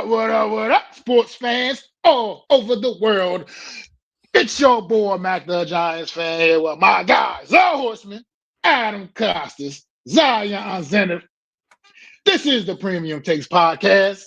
What up, sports fans all over the world? It's your boy, Mac the Giants fan here with my guys, the Horseman, Adam Costas, Zion Zenith. This is the Premium Takes Podcast.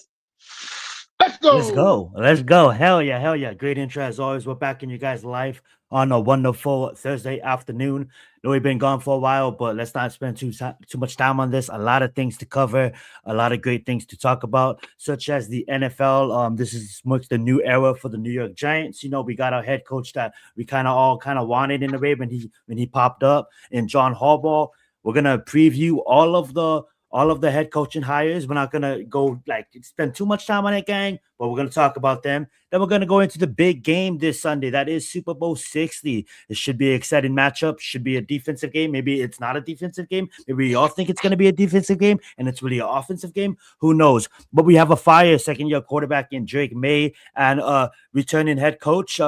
Let's Let's go. go. Let's go. Hell yeah. Hell yeah. Great intro as always. We're back in you guys' life on a wonderful Thursday afternoon. Know we've been gone for a while, but let's not spend too much time on this. A lot of things to cover, a lot of great things to talk about, such as the NFL. This marks the new era for the New York Giants. You know, we got our head coach that we all wanted in a way when he popped up, in John Harbaugh. We're gonna preview all of the head coaching hires. We're not gonna go spend too much time on it, gang, but we're gonna talk about them. Then we're gonna go into the big game this Sunday. That is Super Bowl 60. It should be an exciting matchup. Should be a defensive game. Maybe it's not a defensive game. Maybe we all think it's gonna be a defensive game, and it's really an offensive game. Who knows? But we have a fire second-year quarterback in Drake Maye and returning head coach.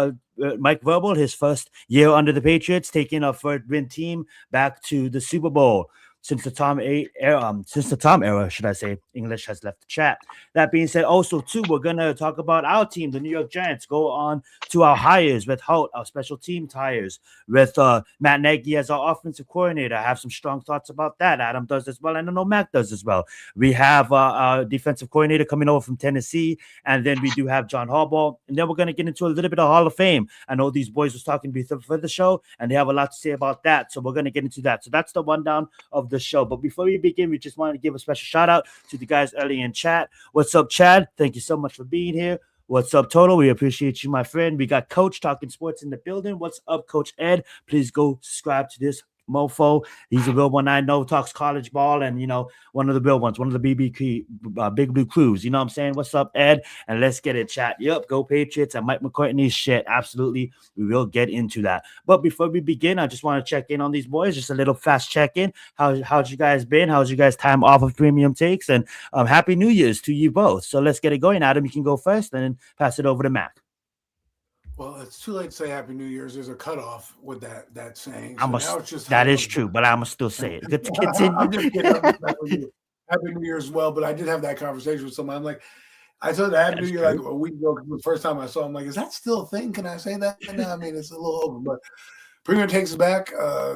Mike Vrabel, his first year under the Patriots, taking a third-win team back to the Super Bowl. Since the Tom era, should I say, English has left the chat. That being said, also too, we're gonna talk about our team, the New York Giants. Go on to our hires with Holt, our special team hires, with Matt Nagy as our offensive coordinator. I have some strong thoughts about that. Adam does as well, and I know Mac does as well. We have our defensive coordinator coming over from Tennessee, and then we do have John Harbaugh, and then we're gonna get into a little bit of Hall of Fame. I know these boys was talking before the show, and they have a lot to say about that, so we're gonna get into that. So that's the rundown of the show. But before we begin, we just wanted to give a special shout out to the guys early in chat. What's up, Chad? Thank you so much for being here. What's up, Total? We appreciate you, my friend. We got Coach Talking Sports in the building. What's up, Coach Ed? Please go subscribe to this mofo. He's a real one I know, talks college ball, and one of the real ones, one of the BBQ Big Blue Crews. You know what I'm saying? What's up, Ed? And let's get it, chat. Yep, go Patriots and Mike McCartney's shit. Absolutely, we will get into that. But before we begin, I just want to check in on these boys. Just a little fast check-in. How's you guys been? How's you guys' time off of Premium Takes? And Happy New Year's to you both. So let's get it going. Adam, you can go first, and then pass it over to Mac. Well, it's too late to say Happy New Year's. There's a cutoff with that saying. So now it's just that is true, but I'm gonna still say it. Good to continue. I'm just kidding. Happy New Year as well. But I did have that conversation with someone. I'm like, I told Happy New Year like a week ago. The first time I saw him, I'm like, is that still a thing? Can I say that? No, I mean, it's a little over, but Premium Takes us back.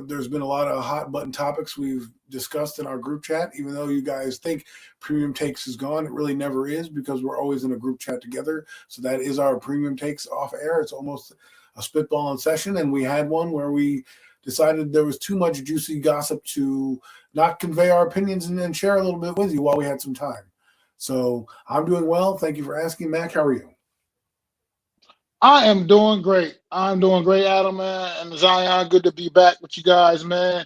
There's been a lot of hot button topics we've discussed in our group chat. Even though you guys think Premium Takes is gone, it really never is, because we're always in a group chat together. So that is our Premium Takes off air. It's almost a spitballing session, and we had one where we decided there was too much juicy gossip to not convey our opinions and then share a little bit with you while we had some time. So I'm doing well. Thank you for asking, Mac. How are you? I am doing great. I'm doing great, Adam, man, and Zion. Good to be back with you guys, man.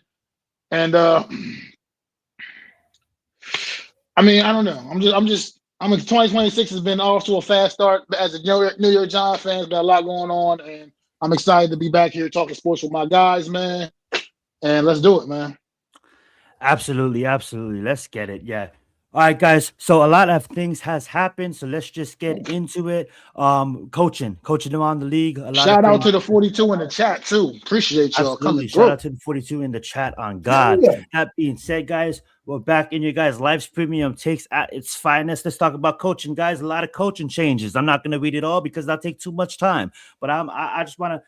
And I mean, I don't know. I'm 2026 has been off to a fast start as a New York Giants fan. Got a lot going on, and I'm excited to be back here talking sports with my guys, man. And let's do it, man. Absolutely. Let's get it. Yeah. All right, guys. So a lot of things has happened. So let's just get into it. Coaching around the league. Shout out to the 42 in the chat too. Appreciate y'all coming through. Shout out to the 42 in the chat on God. Yeah. That being said, guys, we're back in your guys' Life's Premium Takes at its finest. Let's talk about coaching, guys. A lot of coaching changes. I'm not going to read it all because that'll take too much time. But I just want to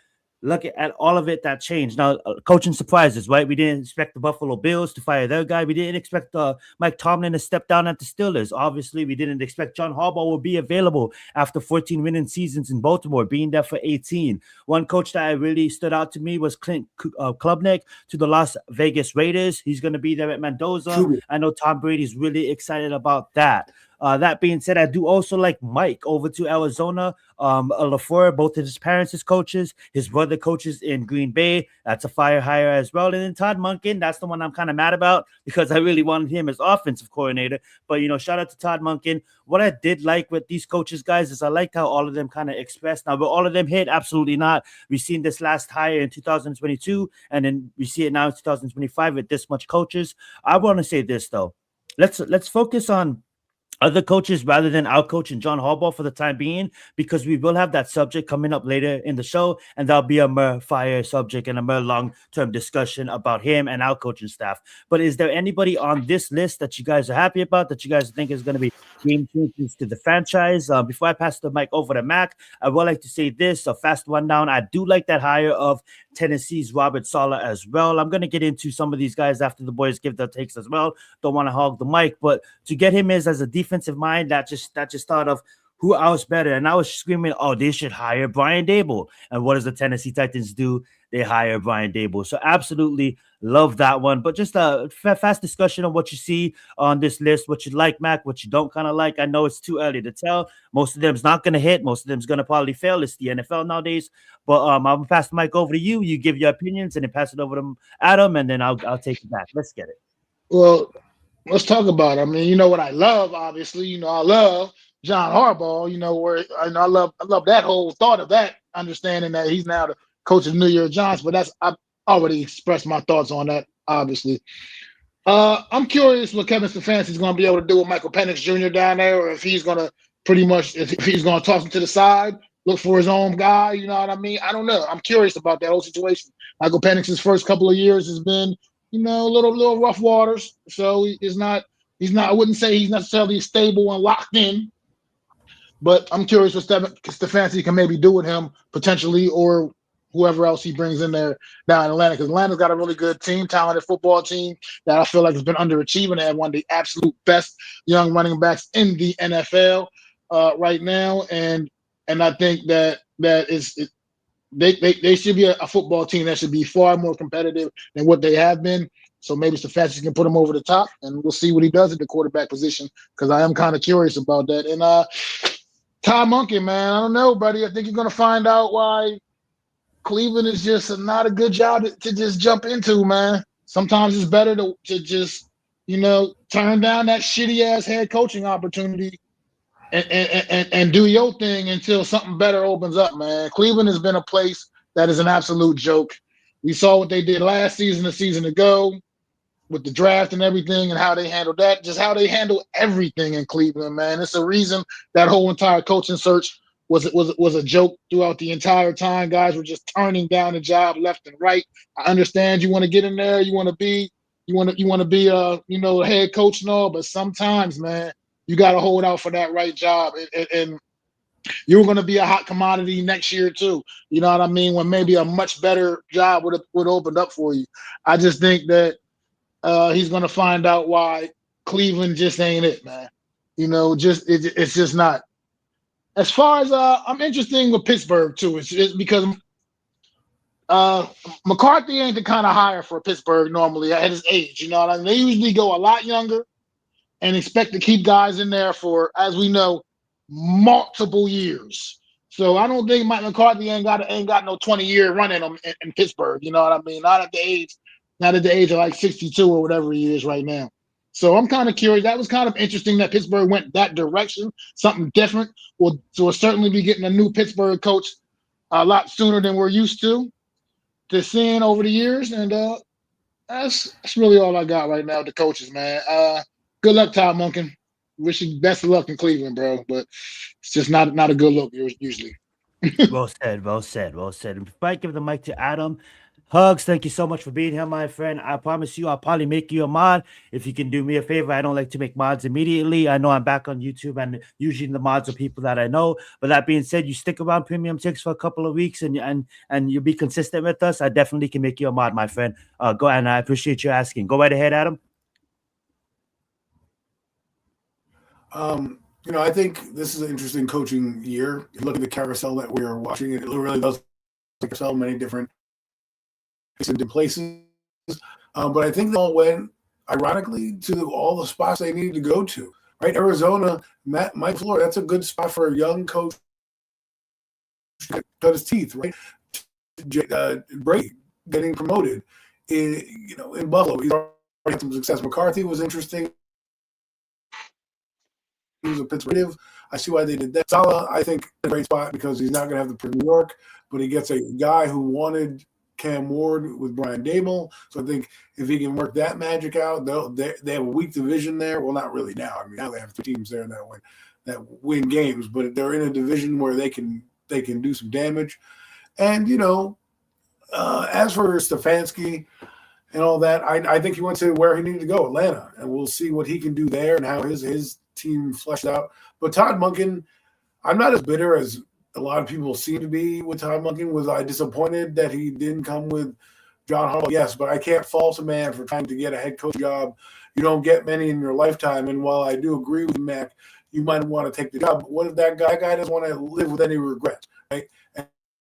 look at all of it that changed. Now, coaching surprises, right? We didn't expect the Buffalo Bills to fire their guy. We didn't expect Mike Tomlin to step down at the Steelers. Obviously, we didn't expect John Harbaugh would be available after 14 winning seasons in Baltimore, being there for 18. One coach that really stood out to me was Clint Klubnik to the Las Vegas Raiders. He's going to be there at Mendoza. True. I know Tom Brady's really excited about that. That being said, I do also like Mike over to Arizona. LaFleur, both of his parents as coaches, his brother coaches in Green Bay. That's a fire hire as well. And then Todd Monken, that's the one I'm kind of mad about because I really wanted him as offensive coordinator. But, shout out to Todd Monken. What I did like with these coaches, guys, is I liked how all of them kind of expressed. Now, will all of them hit? Absolutely not. We've seen this last hire in 2022, and then we see it now in 2025 with this much coaches. I want to say this, though. Let's focus on other coaches rather than out coaching John Harbaugh for the time being, because we will have that subject coming up later in the show, and that'll be a more fire subject and a more long-term discussion about him and our coaching staff. But is there anybody on this list that you guys are happy about, that you guys think is going to be game changers to the franchise? Before I pass the mic over to Mac, I would like to say this, a fast rundown. I do like that hire of Tennessee's Robert Saleh as well. I'm going to get into some of these guys after the boys give their takes as well. Don't want to hog the mic, but to get him as a defensive mind, that just thought of who else better. And I was screaming, oh, they should hire Brian Daboll. And what does the Tennessee Titans do? They hire Brian Daboll. So absolutely love that one. But just a fast discussion on what you see on this list, what you like, Mac, what you don't kind of like. I know it's too early to tell. Most of them's not going to hit. Most of them's going to probably fail. It's the NFL nowadays. But I'm going to pass the mic over to you. You give your opinions and then pass it over to Adam, and then I'll take it back. Let's get it. Well, let's talk about it. I mean, you know what I love, obviously. You know, I love John Harbaugh, you know, where I love that whole thought of that, understanding that he's now the coach of New York Giants, but I've already expressed my thoughts on that, obviously. I'm curious what Kevin Stefanski is going to be able to do with Michael Penix Jr. down there, or if he's going to if he's going to toss him to the side, look for his own guy, you know what I mean? I don't know. I'm curious about that whole situation. Michael Penix's first couple of years has been, you know, a little rough waters. So he's not, I wouldn't say he's necessarily stable and locked in, but I'm curious what Stefanski can maybe do with him potentially, or whoever else he brings in there down in Atlanta, because Atlanta's got a really good team, talented football team that I feel like has been underachieving. They have one of the absolute best young running backs in the NFL right now, and I think that they should be a football team that should be far more competitive than what they have been. So maybe Stefanski can put him over the top, and we'll see what he does at the quarterback position, because I am kind of curious about that. And Ty Monken, man, I don't know, buddy. I think you're going to find out why Cleveland is just not a good job to just jump into, man. Sometimes it's better to just, you know, turn down that shitty-ass head coaching opportunity and do your thing until something better opens up, man. Cleveland has been a place that is an absolute joke. We saw what they did last season, a season ago, with the draft and everything, and how they handled that, just how they handle everything in Cleveland, man. It's a reason that whole entire coaching search was a joke throughout the entire time. Guys were just turning down the job left and right. I understand you want to get in there, you want to be a head coach and all, but sometimes, man, you got to hold out for that right job, and you're going to be a hot commodity next year too. You know what I mean? When maybe a much better job would open up for you. I just think that he's going to find out why Cleveland just ain't it, man. You know, it's just not. As far as I'm interested with Pittsburgh too. It's because McCarthy ain't the kind of hire for Pittsburgh normally at his age. You know what I mean? They usually go a lot younger and expect to keep guys in there for, as we know, multiple years. So I don't think Mike McCarthy ain't got no 20-year run in him in Pittsburgh. You know what I mean? Not at the age of like 62 or whatever he is right now. So I'm kind of curious. That was kind of interesting that Pittsburgh went that direction, something different. So we'll certainly be getting a new Pittsburgh coach a lot sooner than we're used to seeing over the years. And that's really all I got right now with the coaches, man. Good luck, Ty Monken. Wish you best of luck in Cleveland, bro. But it's just not a good look usually. Well said. If I give the mic to Adam, Hugs, thank you so much for being here, my friend. I promise you, I'll probably make you a mod if you can do me a favor. I don't like to make mods immediately. I know I'm back on YouTube, and usually the mods are people that I know. But that being said, you stick around Premium Ticks for a couple of weeks, and you'll be consistent with us. I definitely can make you a mod, my friend. Go, and I appreciate you asking. Go right ahead, Adam. You know, I think this is an interesting coaching year. You look at the carousel that we are watching; it really does carousel many different places. But I think they all went, ironically, to all the spots they needed to go to. Right, Arizona, Mike Flores. That's a good spot for a young coach to cut his teeth. Right, Brady getting promoted in Buffalo. He's already had some success. McCarthy was interesting. He was a Pittsburgh. I see why they did that. Saleh, I think, a great spot because he's not going to have the New York, but he gets a guy who wanted Cam Ward with Brian Dable. So I think if he can work that magic out, they have a weak division there. Well, not really now. I mean, now they have 3 teams there that win games, but they're in a division where they can do some damage. And as for Stefanski and all that, I think he went to where he needed to go, Atlanta, and we'll see what he can do there and how his team fleshed out. But Todd Monken, I'm not as bitter as a lot of people seem to be with Todd Monken. Was I disappointed that he didn't come with John Harbaugh? Yes, but I can't fault a man for trying to get a head coach job. You don't get many in your lifetime. And while I do agree with Mac, you might want to take the job. But what if that guy doesn't want to live with any regrets, right?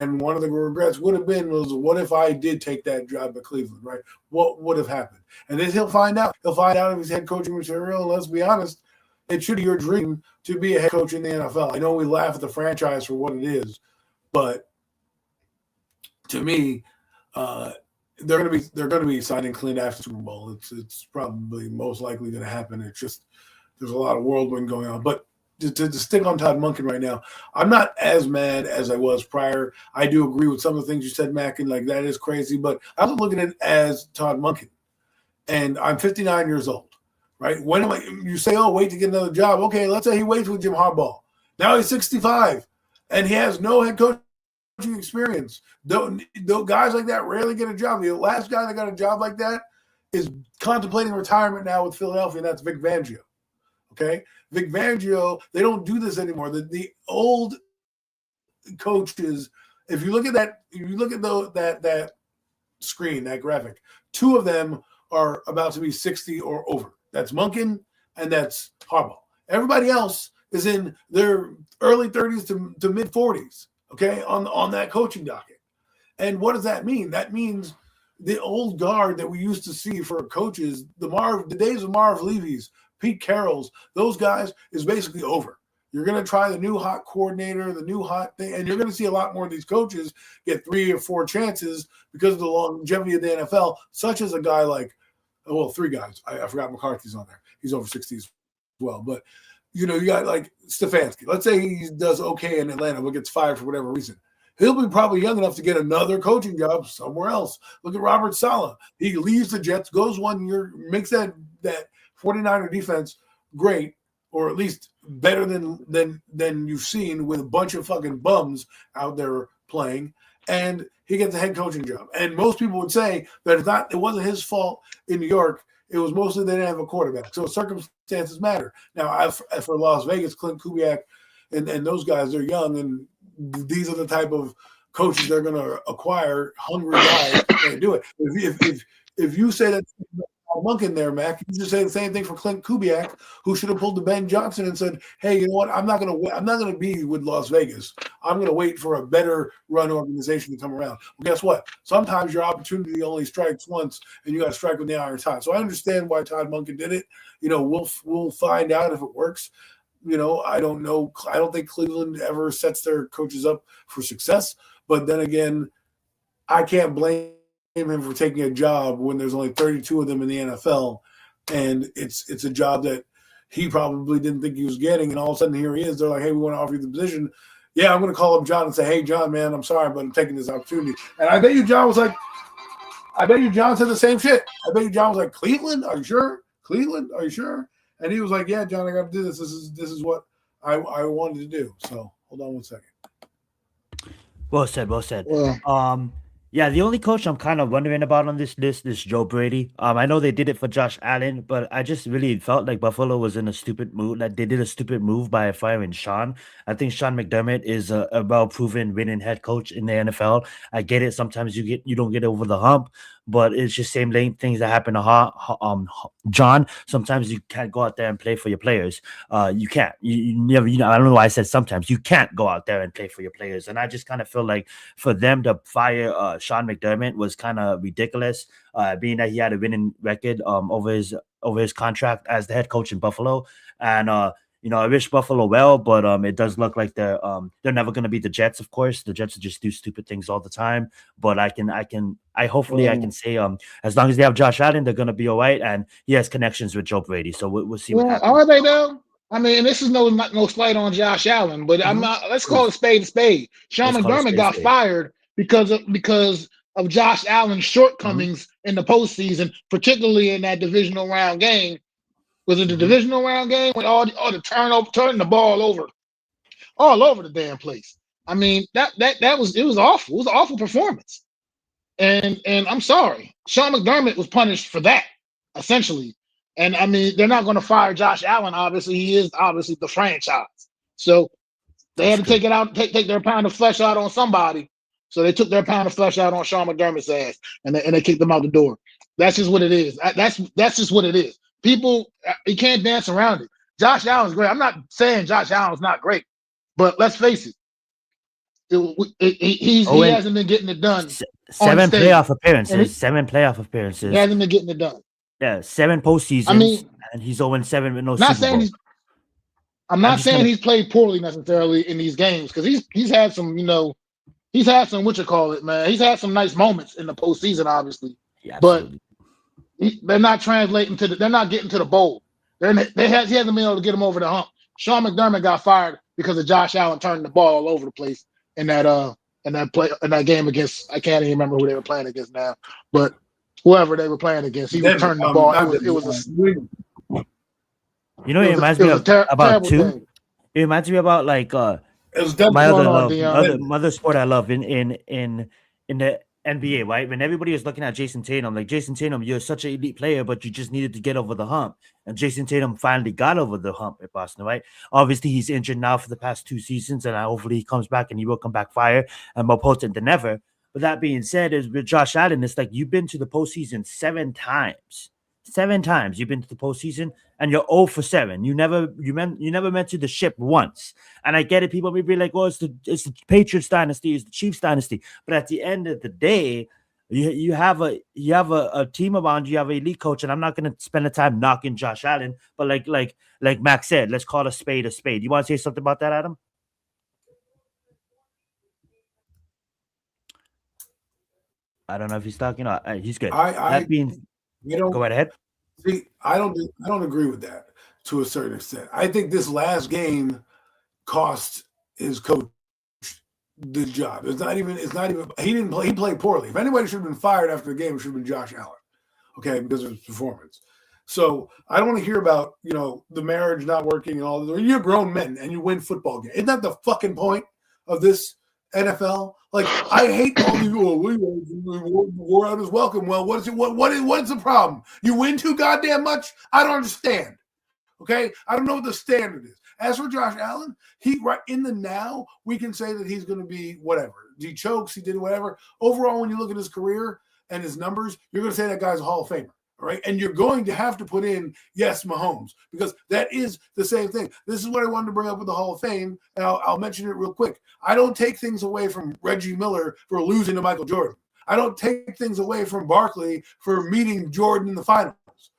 And one of the regrets would have been what if I did take that job at Cleveland, right? What would have happened? And then he'll find out. He'll find out if he's head coaching material. And let's be honest, it should be your dream to be a head coach in the NFL. I know we laugh at the franchise for what it is, but to me, they're going to be signing Clint after Super Bowl. It's probably most likely going to happen. It's just there's a lot of whirlwind going on. But to stick on Todd Monken right now, I'm not as mad as I was prior. I do agree with some of the things you said, Mac, and like that is crazy. But I was looking at it as Todd Monken, and I'm 59 years old. Right? When you say, oh, wait to get another job. Okay, let's say he waits with Jim Harbaugh. Now he's 65, and he has no head coaching experience. Guys like that rarely get a job. The last guy that got a job like that is contemplating retirement now with Philadelphia, and that's Vic Fangio. Okay? Vic Fangio, they don't do this anymore. The old coaches, if you look at that, that screen, that graphic, 2 of them are about to be 60 or over. That's Monken and that's Harbaugh. Everybody else is in their early 30s to mid 40s, okay, on that coaching docket. And what does that mean? That means the old guard that we used to see for coaches, the days of Marv Levy's, Pete Carroll's, those guys is basically over. You're going to try the new hot coordinator, the new hot thing, and you're going to see a lot more of these coaches get 3 or 4 chances because of the longevity of the NFL, such as a guy like, 3 guys. I forgot McCarthy's on there. He's over 60 as well. But, you got like Stefanski. Let's say he does okay in Atlanta but gets fired for whatever reason. He'll be probably young enough to get another coaching job somewhere else. Look at Robert Saleh. He leaves the Jets, goes 1 year, makes that 49er defense great, or at least better than you've seen with a bunch of fucking bums out there playing. And he gets a head coaching job. And most people would say that it wasn't his fault in New York. It was mostly they didn't have a quarterback. So circumstances matter. Now, for Las Vegas, Clint Kubiak and those guys, they're young, and these are the type of coaches they're going to acquire, hungry guys and do it. If you say that Monken there, Mac, you just say the same thing for Clint Kubiak, who should have pulled the Ben Johnson and said, "Hey, you know what? I'm not going to be with Las Vegas. I'm going to wait for a better run organization to come around." Well, guess what? Sometimes your opportunity only strikes once, and you got to strike with the iron hot. So I understand why Todd Monken did it. We'll find out if it works. I don't know. I don't think Cleveland ever sets their coaches up for success. But then again, I can't blame him for taking a job when there's only 32 of them in the NFL, and it's a job that he probably didn't think he was getting, and all of a sudden here he is. They're like, "Hey, we want to offer you the position." Yeah, I'm going to call up John and say, "Hey, John, man, I'm sorry, but I'm taking this opportunity." And I bet you John said the same shit. I bet you John was like, "Cleveland? Are you sure? Cleveland? Are you sure?" And he was like, "Yeah, John, I got to do this. This is what I wanted to do." So hold on one second. Well said. Well, Yeah, the only coach I'm kind of wondering about on this list is Joe Brady. I know they did it for Josh Allen, but I just really felt like Buffalo was in a stupid move. Like they did a stupid move by firing Sean. I think Sean McDermott is a well-proven winning head coach in the NFL. I get it. Sometimes you don't get over the hump, but it's just same things that happen to John. Sometimes you can't go out there and play for your players. You can't. You never. I don't know why I said sometimes. You can't go out there and play for your players. And I just kind of feel like for them to fire Sean McDermott was kind of ridiculous, being that he had a winning record over his contract as the head coach in Buffalo. And I wish Buffalo well, but it does look like they're never going to be the Jets. Of course, the Jets just do stupid things all the time. But I can say as long as they have Josh Allen, they're going to be all right. And he has connections with Joe Brady, so we'll see what happens. Are they though? I mean, this is no slight on Josh Allen, but I'm not. Let's call it a spade a spade. Sean McDermott got fired because of Josh Allen's shortcomings in the postseason, particularly in that divisional round game. Was it the divisional round game with all the turning the ball over all over the damn place? I mean, that was awful. It was an awful performance. And I'm sorry, Sean McDermott was punished for that, essentially. And I mean, they're not going to fire Josh Allen. Obviously, he is obviously the franchise. So they had to take it out, take their pound of flesh out on somebody. So they took their pound of flesh out on Sean McDermott's ass, and they kicked him out the door. That's just what it is. That's just what it is. People, you can't dance around it. Josh Allen's great. I'm not saying Josh Allen's not great, but let's face it. He hasn't been getting it done. Seven playoff appearances. He hasn't been getting it done. Yeah, 7 postseasons. I mean, and he's 0-7 with no not Super Bowl. I'm not saying he's played poorly necessarily in these games, because he's had some, he's had some man. He's had some nice moments in the postseason, obviously. Yeah, but they're not translating they're not getting to the bowl. He hasn't been able to get them over the hump. Sean McDermott got fired because of Josh Allen turning the ball all over the place in that game against, I can't even remember who they were playing against now, but whoever they were playing against, he was turning the ball. It reminds me about two. Thing. It reminds me about like my other sport I love in the NBA, right? When everybody was looking at Jason Tatum, like, Jason Tatum, you're such an elite player, but you just needed to get over the hump. And Jason Tatum finally got over the hump at Boston, right? Obviously, he's injured now for the past 2 seasons, and hopefully he comes back, and he will come back fire and more potent than ever. But that being said, is with Josh Allen, it's like, you've been to the postseason 7 times. 7 times you've been to the postseason, and you're 0-7. You never mentioned the ship once. And I get it. People may be like, "Oh, it's the Patriots dynasty, it's the Chiefs dynasty." But at the end of the day, you have a team around you. You have an elite coach, and I'm not going to spend the time knocking Josh Allen. But like Max said, let's call a spade a spade. You want to say something about that, Adam? I don't know if he's talking. He's good. Go right ahead. See, I don't agree with that to a certain extent. I think this last game cost his coach the job. It's not even he didn't play. He played poorly. If anybody should have been fired after the game, it should have been Josh Allen. Okay, because of his performance. So I don't want to hear about the marriage not working and all this. You're grown men and you win football games. Isn't that the fucking point of this NFL? Like, I hate all these. Wore out his welcome. Well, what is it? What is the problem? You win too goddamn much? I don't understand. Okay, I don't know what the standard is. As for Josh Allen, he right in the now, we can say that he's going to be whatever. He chokes, he did whatever. Overall, when you look at his career and his numbers, you're going to say that guy's a Hall of Famer. All right. And you're going to have to put in, yes, Mahomes, because that is the same thing. This is what I wanted to bring up with the Hall of Fame. And I'll mention it real quick. I don't take things away from Reggie Miller for losing to Michael Jordan. I don't take things away from Barkley for meeting Jordan in the finals,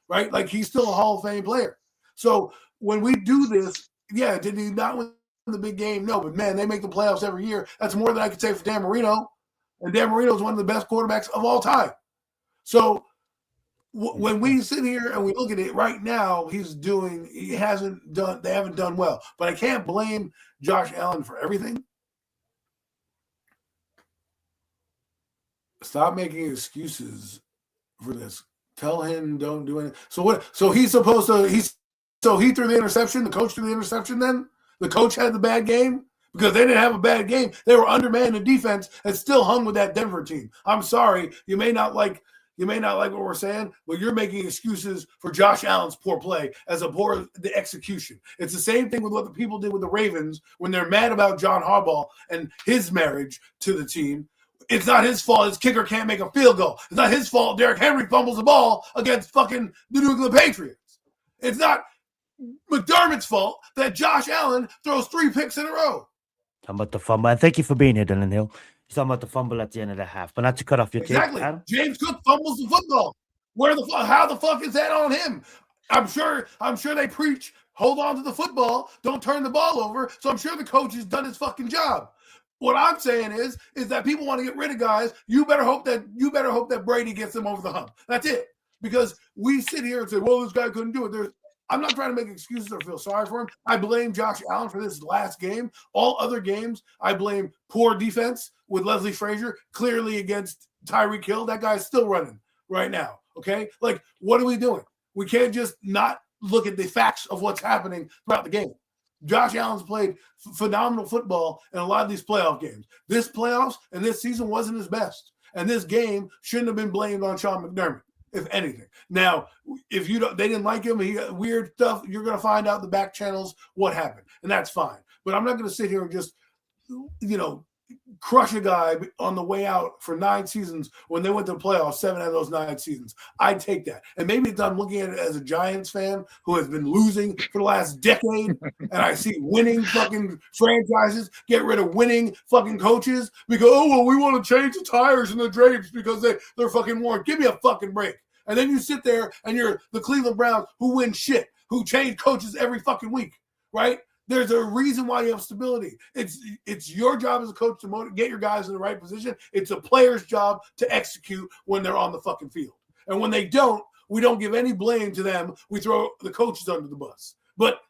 right? Like, he's still a Hall of Fame player. So when we do this, yeah, did he not win the big game? No, but man, they make the playoffs every year. That's more than I could say for Dan Marino. And Dan Marino is one of the best quarterbacks of all time. So when we sit here and we look at it right now, they haven't done well. But I can't blame Josh Allen for everything. Stop making excuses for this. Tell him don't do anything. So what? So he's supposed to. He threw the interception. The coach threw the interception. Then the coach had the bad game because they didn't have a bad game. They were undermanned in defense and still hung with that Denver team. I'm sorry, you may not like what we're saying, but you're making excuses for Josh Allen's poor play as the execution. It's the same thing with what the people did with the Ravens when they're mad about John Harbaugh and his marriage to the team. It's not his fault his kicker can't make a field goal. It's not his fault Derrick Henry fumbles the ball against fucking the New England Patriots. It's not McDermott's fault that Josh Allen throws 3 picks in a row. Talking about the fumble. And thank you for being here, Dylan Hill. He's talking about the fumble at the end of the half. But not to cut off your exactly. Take, Adam. James Cook fumbles the football. How the fuck is that on him? I'm sure they preach, hold on to the football, don't turn the ball over. So I'm sure the coach has done his fucking job. What I'm saying is that people want to get rid of guys. You better hope that Brady gets them over the hump. That's it. Because we sit here and say, well, this guy couldn't do it. I'm not trying to make excuses or feel sorry for him. I blame Josh Allen for this last game. All other games, I blame poor defense with Leslie Frazier, clearly against Tyreek Hill. That guy's still running right now, okay? Like, what are we doing? We can't just not look at the facts of what's happening throughout the game. Josh Allen's played phenomenal football in a lot of these playoff games. This playoffs and this season wasn't his best. And this game shouldn't have been blamed on Sean McDermott, if anything. Now, if they didn't like him, he got weird stuff, you're going to find out the back channels what happened. And that's fine. But I'm not going to sit here and just, crush a guy on the way out for 9 seasons when they went to the playoffs, 7 out of those 9 seasons. I take that. And maybe it's I'm looking at it as a Giants fan who has been losing for the last decade, and I see winning fucking franchises get rid of winning fucking coaches because, we want to change the tires and the drapes because they're fucking worn. Give me a fucking break. And then you sit there and you're the Cleveland Browns who win shit, who change coaches every fucking week, right? There's a reason why you have stability. It's your job as a coach to get your guys in the right position. It's a player's job to execute when they're on the fucking field. And when they don't, we don't give any blame to them. We throw the coaches under the bus. But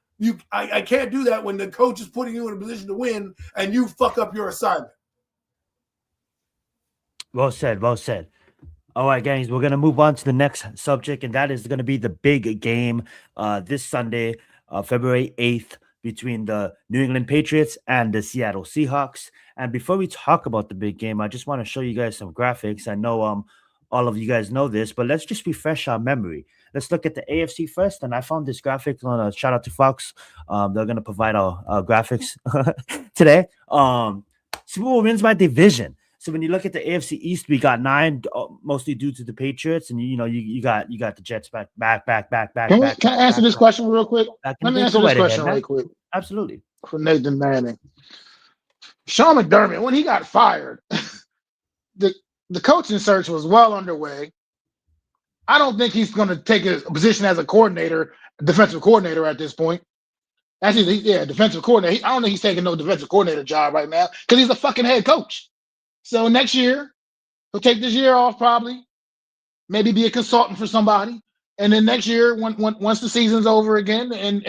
I can't do that when the coach is putting you in a position to win and you fuck up your assignment. Well said. Well said. All right, guys, we're going to move on to the next subject, and that is going to be the big game this Sunday, February 8th. Between the New England Patriots and the Seattle Seahawks. And before we talk about the big game, I just want to show you guys some graphics. I know all of you guys know this, but let's just refresh our memory. Let's look at the AFC first. And I found this graphic on a shout out to Fox. They're going to provide our graphics today. Super Bowl wins by division. So when you look at the AFC East, we got 9, mostly due to the Patriots, and you got the Jets back. Can I answer this question real quick? Let me answer this question real quick. Absolutely. For Nathan Manning, Sean McDermott, when he got fired, the coaching search was well underway. I don't think he's going to take a position as a coordinator, defensive coordinator at this point. Actually, defensive coordinator. I don't think he's taking no defensive coordinator job right now because he's a fucking head coach. So next year, he'll take this year off probably, maybe be a consultant for somebody. And then next year, once the season's over again and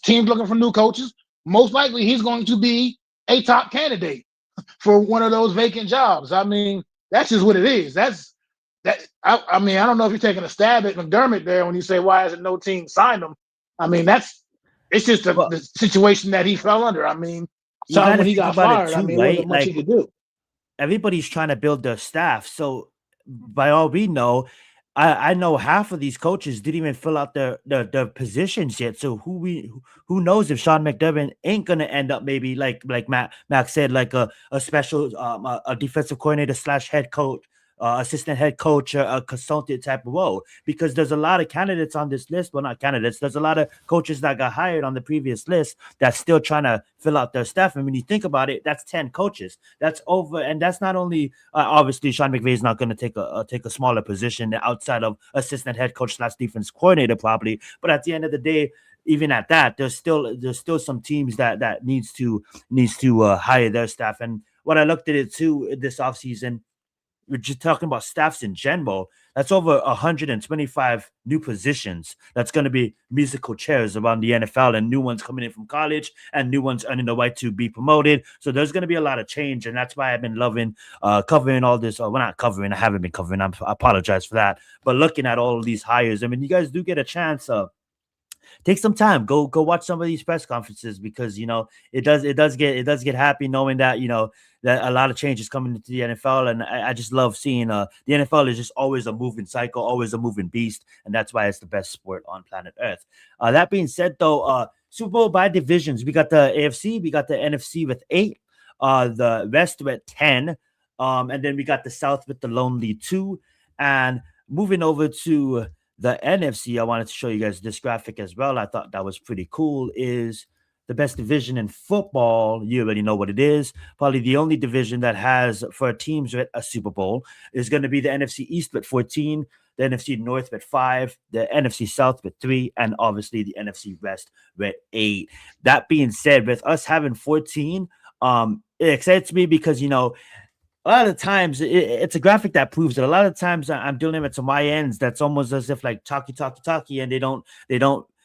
teams looking for new coaches, most likely he's going to be a top candidate for one of those vacant jobs. I mean, that's just what it is. I mean, I don't know if you're taking a stab at McDermott there when you say, why hasn't no team signed him? I mean, it's just the situation that he fell under. I mean, when he got fired, I mean, there wasn't much he could do. Everybody's trying to build their staff. So by all we know, I know half of these coaches didn't even fill out their positions yet. So who knows if Sean McDermott ain't gonna end up maybe like Mac said, like a special a defensive coordinator / head coach, assistant head coach, or a consultant type of role, because there's a lot of candidates on this list. Well, not candidates. There's a lot of coaches that got hired on the previous list that's still trying to fill out their staff. And when you think about it, that's 10 coaches. That's over, and that's not only obviously Sean McVay is not going to take a smaller position outside of assistant head coach / defense coordinator probably. But at the end of the day, even at that, there's still some teams that needs to hire their staff. And when I looked at it too this offseason, we're just talking about staffs in general. That's over 125 new positions. That's going to be musical chairs around the NFL, and new ones coming in from college and new ones earning the right to be promoted. So there's going to be a lot of change. And that's why I've been loving covering all this. Well, not covering. I haven't been covering. I apologize for that. But looking at all of these hires, I mean, you guys do get a chance. Take some time. Go watch some of these press conferences, because it does get happy knowing that that a lot of change is coming into the NFL, and I just love seeing the NFL is just always a moving cycle, always a moving beast, and that's why it's the best sport on planet Earth. That being said, though, Super Bowl by divisions, we got the AFC, we got the NFC with 8, the West with 10, and then we got the South with the lonely 2, and moving over to the NFC, I wanted to show you guys this graphic as well. I thought that was pretty cool. Is the best division in football. You already know what it is. Probably the only division that has, for teams with a Super Bowl, is going to be the NFC East with 14, the NFC North with 5, the NFC South with 3, and obviously the NFC West with 8. That being said, with us having 14, it excites me because, a lot of times it's a graphic that proves it. A lot of times I'm dealing with some ends that's almost as if like talkie, and they don't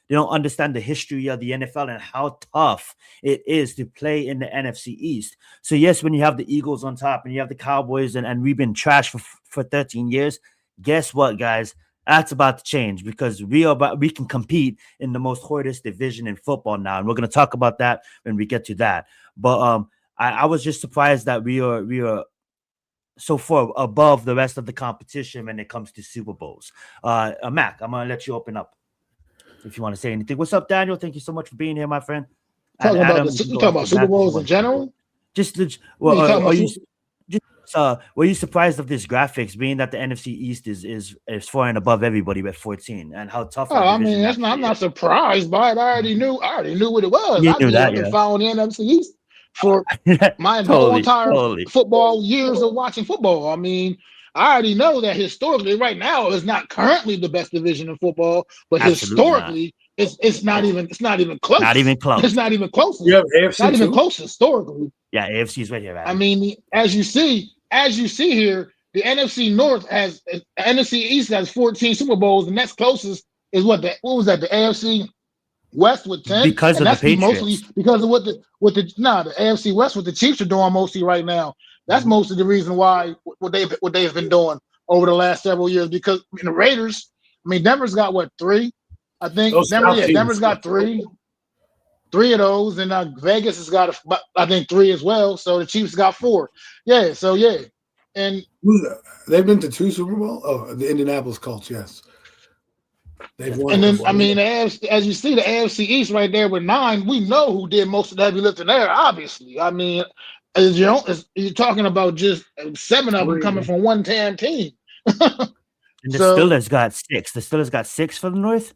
They don't understand the history of the NFL and how tough it is to play in the NFC East. So yes, when you have the Eagles on top and you have the Cowboys and we've been trashed for 13 years, guess what, guys? That's about to change because we can compete in the most hardest division in football now, and we're going to talk about that when we get to that. But I was just surprised that we are so far above the rest of the competition when it comes to Super Bowls. Mac, I'm gonna let you open up if you want to say anything. What's up, Daniel? Thank you so much for being here, my friend. And Talking about Adam, you talking about Super Bowls in general? Were you surprised of this graphics, being that the NFC East is far and above everybody with 14, and how tough? I mean, I'm not surprised by it. I already knew what it was. You I've knew that, been following the NFC East for my whole totally, entire totally. football years of watching football. I mean, I already know that historically, right now, is not currently the best division in football, but historically, it's not even close. Not even close. It's not even close. You have AFC not even too? close historically. Yeah, AFC is right here, Adam. I mean, as you see here, the NFC North NFC East has 14 Super Bowls. The next closest is what was that? The AFC West with 10, because and of that's the Patriots. mostly because of the AFC West with the Chiefs are doing mostly right now. That's most of the reason why what they've been doing over the last several years. Because the Raiders, I mean, Denver's got what, 3? I think Denver's got 3 of those, and Vegas has got I think 3 as well. So the Chiefs got 4. Yeah, so yeah, and they've been to 2 Super Bowl. Oh, the Indianapolis Colts, yes. They've won. And then I mean, as you see, the AFC East right there with 9. We know who did most of the heavy lifting there. Obviously, I mean, you're talking about just 7 of them coming from one damn team. And the Steelers got 6. The Steelers got 6 for the North.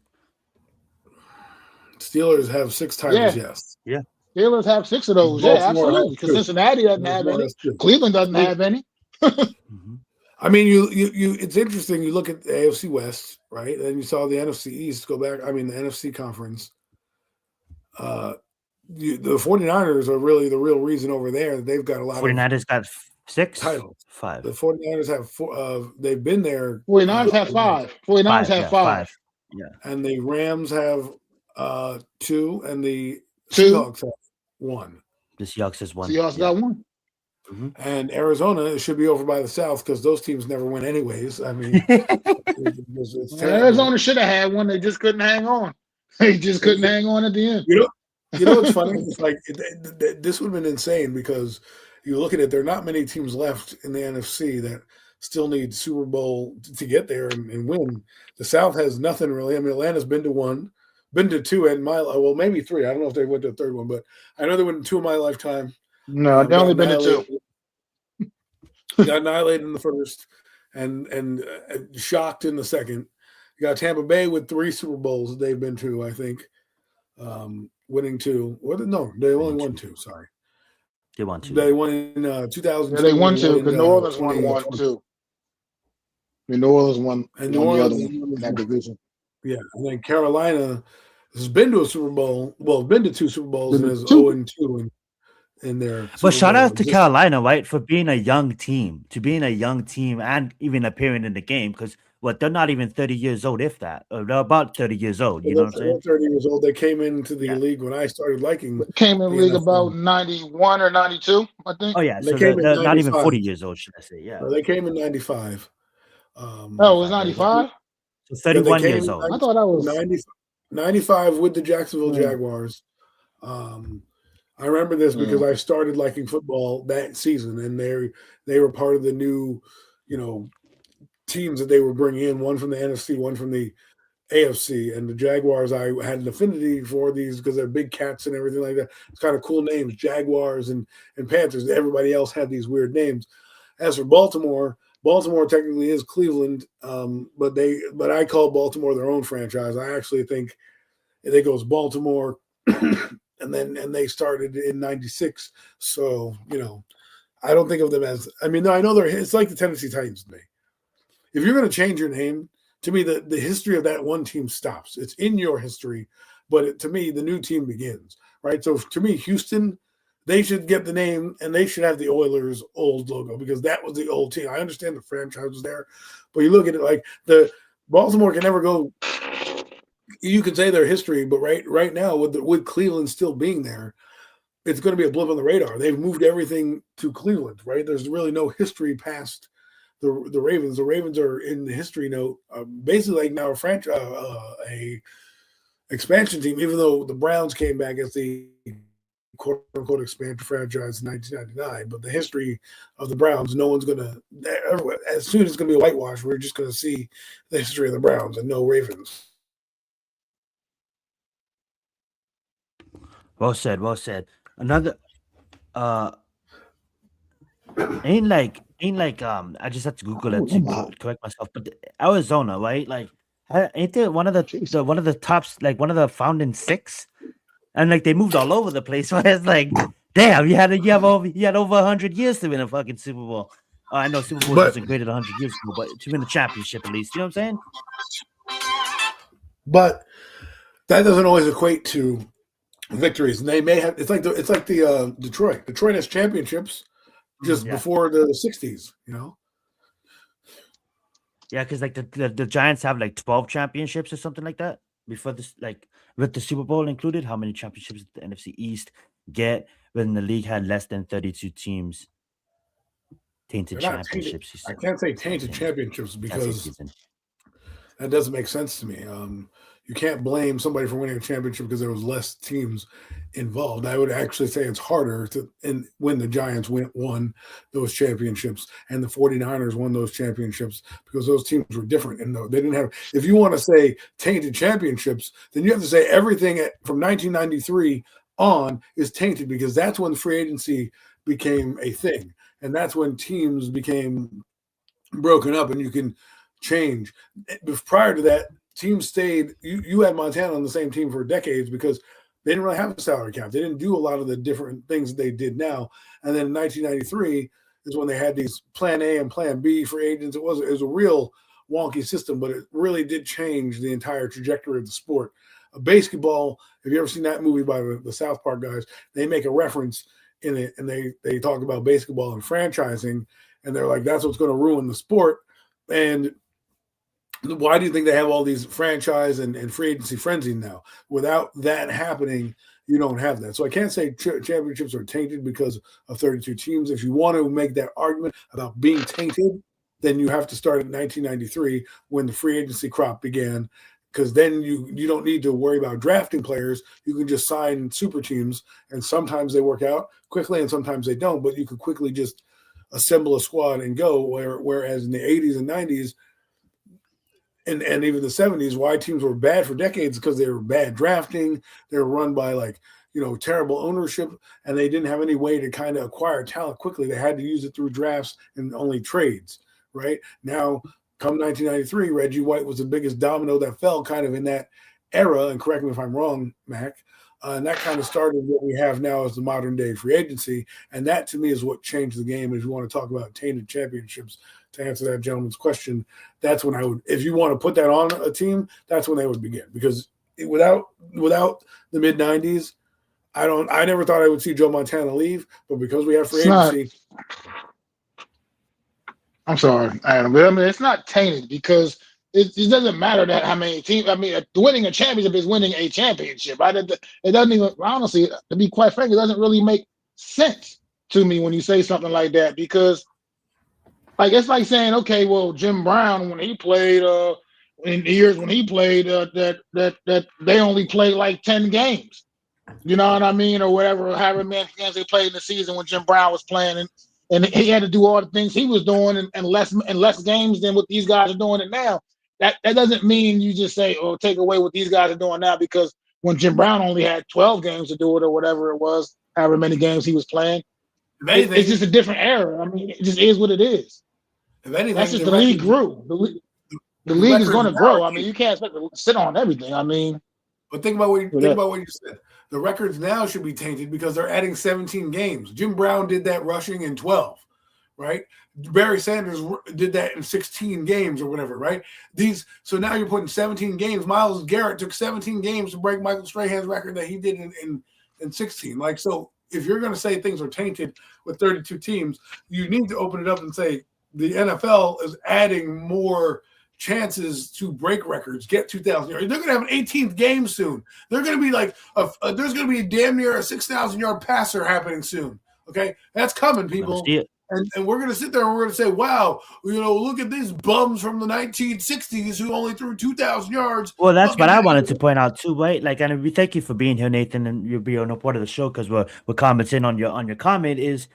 Steelers have 6 titles, yes. Yeah. Steelers have 6 of those. Baltimore, yeah, absolutely. Because Cincinnati doesn't have any. Cleveland doesn't have any. I mean, you. It's interesting. You look at the AFC West, right? And you saw the NFC East go back. I mean, the NFC conference. The 49ers are really the real reason over there. They've got a lot 49ers got 6 titles. 5. The 49ers have 4. They've been there. 49ers have 5. 49ers have 5. Yeah. And the Rams have 2, and the Seahawks have 1. The Seahawks has 1. Seahawks got 1. And Arizona should be over by the South because those teams never win anyways. I mean, Arizona should have had 1. They just couldn't hang on. They just couldn't hang on at the end. You know what's funny? It's like this would have been insane because you look at it. There are not many teams left in the NFC that still need Super Bowl to get there and win. The South has nothing really. I mean, Atlanta's been to 1, been to 2, and maybe 3. I don't know if they went to a 3rd one, but I know they went to 2 in my lifetime. No, they only been to 2. Got annihilated in the first, and shocked in the second. You got Tampa Bay with 3 Super Bowls they've been to, I think, winning 2. No, they only won 2. Sorry, they won 2. They won in 2000. Yeah, they won 2 because New Orleans won 1 too. I mean, New Orleans won the other one in that division. Yeah, and then Carolina has been to a Super Bowl. Well, been to 2 Super Bowls and is 0-2 in their. But shout out to Carolina, right, for being a young team, and even appearing in the game because they're not even 30 years old, if that. Or they're about 30 years old. You know what I'm saying? 30 years old. They came into the league when I started liking. Came in the league about 91 or 92, I think. Oh yeah, so they're not even 40 years old, should I say? Yeah. No, they came in 95. It was 95. So 31 years old. I thought that was 95 with the Jacksonville Jaguars. I remember this because I started liking football that season, and they were part of the new, teams that they were bringing in. One from the NFC, one from the AFC, and the Jaguars. I had an affinity for these because they're big cats and everything like that. It's kind of cool names, Jaguars and Panthers. Everybody else had these weird names. As for Baltimore technically is Cleveland, but I call Baltimore their own franchise. I actually think it goes Baltimore. And they started in 96. So, I don't think of them as, I know it's like the Tennessee Titans to me. If you're going to change your name, to me, the history of that one team stops. It's in your history, but to me, the new team begins, right? So to me, Houston, they should get the name and they should have the Oilers' old logo because that was the old team. I understand the franchise was there, but you look at it like the Baltimore can never go you could say their history, but right now with Cleveland still being there, it's going to be a blip on the radar. They've moved everything to Cleveland, right? There's really no history past the Ravens. The Ravens are in the history note, basically like now a expansion team. Even though the Browns came back as the quote unquote expansion franchise in 1999, but the history of the Browns, no one's going to. As soon as it's going to be a whitewash, we're just going to see the history of the Browns and no Ravens. Well said. Well said. Another ain't like I just had to Google it to correct myself, but Arizona, right? Like, ain't there one of the tops, like one of the founding six, and like they moved all over the place. So it's like, damn, you had over 100 years to win a fucking Super Bowl. I know Super Bowl wasn't great at 100 years ago, but to win a championship at least, you know what I'm saying? But that doesn't always equate to victories, and they may have. It's like the Detroit. Detroit has championships just before the 60s, you know. Yeah, because like the Giants have like 12 championships or something like that before this, like with the Super Bowl included. How many championships did the NFC East get when the league had less than 32 teams? Tainted championships. I can't say tainted championships because that doesn't make sense to me. You can't blame somebody for winning a championship because there was less teams involved. I would actually say it's harder when the Giants won those championships and the 49ers won those championships because those teams were different. And they didn't have – if you want to say tainted championships, then you have to say everything from 1993 on is tainted because that's when free agency became a thing. And that's when teams became broken up and you can change. Prior to that, teams stayed. You had Montana on the same team for decades because they didn't really have a salary cap. They didn't do a lot of the different things they did now. And then in 1993 is when they had these Plan A and Plan B for agents. It was a real wonky system, but it really did change the entire trajectory of the sport. Basketball, have you ever seen that movie by the South Park guys? They make a reference in it, and they talk about basketball and franchising, and they're like, that's what's going to ruin the sport. And why do you think they have all these franchise and free agency frenzy now? Without that happening, you don't have that. So I can't say championships are tainted because of 32 teams. If you want to make that argument about being tainted, then you have to start at 1993 when the free agency crop began, because then you don't need to worry about drafting players. You can just sign super teams, and sometimes they work out quickly and sometimes they don't, but you can quickly just assemble a squad and go, whereas in the 80s and 90s, and even the 70s, why teams were bad for decades because they were bad drafting. They were run by terrible ownership, and they didn't have any way to kind of acquire talent quickly. They had to use it through drafts and only trades, right? Now, come 1993, Reggie White was the biggest domino that fell kind of in that era, and correct me if I'm wrong, Mac, and that kind of started what we have now as the modern day free agency, and that to me is what changed the game. If you want to talk about tainted championships, to answer that gentleman's question, that's when I would, if you want to put that on a team, that's when they would begin. Because without the mid 90s, I never thought I would see Joe Montana leave, but because we have free agency. I'm sorry, Adam, but I mean it's not tainted because it doesn't matter that how many teams. I mean, winning a championship is winning a championship. It doesn't even, honestly, to be quite frank, it doesn't really make sense to me when you say something like that, because it's like saying, okay, well, Jim Brown, when he played in the years when he played, that they only played like 10 games. You know what I mean? Or whatever, however many games they played in the season when Jim Brown was playing, and he had to do all the things he was doing and less games than what these guys are doing it now. That doesn't mean you just say, or take away what these guys are doing now, because when Jim Brown only had 12 games to do it or whatever it was, however many games he was playing, it's just a different era. I mean, it just is what it is. If anything, that's just the league grew. The league is going to grow. I mean, you can't expect to sit on everything. I mean, but think about what you said. The records now should be tainted because they're adding 17 games. Jim Brown did that rushing in 12, right? Barry Sanders did that in 16 games or whatever, right? So now you're putting 17 games. Myles Garrett took 17 games to break Michael Strahan's record that he did in 16. So if you're going to say things are tainted with 32 teams, you need to open it up and say the NFL is adding more chances to break records, get 2,000 yards. They're going to have an 18th game soon. They're going to be like, there's going to be damn near a 6,000-yard passer happening soon. Okay? That's coming, people. And we're going to sit there and we're going to say, wow, look at these bums from the 1960s who only threw 2,000 yards. Well, that's what I wanted to point out too, right? Like, and we thank you for being here, Nathan, and you'll be on a part of the show because we're commenting on your comment is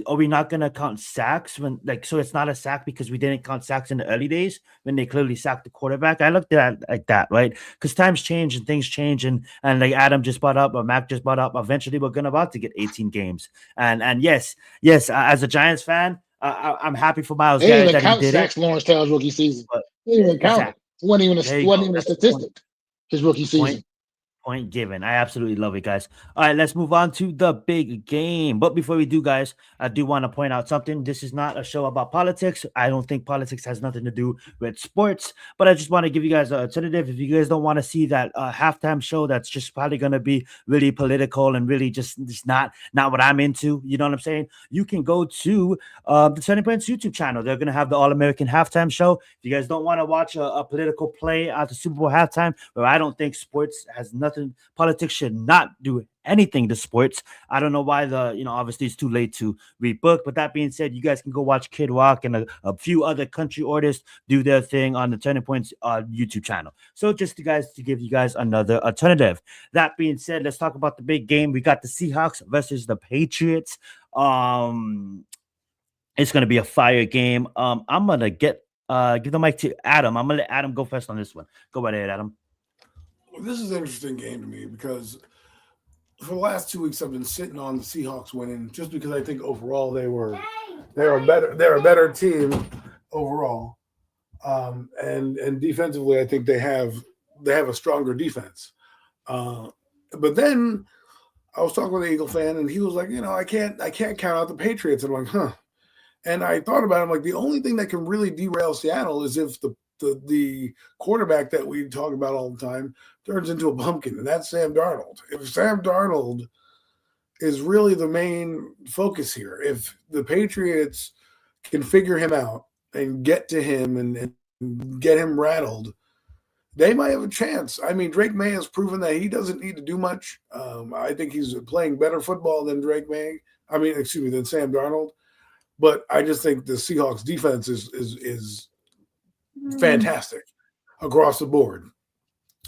are we not going to count sacks when, like, so it's not a sack because we didn't count sacks in the early days when they clearly sacked the quarterback? I looked at it like that, right? Because times change and things change, and like Adam just brought up or Mac just brought up, eventually we're about to get 18 games, and yes, as a Giants fan, I'm happy for Myles Garrett that he did sacks it. Lawrence Taylor's rookie season. They didn't even count it. It wasn't even a statistic. His rookie season. Point given. I absolutely love it, guys. All right, let's move on to the big game. But before we do, guys, I do want to point out something. This is not a show about politics. I don't think politics has nothing to do with sports, but I just want to give you guys an alternative. If you guys don't want to see that halftime show that's just probably going to be really political and really just not what I'm into, you know what I'm saying? You can go to the Turning Points YouTube channel. They're going to have the All-American halftime show. If you guys don't want to watch a political play at the Super Bowl halftime, where I don't think sports has nothing, politics should not do anything to sports. I don't know why obviously it's too late to rebook, but that being said, you guys can go watch Kid Rock and a few other country artists do their thing on the Turning Points YouTube channel. So just to give you guys another alternative. That being said, let's talk about the big game. We got the Seahawks versus the Patriots. It's going to be a fire game. I'm going to give the mic to Adam. I'm going to let Adam go first on this one. Go right ahead, Adam. Well, this is an interesting game to me because for the last 2 weeks I've been sitting on the Seahawks winning just because I think overall they're a better team overall, and defensively I think they have a stronger defense. But then I was talking with an Eagle fan and he was like, I can't count out the Patriots. And I'm like, huh. And I thought about it. I'm like, the only thing that can really derail Seattle is if the quarterback that we talk about all the time turns into a pumpkin, and that's Sam Darnold. If Sam Darnold is really the main focus here, if the Patriots can figure him out and get to him and get him rattled, they might have a chance. I mean, Drake Maye has proven that he doesn't need to do much. I think he's playing better football than than Sam Darnold. But I just think the Seahawks defense is fantastic across the board.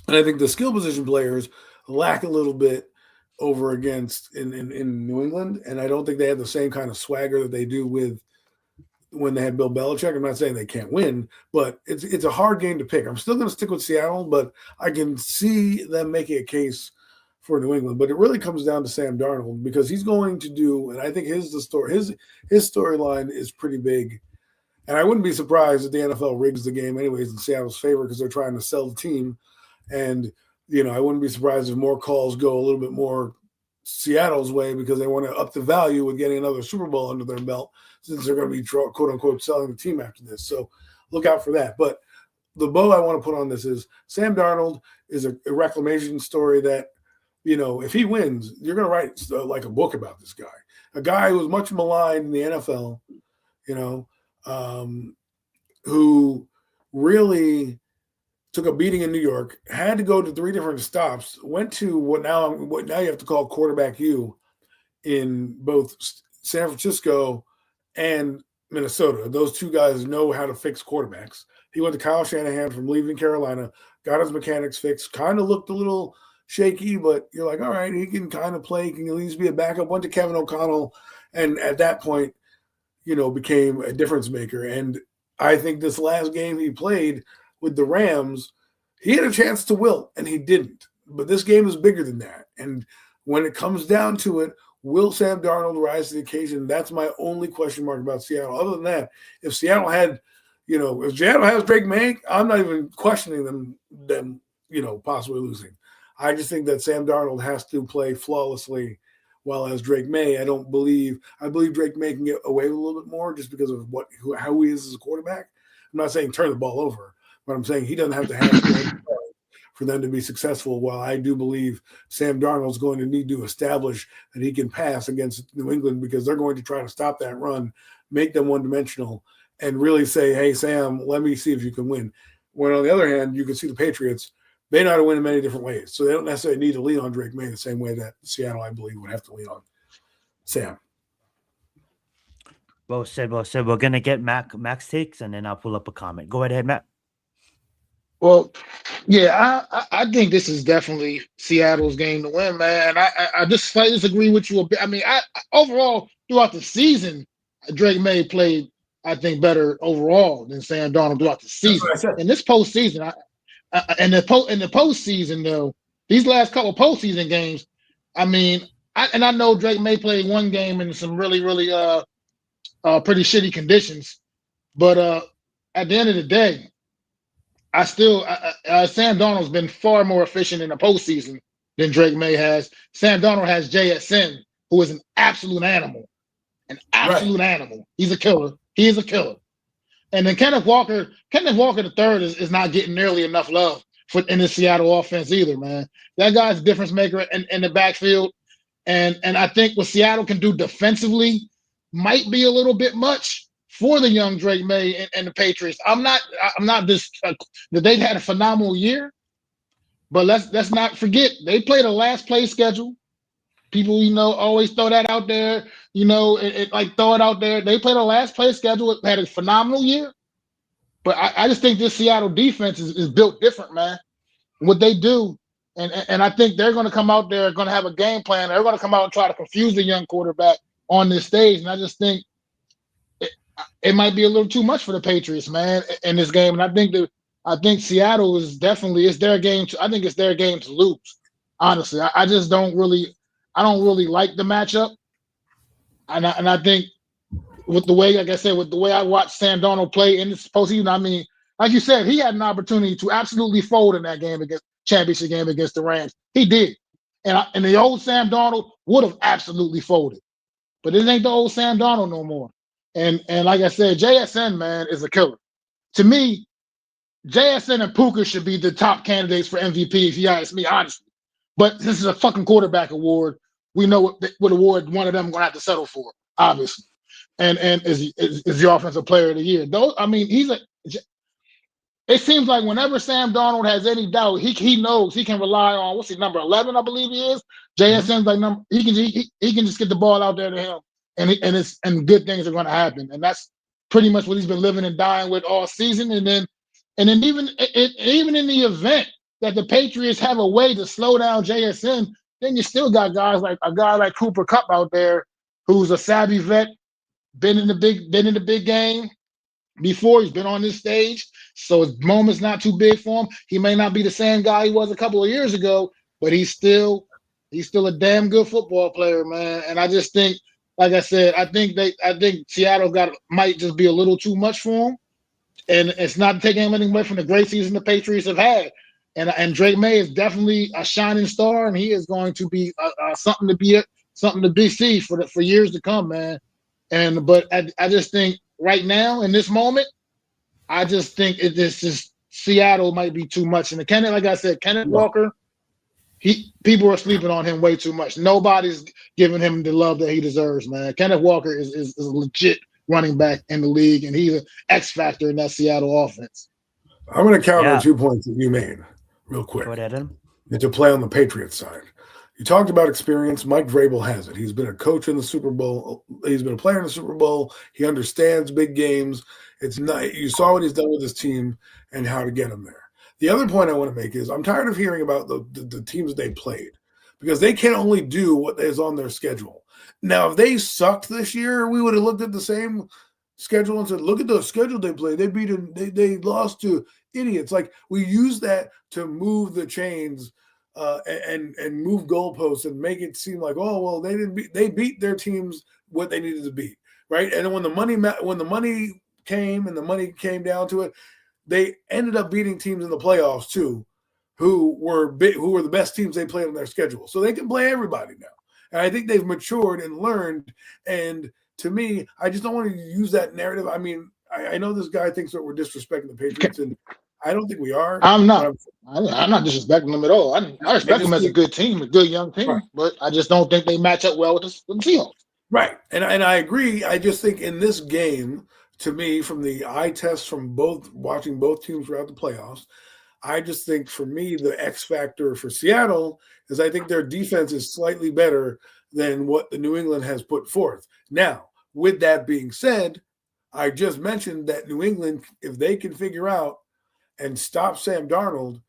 And I think the skill position players lack a little bit over against in New England. And I don't think they have the same kind of swagger that they do with when they had Bill Belichick. I'm not saying they can't win, but it's a hard game to pick. I'm still going to stick with Seattle, but I can see them making a case for New England. But it really comes down to Sam Darnold because he's going to do, and I think his storyline is pretty big. And I wouldn't be surprised if the NFL rigs the game anyways in Seattle's favor because they're trying to sell the team. And, I wouldn't be surprised if more calls go a little bit more Seattle's way because they want to up the value with getting another Super Bowl under their belt since they're going to be, quote unquote, selling the team after this. So look out for that. But the bow I want to put on this is Sam Darnold is a reclamation story that, if he wins, you're going to write like a book about this guy. A guy who was much maligned in the NFL, who really took a beating in New York, had to go to 3 different stops, went to what now you have to call quarterback U in both San Francisco and Minnesota. Those 2 guys know how to fix quarterbacks. He went to Kyle Shanahan from leaving Carolina, got his mechanics fixed, kind of looked a little shaky, but you're like, all right, he can kind of play, he can at least be a backup. Went to Kevin O'Connell, and at that point, became a difference maker. And I think this last game he played with the Rams, he had a chance to wilt, and he didn't. But this game is bigger than that. And when it comes down to it, will Sam Darnold rise to the occasion? That's my only question mark about Seattle. Other than that, if Seattle had, if Seattle has Drake Maye, I'm not even questioning them, possibly losing. I just think that Sam Darnold has to play flawlessly, while as Drake Maye, I believe Drake Maye can get away with a little bit more just because of how he is as a quarterback. I'm not saying turn the ball over, but I'm saying he doesn't have to have for them to be successful. While I do believe Sam Darnold's going to need to establish that he can pass against New England because they're going to try to stop that run, make them one-dimensional, and really say, hey, Sam, let me see if you can win. When on the other hand, you can see the Patriots, they know how to win in many different ways. So they don't necessarily need to lean on Drake Maye the same way that Seattle, I believe, would have to lean on Sam. Well said. We're gonna get Mac's takes, and then I'll pull up a comment. Go ahead, Mac. Well, yeah, I think this is definitely Seattle's game to win, man. I just slightly disagree with you a bit. I mean, overall throughout the season, Drake Maye played, I think, better overall than Sam Darnold throughout the season. That's what I said. In this postseason, in the postseason though, these last couple postseason games, I mean, I know Drake Maye played one game in some really pretty shitty conditions, but at the end of the day, I still Sam Darnold's been far more efficient in the postseason than Drake Maye has. Sam Darnold has JSN, who is an absolute animal, animal. He's a killer. He is a killer. And then Kenneth Walker III is not getting nearly enough love in the Seattle offense either, man. That guy's a difference maker in the backfield, and I think what Seattle can do defensively might be a little bit much for the young Drake Maye and the Patriots. I'm not just they've had a phenomenal year, but let's not forget they played a last place schedule. People, always throw that out there. Throw it out there. They played a last place schedule, had a phenomenal year, but I just think this Seattle defense is built different, man. What they do, and I think they're going to come out there, going to have a game plan. They're going to come out and try to confuse the young quarterback on this stage, and I just think it might be a little too much for the Patriots, man, in this game. And I think Seattle is definitely their game. I think it's their game to lose. Honestly, I just don't really like the matchup, and I think with the way, like I said, with the way I watched Sam Darnold play in this postseason, I mean, like you said, he had an opportunity to absolutely fold in that championship game against the Rams. He did, and the old Sam Darnold would have absolutely folded, but it ain't the old Sam Darnold no more. And like I said, JSN, man, is a killer. To me, JSN and Puka should be the top candidates for MVP, if you ask me, honestly. But this is a fucking quarterback award. We know what award one of them going to have to settle for, obviously. And is the offensive player of the year. I mean, it seems like whenever Sam Darnold has any doubt, he knows he can rely on, what's he, number 11, I believe he is. JSN's like he can just get the ball out there to him. And good things are going to happen, and that's pretty much what he's been living and dying with all season. And then even in the event that the Patriots have a way to slow down JSN, then you still got guys like a guy like Cooper Kupp out there, who's a savvy vet, been in the big game before. He's been on this stage, so his moment's not too big for him. He may not be the same guy he was a couple of years ago, but he's still a damn good football player, man. And I just think, like I said, I think Seattle might just be a little too much for him, and it's not taking anything away from the great season the Patriots have had. And Drake Maye is definitely a shining star, and he is going to be something to be seen for years to come, man. But I just think right now in this moment, I just think it's just Seattle might be too much. And Kenneth Walker. People are sleeping on him way too much. Nobody's giving him the love that he deserves, man. Kenneth Walker is a legit running back in the league, and he's an X factor in that Seattle offense. I'm going to counter 2 points that you made real quick. Go ahead, Adam. And to play on the Patriots side. You talked about experience. Mike Vrabel has it. He's been a coach in the Super Bowl. He's been a player in the Super Bowl. He understands big games. It's not. You saw what he's done with his team and how to get them there. The other point I want to make is I'm tired of hearing about the teams they played, because they can only do what is on their schedule. Now, if they sucked this year, we would have looked at the same schedule and said, look at the schedule they played. They beat them. They lost to idiots. Like, we use that to move the chains and move goalposts and make it seem like, oh, well, they beat their teams what they needed to beat, right? And then when the money came down to it, they ended up beating teams in the playoffs too, who were the best teams they played on their schedule. So they can play everybody now. And I think they've matured and learned. And to me, I just don't want to use that narrative. I mean, I know this guy thinks that we're disrespecting the Patriots, and I don't think we are. I'm not. I'm not disrespecting them at all. I respect them as a good team, a good young team, right. But I just don't think they match up well with the Seahawks. Right. And I agree. I just think in this game, to me, from the eye test from watching both teams throughout the playoffs, I just think for me, the X factor for Seattle is I think their defense is slightly better than what the New England has put forth. Now, with that being said, I just mentioned that New England, if they can figure out and stop Sam Darnold,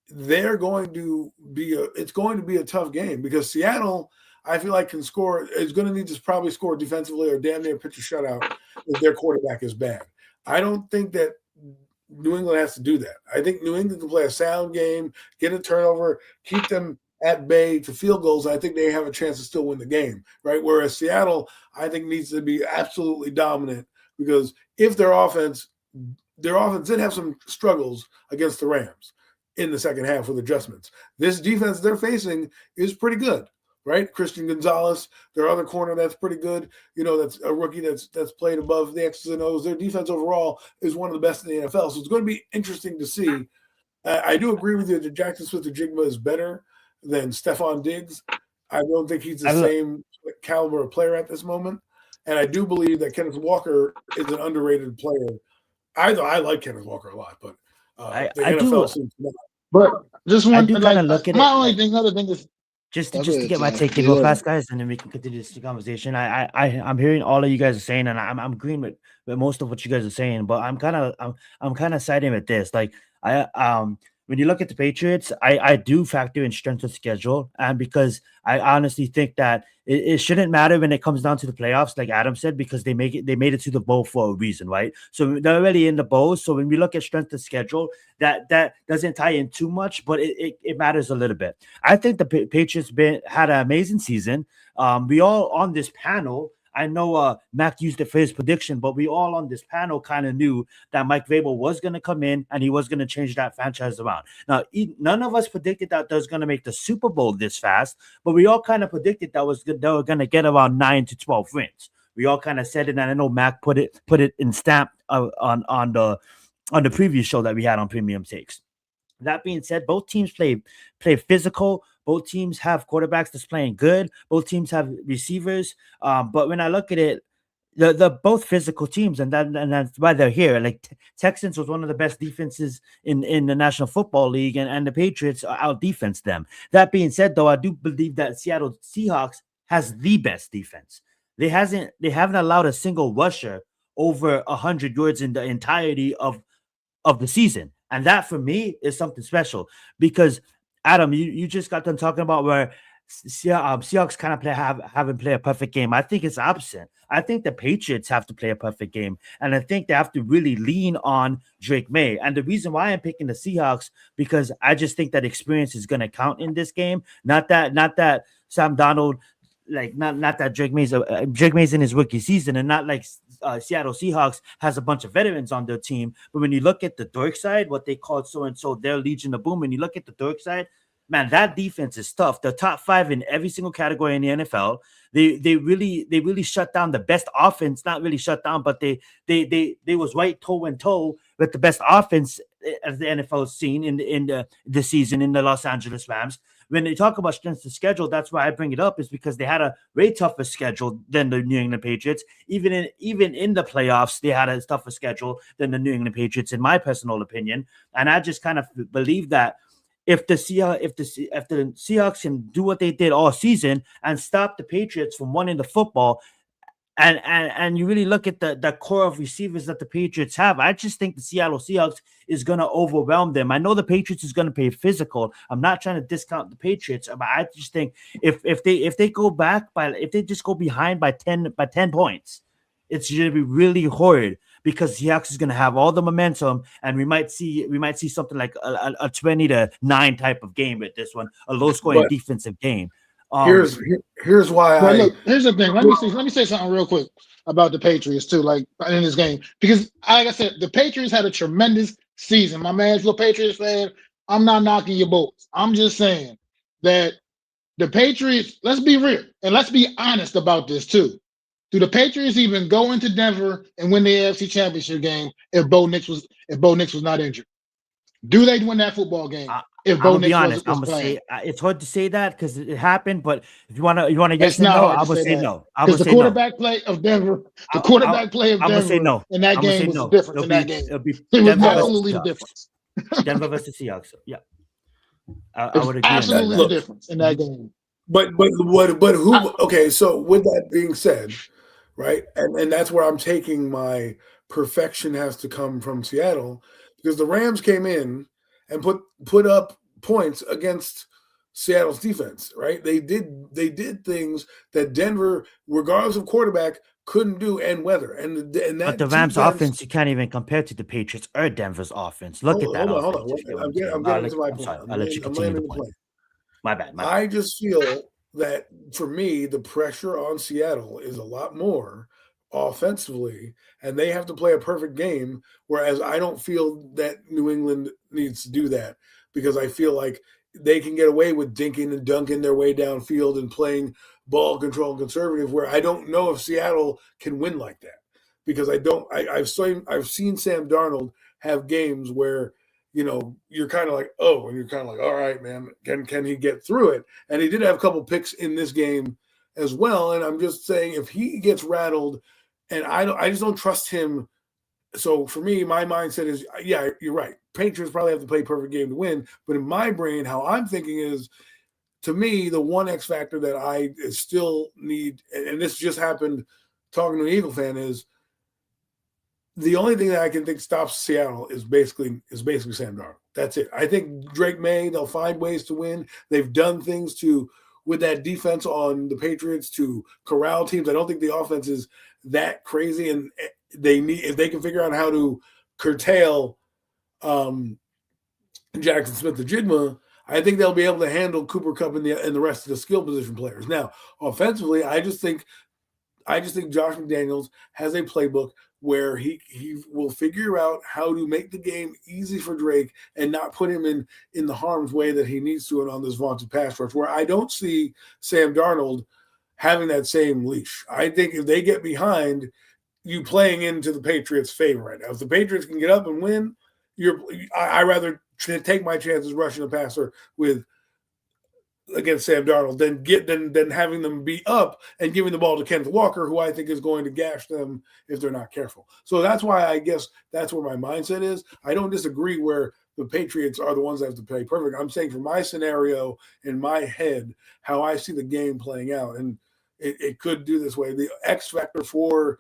it's going to be a tough game because Seattle, I feel like is going to need to probably score defensively or damn near pitch a shutout if their quarterback is bad. I don't think that New England has to do that. I think New England can play a sound game, get a turnover, keep them at bay to field goals. I think they have a chance to still win the game, right? Whereas Seattle, I think, needs to be absolutely dominant because if their offense did have some struggles against the Rams in the second half with adjustments. This defense they're facing is pretty good, right? Christian Gonzalez, their other corner, that's pretty good. That's a rookie that's played above the X's and O's. Their defense overall is one of the best in the NFL. So it's going to be interesting to see. I do agree with you that Jackson Smith-Njigba is better than Stephon Diggs. I don't think he's the same caliber of player at this moment. And I do believe that Kenneth Walker is an underrated player. I like Kenneth Walker a lot, but the NFL seems not. But just one, I do kind of look at another thing is just to get my take in real fast, guys, and then we can continue this conversation. I'm hearing all of you guys are saying, and I'm agreeing with most of what you guys are saying, but I'm kind of siding with this. Like when you look at the Patriots, I do factor in strength of schedule, and because I honestly think that it shouldn't matter when it comes down to the playoffs, like Adam said, because they made it to the bowl for a reason, right? So they're already in the bowl. So when we look at strength of schedule, that doesn't tie in too much, but it matters a little bit. I think the Patriots had an amazing season. We all on this panel. I know Mac used it for his prediction, but we all on this panel kind of knew that Mike Vrabel was going to come in and he was going to change that franchise around. Now, none of us predicted that they was going to make the Super Bowl this fast, but we all kind of predicted they were going to get around 9 to 12 wins. We all kind of said it, and I know Mac put it in stamp on the previous show that we had on Premium Takes. That being said, both teams play physical. Both teams have quarterbacks that's playing good. Both teams have receivers. But when I look at it, they're both physical teams, and that's why they're here. Like Texans was one of the best defenses in the National Football League, and the Patriots out defense them. That being said, though, I do believe that Seattle Seahawks has the best defense. They haven't allowed a single rusher over 100 yards in the entirety of the season. And that for me is something special because Adam, you just got done talking about where Seahawks kind of haven't played a perfect game. I think it's opposite. I think the Patriots have to play a perfect game, and I think they have to really lean on Drake Maye. And the reason why I'm picking the Seahawks because I just think that experience is going to count in this game. Not that Sam Darnold, like not that Drake Maye's in his rookie season, and not like Seattle Seahawks has a bunch of veterans on their team. But when you look at the dark side, what they call so-and-so their Legion of Boom, when you look at the dark side, man, that defense is tough. They're top 5 in every single category in the NFL. They really shut down the best offense. Not really shut down, but they was right toe and toe with the best offense as the NFL seen in the season in the Los Angeles Rams. When they talk about strength of schedule, that's why I bring it up, is because they had a way tougher schedule than the New England Patriots. Even in the playoffs, they had a tougher schedule than the New England Patriots, in my personal opinion. And I just kind of believe that if the Seahawks can do what they did all season and stop the Patriots from winning the football, and you really look at the core of receivers that the Patriots have, I just think the Seattle Seahawks is going to overwhelm them. I know the Patriots is going to play physical. I'm not trying to discount the Patriots, but I just think if they go back if they just go behind by 10 points, it's going to be really horrid because Seahawks is going to have all the momentum, and we might see something like a 20-9 type of game with this one, a low scoring defensive game. Here's why. Look, here's the thing. Let me say something real quick about the Patriots too, like in this game, because like I said, the Patriots had a tremendous season. My man, if you're a Patriots fan, I'm not knocking your bolts. I'm just saying that the Patriots. Let's be real and let's be honest about this too. Do the Patriots even go into Denver and win the AFC Championship game if Bo Nix was not injured? Do they win that football game? if I'm Bo gonna be Nix honest. I'm was gonna playing. say it's hard to say that because it happened. But if you wanna yes It's and not no, hard I'm to gonna say say that no. I'm because gonna the say no. quarterback play of Denver, the I, quarterback play of I'm gonna say Denver no. in that I'm gonna game say was the no. difference in that game. It'll be It was Denver I versus don't. absolutely the Seahawks. difference. Denver versus Seahawks. Yeah, I It's would agree on that. absolutely the Look, difference in that Mhm. game. but I, who? Okay, so with that being said, right, and that's where I'm taking my perfection has to come from Seattle because the Rams came in and put up points against Seattle's defense, right? They did things that Denver, regardless of quarterback, couldn't do and weather, and But that the Rams' defense. offense, you can't even compare to the Patriots or Denver's offense. Look at that Hold on. offense. If you get what I'm saying. I'm getting to my I'm point. sorry. I'll let you I'm continue the landing the point. plane. My bad. My bad. I just feel that for me, the pressure on Seattle is a lot more offensively, and they have to play a perfect game. Whereas I don't feel that New England needs to do that because I feel like they can get away with dinking and dunking their way downfield and playing ball control and conservative. Where I don't know if Seattle can win like that because I don't. I've seen Sam Darnold have games where you're kind of like, oh, and you're kind of like, all right, man, can he get through it? And he did have a couple picks in this game as well. And I'm just saying, if he gets rattled, and I just don't trust him. So for me, my mindset is, yeah, you're right. Patriots probably have to play a perfect game to win. But in my brain, how I'm thinking is, to me, the one X factor that I still need, and this just happened talking to an Eagle fan, is the only thing that I can think stops Seattle is basically Sam Darnold. That's it. I think Drake May, they'll find ways to win. They've done things with that defense on the Patriots to corral teams. I don't think the offense is that crazy, and if they can figure out how to curtail Jackson Smith-Njigba, I think they'll be able to handle Cooper Kupp and the rest of the skill position players. Now, offensively, I just think Josh McDaniels has a playbook where he will figure out how to make the game easy for Drake and not put him in the harm's way that he needs to on this vaunted pass rush, where I don't see Sam Darnold having that same leash. I think if they get behind, you playing into the Patriots' favor right now. If the Patriots can get up and win, I rather take my chances rushing a passer against Sam Darnold than having them be up and giving the ball to Kenneth Walker, who I think is going to gash them if they're not careful. So that's why I guess that's where my mindset is. I don't disagree where the Patriots are the ones that have to play perfect. I'm saying for my scenario in my head, how I see the game playing out, and it could do this way. The X factor for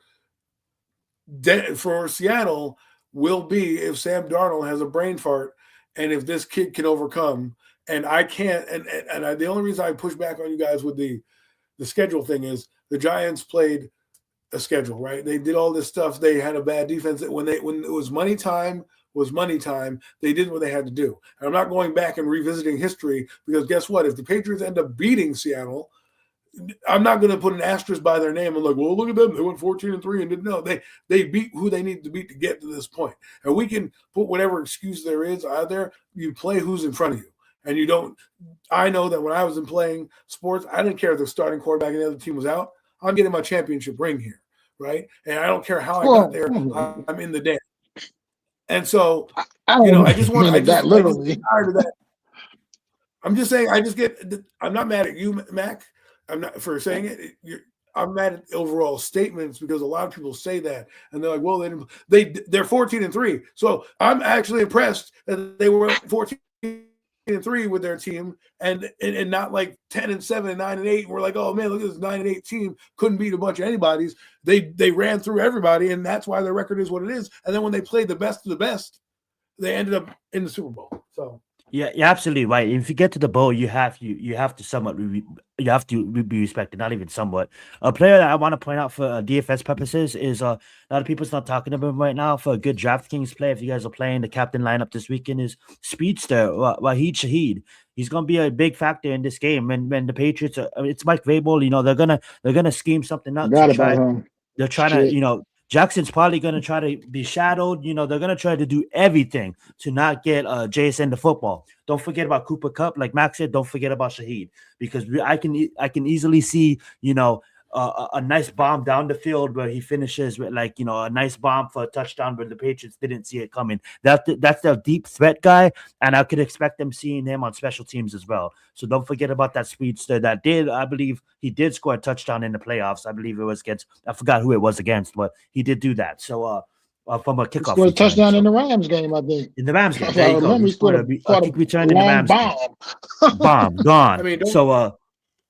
Seattle will be if Sam Darnold has a brain fart and if this kid can overcome. And I can't. The only reason I push back on you guys with the schedule thing is the Giants played a schedule, right? They did all this stuff. They had a bad defense. When it was money time, they did what they had to do. And I'm not going back and revisiting history because guess what? If the Patriots end up beating Seattle, I'm not going to put an asterisk by their name and like, well, look at them. They went 14-3 and didn't know. They beat who they needed to beat to get to this point. And we can put whatever excuse there is out there. You play who's in front of you. And you don't – I know that when I was playing sports, I didn't care if the starting quarterback and the other team was out. I'm getting my championship ring here, right? And I don't care how I got there. I'm in the day. And so, I don't I just mean that literally. get tired of that. I'm just saying I'm not mad at you, Mac. I'm not for saying it. I'm mad at overall statements because a lot of people say that and they're like, well, they're 14-3. So I'm actually impressed that they were 14-3 with their team and not like 10-7 and 9-8. We're like, oh man, look at this 9-8 team. Couldn't beat a bunch of anybody's. They ran through everybody, and that's why their record is what it is. And then when they played the best of the best, they ended up in the Super Bowl. So Yeah, you're absolutely right. If you get to the bowl, you have to somewhat be respected, not even somewhat. A player that I want to point out for DFS purposes is a lot of people's not talking about him right now. For a good DraftKings play, if you guys are playing the captain lineup this weekend, is Speedster Wahid Shaheed. He's gonna be a big factor in this game. When the Patriots, it's Mike Vrabel. They're gonna scheme something up to Forgot about try. him. They're trying Shit. to, Jackson's probably going to try to be shadowed. They're going to try to do everything to not get Jason the football. Don't forget about Cooper Kupp. Like Max said, don't forget about Shaheed because I can easily see, a nice bomb down the field where he finishes with like a nice bomb for a touchdown where the Patriots didn't see it coming. That's their deep threat guy, and I could expect them seeing him on special teams as well. So don't forget about that speedster that I believe he did score a touchdown in the playoffs. I believe it was against, I forgot who it was against, but he did do that. So from a kickoff, scored a touchdown in the Rams game, I think. In the Rams game, If there I you go. remember, He scored a kick return in the long Rams game. Bomb gone. I mean, so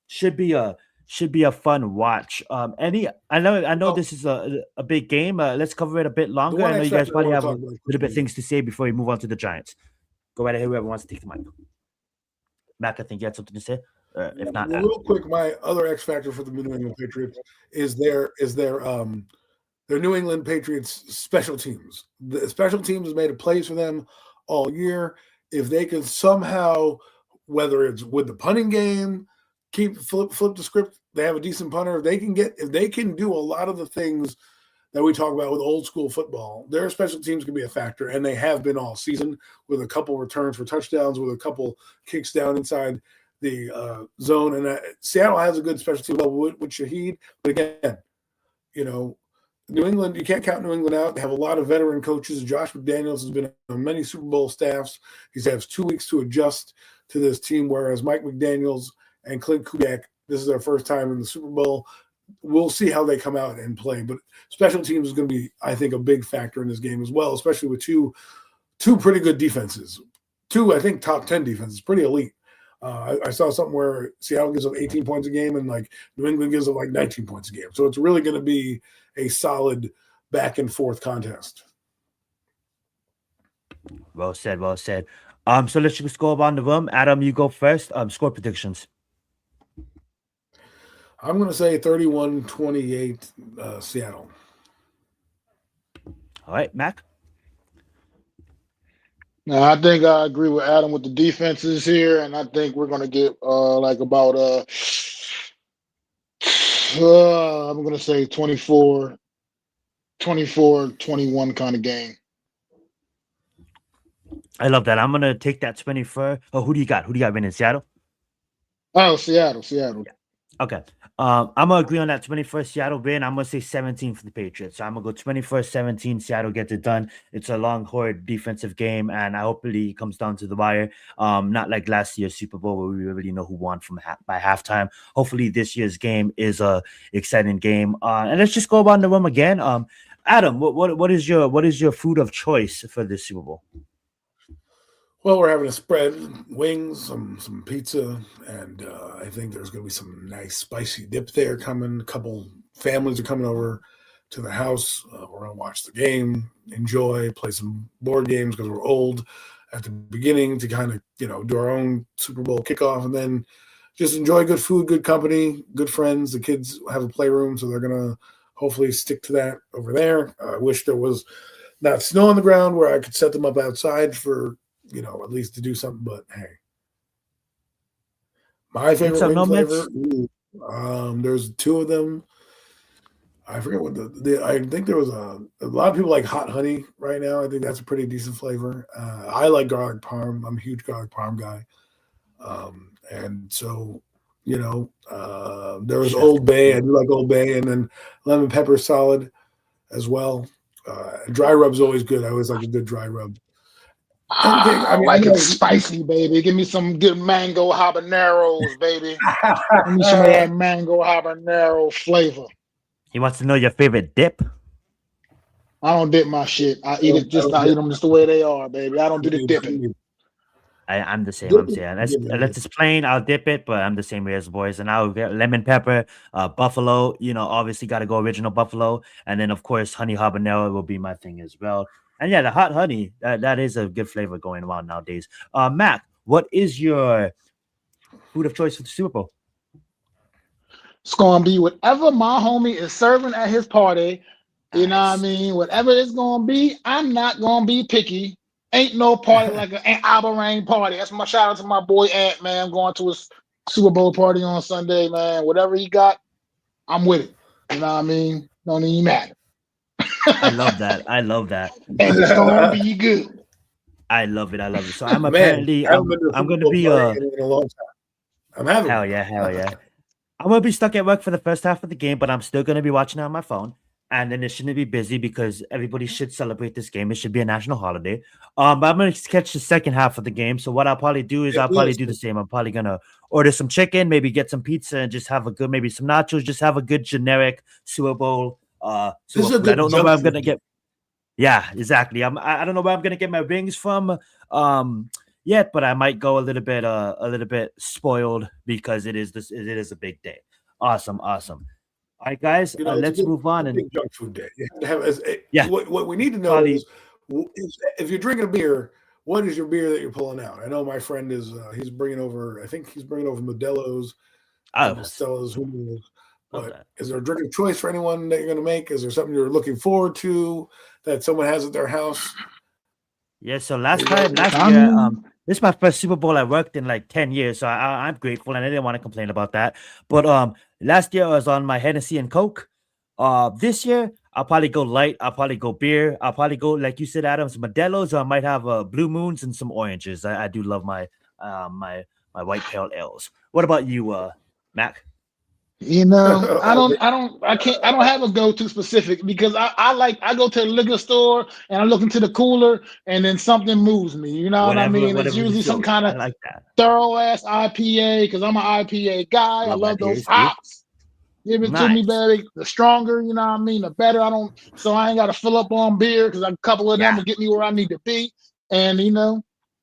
should be a fun watch. I know this is a big game. Let's cover it a bit longer. I know you guys probably have a little bit of things to say before we move on to the Giants. Go right ahead, whoever wants to take the mic. Mac, I think you had something to say. If not, real quick, my other X factor for the New England Patriots is their New England Patriots special teams. The special teams has made a place for them all year. If they can somehow, whether it's with the punting game, flip the script, they have a decent punter. If they can do a lot of the things that we talk about with old school football, their special teams can be a factor, and they have been all season with a couple returns for touchdowns, with a couple kicks down inside the zone. And Seattle has a good special team with Shaheed, but again, New England, you can't count New England out. They have a lot of veteran coaches. Josh McDaniels has been on many Super Bowl staffs. He has 2 weeks to adjust to this team, whereas Mike McDaniels and Clint Kubiak, this is their first time in the Super Bowl. We'll see how they come out and play. But special teams is going to be, I think, a big factor in this game as well, especially with two pretty good defenses. Two, I think, top 10 defenses, pretty elite. I saw something where Seattle gives up 18 points a game and like New England gives up like 19 points a game. So it's really going to be a solid back and forth contest. Well said. So let's just go around the room. Adam, you go first. Score predictions. I'm going to say 31-28 Seattle. All right, Mac. No, I think I agree with Adam with the defenses here, and I think we're going to get like about I'm going to say 24-21 kind of game. I love that. I'm going to take that 24. Oh, who do you got? Who do you got winning? Seattle? Oh, Seattle. Yeah. Okay. I'm going to agree on that 21st Seattle win. I'm going to say 17 for the Patriots. So I'm going to go 21-17. Seattle gets it done. It's a long, hard defensive game, and hopefully it comes down to the wire. Not like last year's Super Bowl where we really know who won by halftime. Hopefully this year's game is a exciting game. And let's just go around the room again. Adam, what is your food of choice for this Super Bowl? Well, we're having a spread, wings, some pizza, and I think there's going to be some nice spicy dip there coming. A couple families are coming over to the house. We're going to watch the game, enjoy, play some board games because we're old at the beginning to kind of, do our own Super Bowl kickoff, and then just enjoy good food, good company, good friends. The kids have a playroom, so they're going to hopefully stick to that over there. I wish there was not snow on the ground where I could set them up outside for – at least to do something, but hey. My favorite wing flavor, there's two of them. I forget what I think there was a lot of people like hot honey right now. I think that's a pretty decent flavor. I like garlic parm. I'm a huge garlic parm guy. And so, there was Old Bay. I do like Old Bay, and then lemon pepper salad as well. Dry rub's always good. I always like a good dry rub. I like it spicy, baby. Give me some good mango habaneros, baby. Give me some of that mango habanero flavor. He wants to know your favorite dip. I don't dip my shit. I eat it I eat them just the way they are, baby. I don't do the dipping. I'm the same. I'm saying unless it's plain, I'll dip it, but I'm the same way as the boys. And I'll get lemon pepper, buffalo. Obviously got to go original buffalo, and then of course honey habanero will be my thing as well. And yeah, the hot honey, that is a good flavor going around nowadays. Mac, what is your food of choice for the Super Bowl? It's going to be whatever my homie is serving at his party. You know what I mean? Whatever it's going to be, I'm not going to be picky. Ain't no party like an Albarrain party. That's my shout out to my boy Ant, man. I'm going to his Super Bowl party on Sunday, man. Whatever he got, I'm with it. You know what I mean? Don't even matter. I love that. And it's gonna be good. I love it. So I'm apparently I'm going to be in a long time. I'm having hell yeah. I'm gonna be stuck at work for the first half of the game, but I'm still gonna be watching it on my phone. And then it shouldn't be busy because everybody should celebrate this game. It should be a national holiday. But I'm gonna catch the second half of the game. So what I'll probably do is I'll probably do the same. I'm probably gonna order some chicken, maybe get some pizza, and just have a good, maybe some nachos. Just have a good generic Super Bowl. This is a I good don't know where I'm junk gonna food. get. Yeah, exactly. I don't know where I'm gonna get my rings from. Yet, but I might go a little bit spoiled because it is a big day. Awesome. All right, guys, You know, it's a let's big, move on. a And big junk food day. You have to have yeah, what we need to know probably. is if you're drinking a beer, what is your beer that you're pulling out? I know my friend is he's bringing over. I think he's bringing over Modelo's, Oh, Stellas, who knows. love But that. is there a drink of choice for anyone that you're going to make? Is there something you're looking forward to that someone has at their house? Yeah, so That you guys- last I year, mean, this is my first Super Bowl I worked in like 10 years, so I'm grateful and I didn't want to complain about that. But last year I was on my Hennessy and Coke. This year I'll probably go light. I'll probably go beer. I'll probably go, like you said, Adam, some Modelo's. Or I might have Blue Moons and some oranges. I do love my my white pale ales. What about you, Mac? I don't have a go-to specific because I go to the liquor store and I look into the cooler and then something moves me. You know what I mean? It's Whatever you usually feel some like. kind I of like that. thorough ass IPA because I'm an IPA guy. I Love love those IPAs. See, hops. Give it to me, nice. baby. The stronger, you know what I mean, the better. So I ain't got to fill up on beer because a couple of them Yeah. will get me where I need to be. And,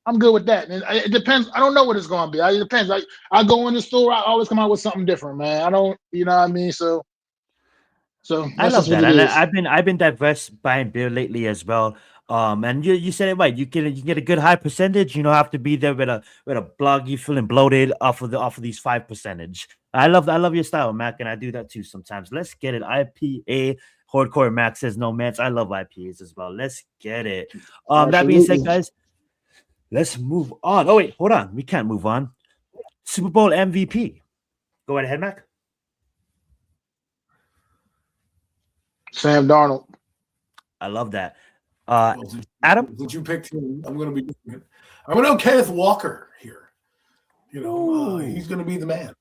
I'm good with that. And it depends. I don't know what it's going to be. It depends. I go in the store, I always come out with something different, man. I don't, you know what I mean? So I that's love just what that, it and is. I've been diverse buying beer lately as well. And you said it right. You can get a good high percentage. You don't have to be there with a blog. You feeling bloated off of these 5%. I love your style, Mac, and I do that too sometimes. Let's get it. IPA hardcore Mac says no, man. I love IPAs as well. Let's get it. That being said, Absolutely. guys, let's move on. Oh wait, hold on. We can't move on. Super Bowl MVP. Go right ahead, Mac. Sam Darnold. I love that. Well, Adam. since you picked him, I'm going to be different. I'm going to go Kenneth Walker here. He's going to be the man.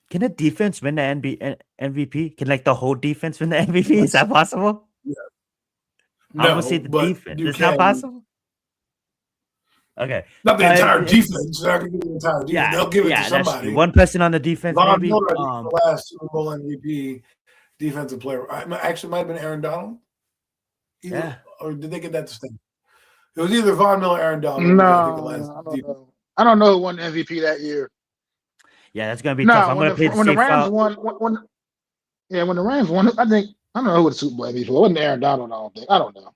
Can the defense win the MVP? Can like the whole defense win the MVP? Is that possible? Yeah. I'm gonna say the but defense. you It's not can possible. Okay. not the entire defense. They're not going to give the entire defense. Yeah, They'll give it to that's true. somebody. One person on the defense, Von maybe. Miller, the last Super Bowl MVP defensive player. Actually, might have been Aaron Donald. Yeah. Or did they get that distinct? It was either Von Miller, Aaron Donald. No, I think the I last don't know. I don't know who won MVP that year. Yeah, that's gonna be tough. I'm gonna play the when the safe Rams route. won, when the Rams won, I don't know who the Super Bowl MVP was. It wasn't Aaron Donald. I don't think. I don't know.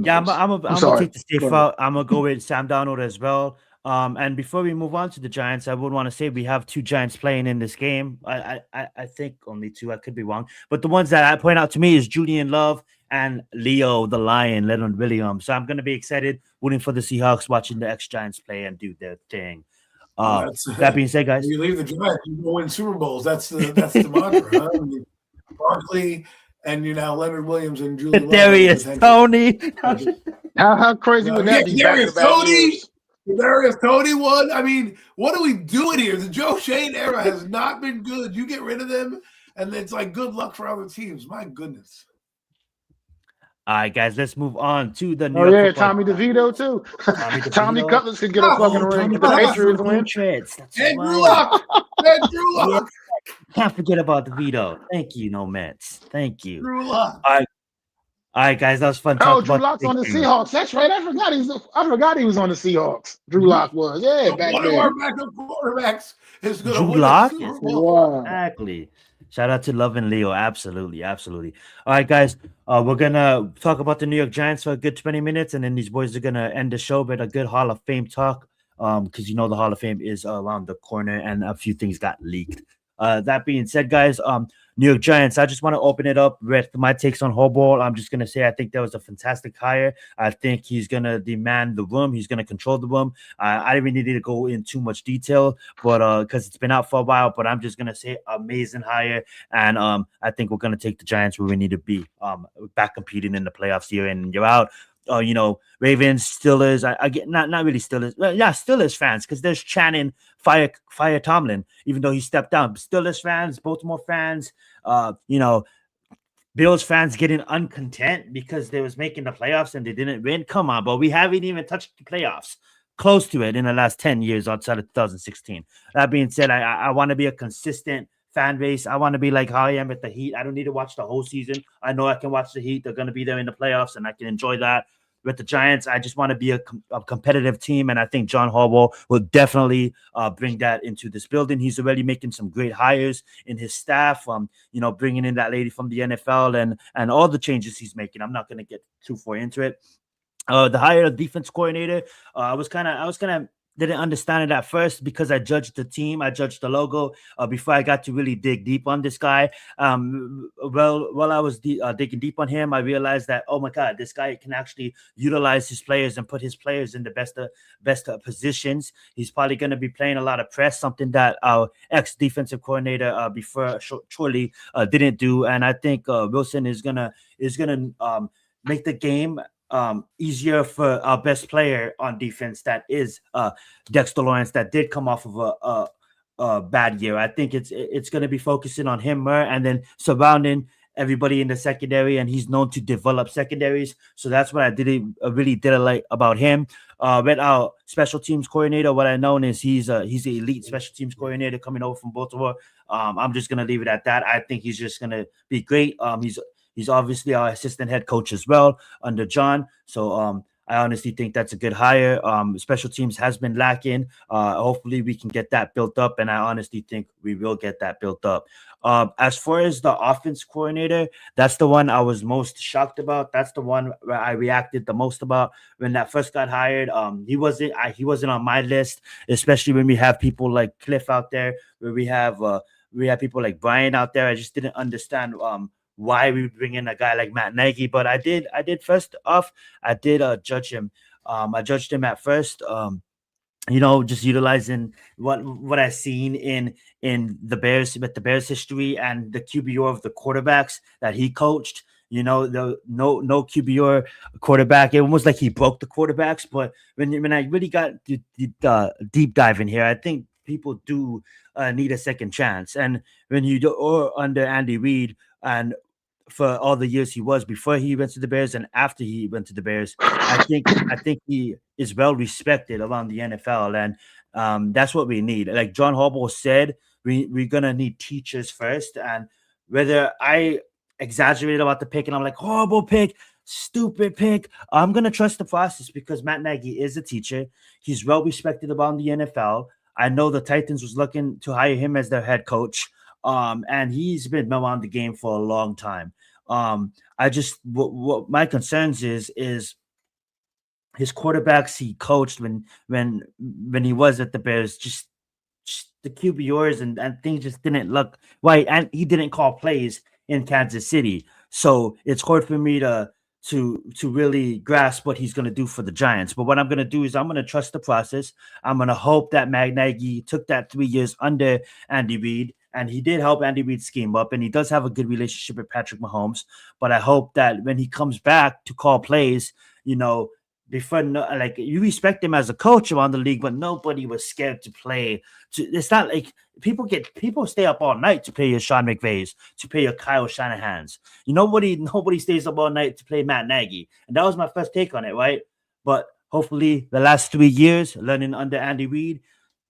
Yeah, I'm gonna sorry. take the safe route. I'm gonna go with Sam Darnold as well. And before we move on to the Giants, I would want to say we have two Giants playing in this game. I think only two. I could be wrong, but the ones that I point out to me is Julian Love and Leo the Lion, Leonard Williams. So I'm gonna be excited, rooting for the Seahawks, watching the ex-Giants play and do their thing. That being said, guys, you leave the Giants, you go win Super Bowls. That's the mantra. Huh? Barkley and now Leonard Williams and Julian Darius Tony. How crazy would that be? Darius Tony. Darius Tony won. I mean, what are we doing here? The Joe Shane era has not been good. You get rid of them, and it's like good luck for other teams. My goodness. All right, guys, let's move on to the New York Tommy DeVito too. Tommy Cutlass could get a fucking ring. The Patriots win. And Drew Lock. And Drew Lock. Can't forget about DeVito. Thank you, no Mets. Thank you. Drew Lock. All right, guys, that was fun. Drew Lock's on the Seahawks. That's right. I forgot he was on the Seahawks. Drew Lock was. Yeah, so back one then. of our backup quarterbacks is going to win Lock? the Super Bowl. Wow. Exactly. Shout out to Love and Leo. Absolutely. All right, guys. We're gonna talk about the New York Giants for a good 20 minutes, and then these boys are gonna end the show with a good Hall of Fame talk. Because the Hall of Fame is around the corner, and a few things got leaked. That being said, guys, New York Giants, I just want to open it up with my takes on Harbaugh. I'm just going to say I think that was a fantastic hire. I think he's going to demand the room. He's going to control the room. I didn't really need to go in too much detail, but because it's been out for a while, but I'm just going to say amazing hire. And I think we're going to take the Giants where we need to be, back competing in the playoffs year in and year out. Ravens, Steelers. I get not really Steelers. Well, yeah, Steelers fans, because there's chanting fire Tomlin, even though he stepped down. Steelers fans, Baltimore fans, uh, you know, Bills fans getting uncontent because they was making the playoffs and they didn't win. Come on, but we haven't even touched the playoffs, close to it in the last 10 years outside of 2016. That being said, I want to be a consistent fan base. I want to be like how I am at the Heat. I don't need to watch the whole season. I know I can watch the Heat. They're going to be there in the playoffs and I can enjoy that. With the Giants, I just want to be a competitive team, and I think John Harbaugh will definitely bring that into this building. He's already making some great hires in his staff. Bringing in that lady from the NFL and all the changes he's making. I'm not going to get too far into it. The hire of defense coordinator, I was kind of didn't understand it at first because I judged the team, I judged the logo before I got to really dig deep on this guy. While I was digging deep on him, I realized that, oh my God, this guy can actually utilize his players and put his players in the best positions. He's probably going to be playing a lot of press, something that our ex defensive coordinator before shortly didn't do, and I think Wilson is gonna make the game easier for our best player on defense, that is Dexter Lawrence, that did come off of a bad year. I think it's going to be focusing on him more and then surrounding everybody in the secondary, and he's known to develop secondaries. So that's what I really did like about him. With our special teams coordinator, what I know is he's an elite special teams coordinator coming over from Baltimore. I'm just gonna leave it at that. I think he's just gonna be great. He's obviously our assistant head coach as well under John. So I honestly think that's a good hire. Special teams has been lacking. Hopefully we can get that built up, and I honestly think we will get that built up. As far as the offense coordinator, that's the one I was most shocked about. That's the one where I reacted the most about when that first got hired. He wasn't on my list, especially when we have people like Cliff out there, where we have people like Brian out there. I just didn't understand why we bring in a guy like Matt Nagy, but I did first off, I did judge him. I judged him at first. Just utilizing what I've seen in the Bears, with the Bears history and the QBR of the quarterbacks that he coached. The no QBR quarterback. It almost like he broke the quarterbacks. But when I really got deep dive in here, I think people do need a second chance. And when you do, or under Andy Reid, and for all the years he was before he went to the Bears and after he went to the Bears, I think he is well respected around the NFL, and that's what we need. Like John Harbaugh said, we're gonna need teachers first. And whether I exaggerate about the pick and I'm like, horrible pick, stupid pick, I'm gonna trust the process because Matt Nagy is a teacher. He's well respected around the NFL. I know the Titans was looking to hire him as their head coach. And he's been around the game for a long time. I just what my concerns is his quarterbacks he coached when he was at the Bears, just the QBRs and things just didn't look right, and he didn't call plays in Kansas City, so it's hard for me to really grasp what he's going to do for the Giants. But what I'm going to do is I'm going to trust the process. I'm going to hope that Matt Nagy took that 3 years under Andy Reid, and he did help Andy Reid scheme up, and he does have a good relationship with Patrick Mahomes. But I hope that when he comes back to call plays, before, like, you respect him as a coach around the league, but nobody was scared to play. It's not like people stay up all night to play your Sean McVays, to play your Kyle Shanahan's. Nobody stays up all night to play Matt Nagy, and that was my first take on it, right? But hopefully, the last 3 years, learning under Andy Reid,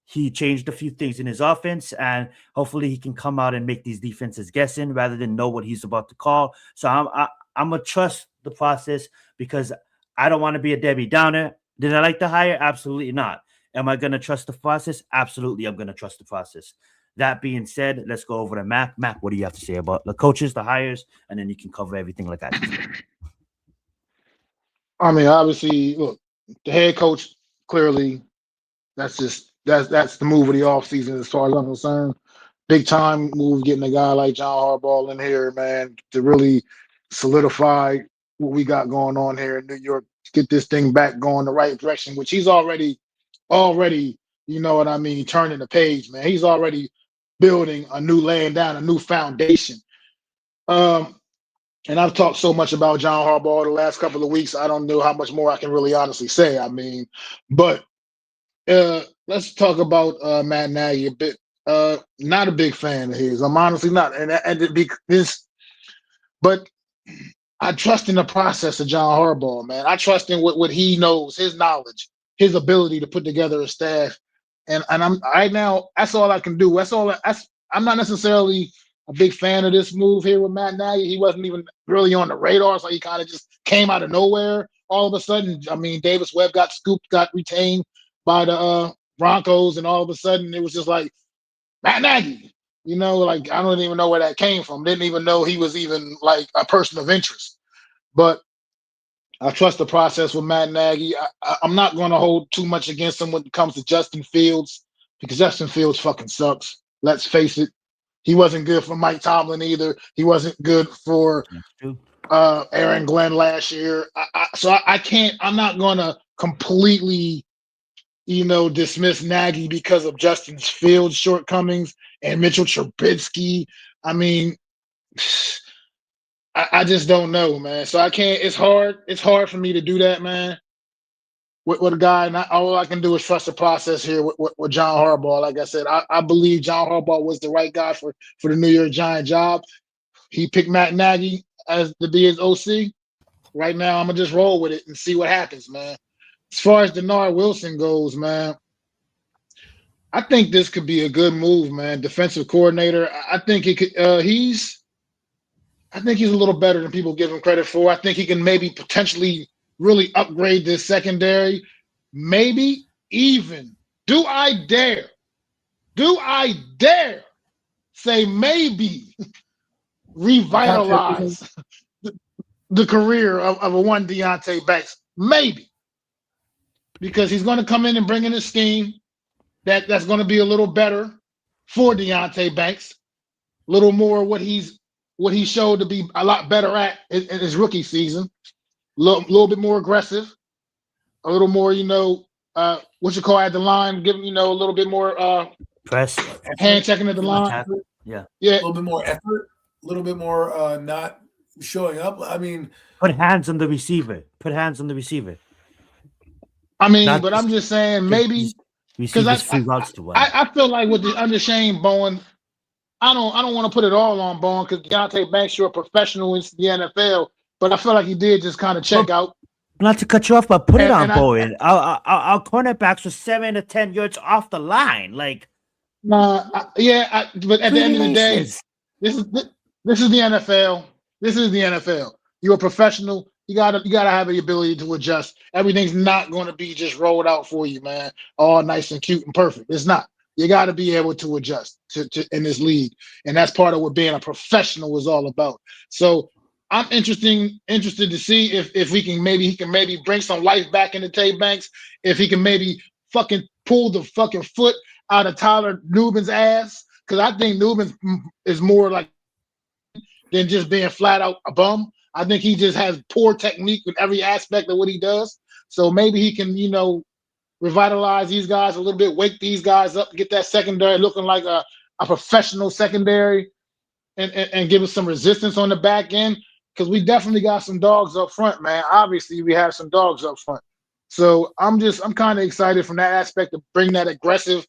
he changed a few things in his offense, and hopefully, he can come out and make these defenses guessing rather than know what he's about to call. So I'm gonna trust the process because I don't want to be a Debbie Downer. Did I like the hire? Absolutely not. Am I going to trust the process? Absolutely, I'm going to trust the process. That being said, let's go over to Mac. Mac, what do you have to say about the coaches, the hires, and then you can cover everything like that. I mean, obviously, look, the head coach, clearly, that's the move of the offseason as far as I'm concerned. Big time move getting a guy like John Harbaugh in here, man, to really solidify what we got going on here in New York, get this thing back going the right direction, which he's already, you know what I mean, turning the page, man. He's already laying down a new foundation. and I've talked so much about John Harbaugh the last couple of weeks, I don't know how much more I can really honestly say. I mean, but let's talk about Matt Nagy a bit. Not a big fan of his. I'm honestly not, and to be this, but I trust in the process of John Harbaugh, man. I trust in what he knows, his knowledge, his ability to put together a staff. And I'm right now. That's all I can do. I'm not necessarily a big fan of this move here with Matt Nagy. He wasn't even really on the radar, so he kind of just came out of nowhere all of a sudden. I mean, Davis Webb got scooped, got retained by the Broncos, and all of a sudden it was just like Matt Nagy. Like I don't even know where that came from. Didn't even know he was even like a person of interest. But I trust the process with Matt Nagy. I'm not going to hold too much against him when it comes to Justin Fields because Justin Fields fucking sucks. Let's face it. He wasn't good for Mike Tomlin either. He wasn't good for Aaron Glenn last year. I can't. I'm not going to completely, dismiss Nagy because of Justin Fields' shortcomings and Mitchell Trubisky. I mean, I just don't know, man. So I can't. It's hard. It's hard for me to do that, man. With a guy, and all I can do is trust the process here with John Harbaugh. Like I said, I believe John Harbaugh was the right guy for the New York Giant job. He picked Matt Nagy to be his OC. Right now, I'm gonna just roll with it and see what happens, man. As far as Denard Wilson goes, man, I think this could be a good move, man. Defensive coordinator. I think he could. I think he's a little better than people give him credit for. I think he can maybe potentially really upgrade this secondary. Maybe even, do I dare say maybe revitalize the career of a one Deontay Banks? Maybe. Because he's going to come in and bring in a scheme that's going to be a little better for Deontay Banks. A little more what he showed to be a lot better at in his rookie season. A little bit more aggressive, a little more, what you call at the line, giving, a little bit more press, hand checking at the line. Yeah. A little bit more effort, a little bit more not showing up. I mean, put hands on the receiver. I mean, but I'm just saying maybe because I feel like with the under Shane Bowen, I don't want to put it all on Bowen because Deontay Banks, you're a professional in the NFL, but I feel like he did just kind of check out. Not to cut you off, but put it on Bowen. Our cornerbacks were 7 to 10 yards off the line. Like, but at the end of the day, this is the NFL. This is the NFL. You're a professional. You gotta have the ability to adjust. Everything's not going to be just rolled out for you, man. All nice and cute and perfect. It's not. You got to be able to adjust to in this league, and that's part of what being a professional is all about. So I'm interested to see if he can maybe bring some life back into Tay Banks. If he can maybe fucking pull the fucking foot out of Tyler Nubin's ass, because I think Nubin is more like than just being flat out a bum. I think he just has poor technique with every aspect of what he does. So maybe he can, revitalize these guys a little bit, wake these guys up, get that secondary looking like a professional secondary, and give us some resistance on the back end, because we definitely got some dogs up front, man. Obviously, we have some dogs up front. So I'm kind of excited from that aspect to bring that aggressive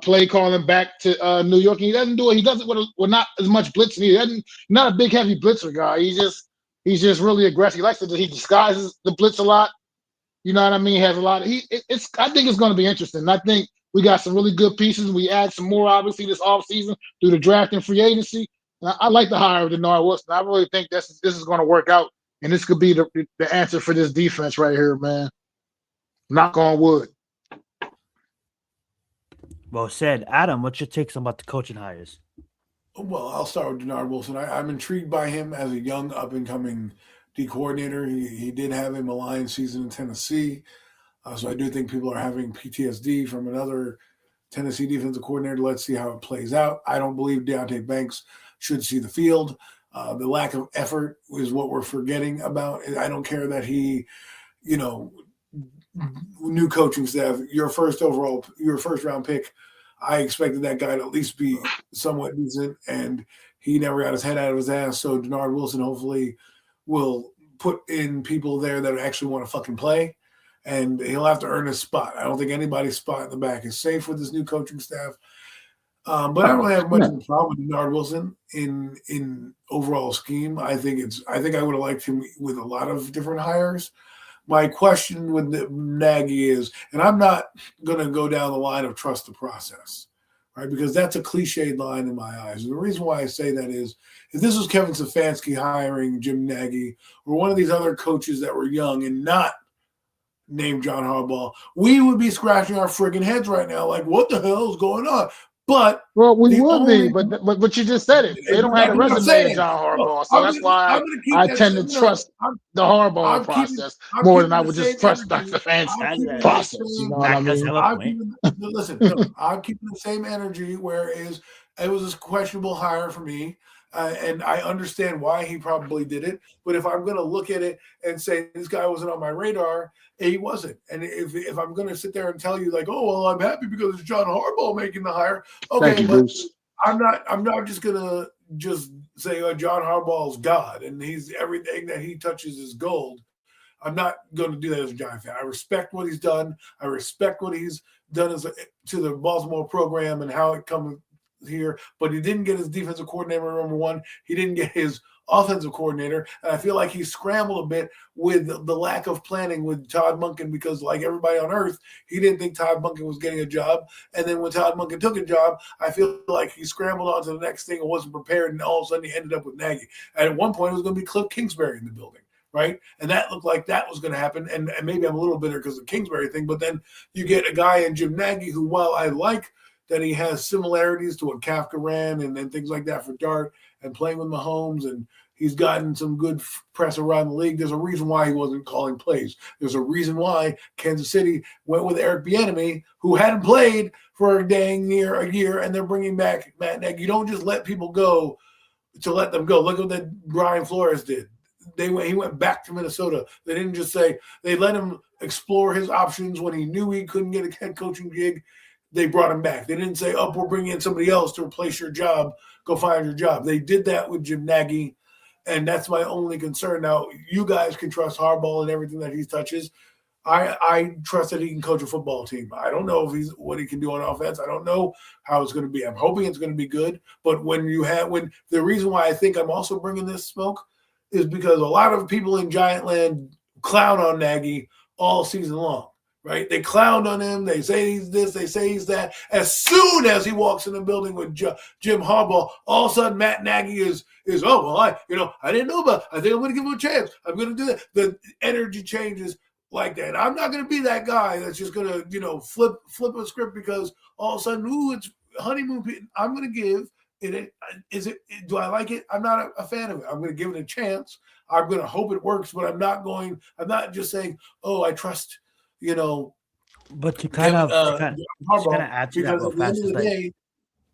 play calling back to New York. And he doesn't do it. He does it with not as much blitzing. He's not a big, heavy blitzer guy. He's just really aggressive. He disguises the blitz a lot. You know what I mean? He has a lot of I think it's going to be interesting. I think we got some really good pieces. We add some more, obviously, this offseason through the draft and free agency. I like the hire of Denard Wilson. I really think this is going to work out, and this could be the answer for this defense right here, man. Knock on wood. Well said. Adam, what's your takes about the coaching hires? Well, I'll start with Denard Wilson. I'm intrigued by him as a young, up-and-coming D coordinator. He did have a malign season in Tennessee. So I do think people are having PTSD from another Tennessee defensive coordinator. Let's see how it plays out. I don't believe Deontay Banks should see the field. The lack of effort is what we're forgetting about. I don't care that he, new coaching staff, your first round pick, I expected that guy to at least be somewhat decent, and he never got his head out of his ass. So Denard Wilson hopefully will put in people there that actually want to fucking play, and he'll have to earn his spot. I don't think anybody's spot in the back is safe with this new coaching staff. But I don't really have much of a problem with Denard Wilson in overall scheme. I think I would have liked him with a lot of different hires. My question with Nagy is, and I'm not going to go down the line of trust the process, right? Because that's a cliched line in my eyes. And the reason why I say that is, if this was Kevin Stefanski hiring Jim Nagy or one of these other coaches that were young and not named John Harbaugh, we would be scratching our friggin' heads right now, like, what the hell is going on? But we would be, but you just said it. They don't have the resume of John Harbaugh, so that's why I tend to trust the Harbaugh process more than I would just trust Dr. Stefanski's process. You know what I mean? Listen, I'm keeping the same energy, whereas it was a questionable hire for me. And I understand why he probably did it. But if I'm going to look at it and say this guy wasn't on my radar, he wasn't. And if I'm going to sit there and tell you like, oh, well, I'm happy because it's John Harbaugh making the hire. Okay, but I'm not just going to just say, oh, John Harbaugh's God and he's everything that he touches is gold. I'm not going to do that as a Giant fan. I respect what he's done. I respect what he's done to the Baltimore program and how it comes here, but he didn't get his defensive coordinator, number one. He didn't get his offensive coordinator, and I feel like he scrambled a bit with the lack of planning with Todd Monken, because like everybody on earth, he didn't think Todd Monken was getting a job, and then when Todd Monken took a job, I feel like he scrambled on to the next thing and wasn't prepared, and all of a sudden he ended up with Nagy. And at one point, it was going to be Cliff Kingsbury in the building, right? And that looked like that was going to happen, and maybe I'm a little bitter because of the Kingsbury thing, but then you get a guy in Jim Nagy who, while I like that he has similarities to what Kafka ran and things like that for Dart and playing with Mahomes, and he's gotten some good press around the league. There's a reason why he wasn't calling plays. There's a reason why Kansas City went with Eric Bieniemy, who hadn't played for a dang near a year, and they're bringing back Matt Nagy. You don't just let people go to let them go. Look at what Brian Flores did. He went back to Minnesota. They didn't just say, they let him explore his options when he knew he couldn't get a head coaching gig. They brought him back. They didn't say, oh, we're bringing in somebody else to replace your job. Go find your job. They did that with Jim Nagy, and that's my only concern. Now, you guys can trust Harbaugh and everything that he touches. I trust that he can coach a football team. I don't know if what he can do on offense. I don't know how it's going to be. I'm hoping it's going to be good. But when the reason why I think I'm also bringing this smoke is because a lot of people in Giant Land clown on Nagy all season long. Right? They clowned on him. They say he's this. They say he's that. As soon as he walks in the building with Jim Harbaugh, all of a sudden Matt Nagy is oh, well, I didn't know about it. I think I'm going to give him a chance. I'm going to do that. The energy changes like that. I'm not going to be that guy that's just going to, flip a script because all of a sudden, it's honeymoon. I'm going to give it. Do I like it? I'm not a fan of it. I'm going to give it a chance. I'm going to hope it works, but I'm not just saying, oh, I trust, but you kind of add to that real fast.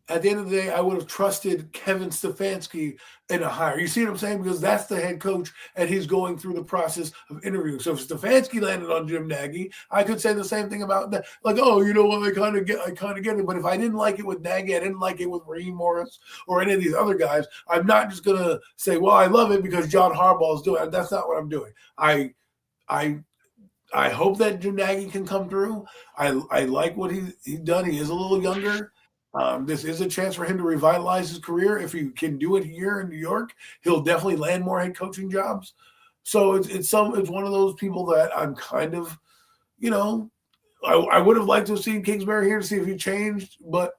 At the end of the day, I would have trusted Kevin Stefanski in a hire. You see what I'm saying? Because that's the head coach, and he's going through the process of interviewing. So if Stefanski landed on Jim Nagy, I could say the same thing about that. Like, oh, you know what? I kind of get it. But if I didn't like it with Nagy, I didn't like it with Raheem Morris or any of these other guys, I'm not just going to say, well, I love it because John Harbaugh is doing it. That's not what I'm doing. I hope that Jim Nagy can come through. I like what he's done. He is a little younger. This is a chance for him to revitalize his career. If he can do it here in New York, he'll definitely land more head coaching jobs. So it's one of those people that I'm kind of, I would have liked to have seen Kingsbury here to see if he changed, but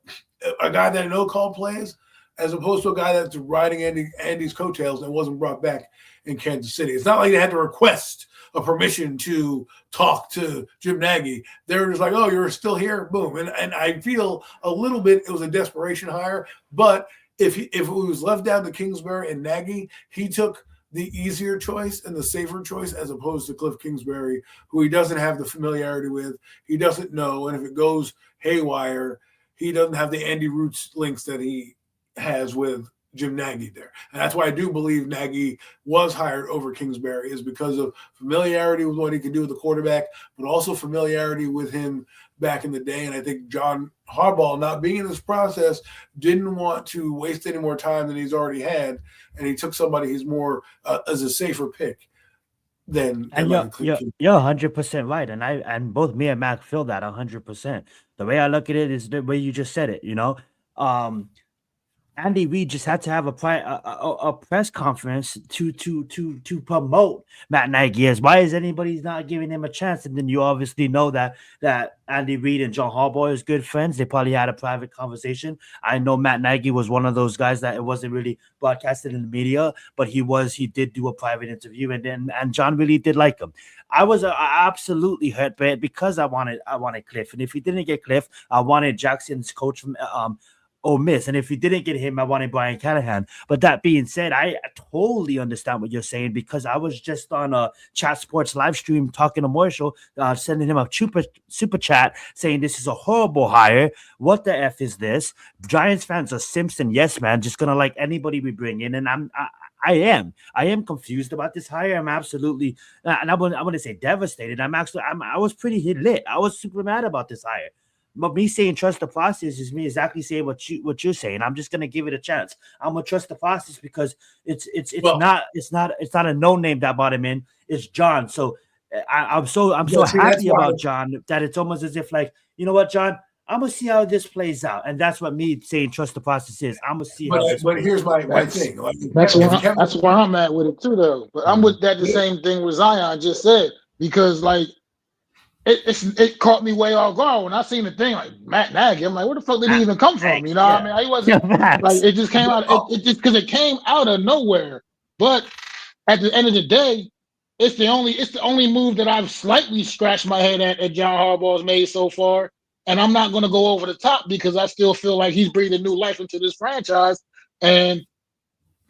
a guy that I know called plays, as opposed to a guy that's riding Andy's coattails and wasn't brought back in Kansas City. It's not like they had to request a permission to talk to Jim Nagy. They're just like, oh, you're still here, boom. And I feel a little bit it was a desperation hire, but if it was left down to Kingsbury and Nagy, he took the easier choice and the safer choice as opposed to Cliff Kingsbury, who he doesn't have the familiarity with. He doesn't know, and if it goes haywire, he doesn't have the Andy Roots links that he has with Jim Nagy there. And that's why I do believe Nagy was hired over Kingsbury, is because of familiarity with what he could do with the quarterback, but also familiarity with him back in the day. And I think John Harbaugh, not being in this process, didn't want to waste any more time than he's already had. And he took somebody who's more as a safer pick than. And you're 100% right. And both me and Mac feel that 100%. The way I look at it is the way you just said it, Andy Reid just had to have a press conference to promote Matt Nagy. Why is anybody not giving him a chance? And then you obviously know that Andy Reid and John Harbaugh is good friends. They probably had a private conversation. I know Matt Nagy was one of those guys that it wasn't really broadcasted in the media, but he did do a private interview, and John really did like him. I was absolutely hurt by it because I wanted Cliff, and if he didn't get Cliff, I wanted Jackson's coach from Ole Miss. And if we didn't get him, I wanted Brian Callahan. But that being said, I totally understand what you're saying, because I was just on a Chat Sports live stream talking to Marshall, sending him a super chat saying this is a horrible hire. What the F is this? Giants fans are Simpson yes man, just gonna like anybody we bring in. And I am confused about this hire. I'm absolutely, and I wouldn't say devastated. I was pretty lit. I was super mad about this hire. But me saying trust the process is me exactly saying what you're saying. I'm just gonna give it a chance. I'm gonna trust the process because it's not a no name that brought him in. It's John. So I'm so happy about John that it's almost as if like, you know what, John, I'm gonna see how this plays out, and that's what me saying trust the process is. I'm gonna see. But here's my thing. That's where I'm at with it too, though. But I'm with that the same thing with Zion just said, because like. It caught me way off guard when I seen the thing like Matt Nagy. I'm like, where the fuck did he even come from? You know what I mean? He wasn't like, it just came out. It just because it came out of nowhere. But at the end of the day, it's the only move that I've slightly scratched my head at John Harbaugh's made so far. And I'm not going to go over the top because I still feel like he's breathing new life into this franchise. And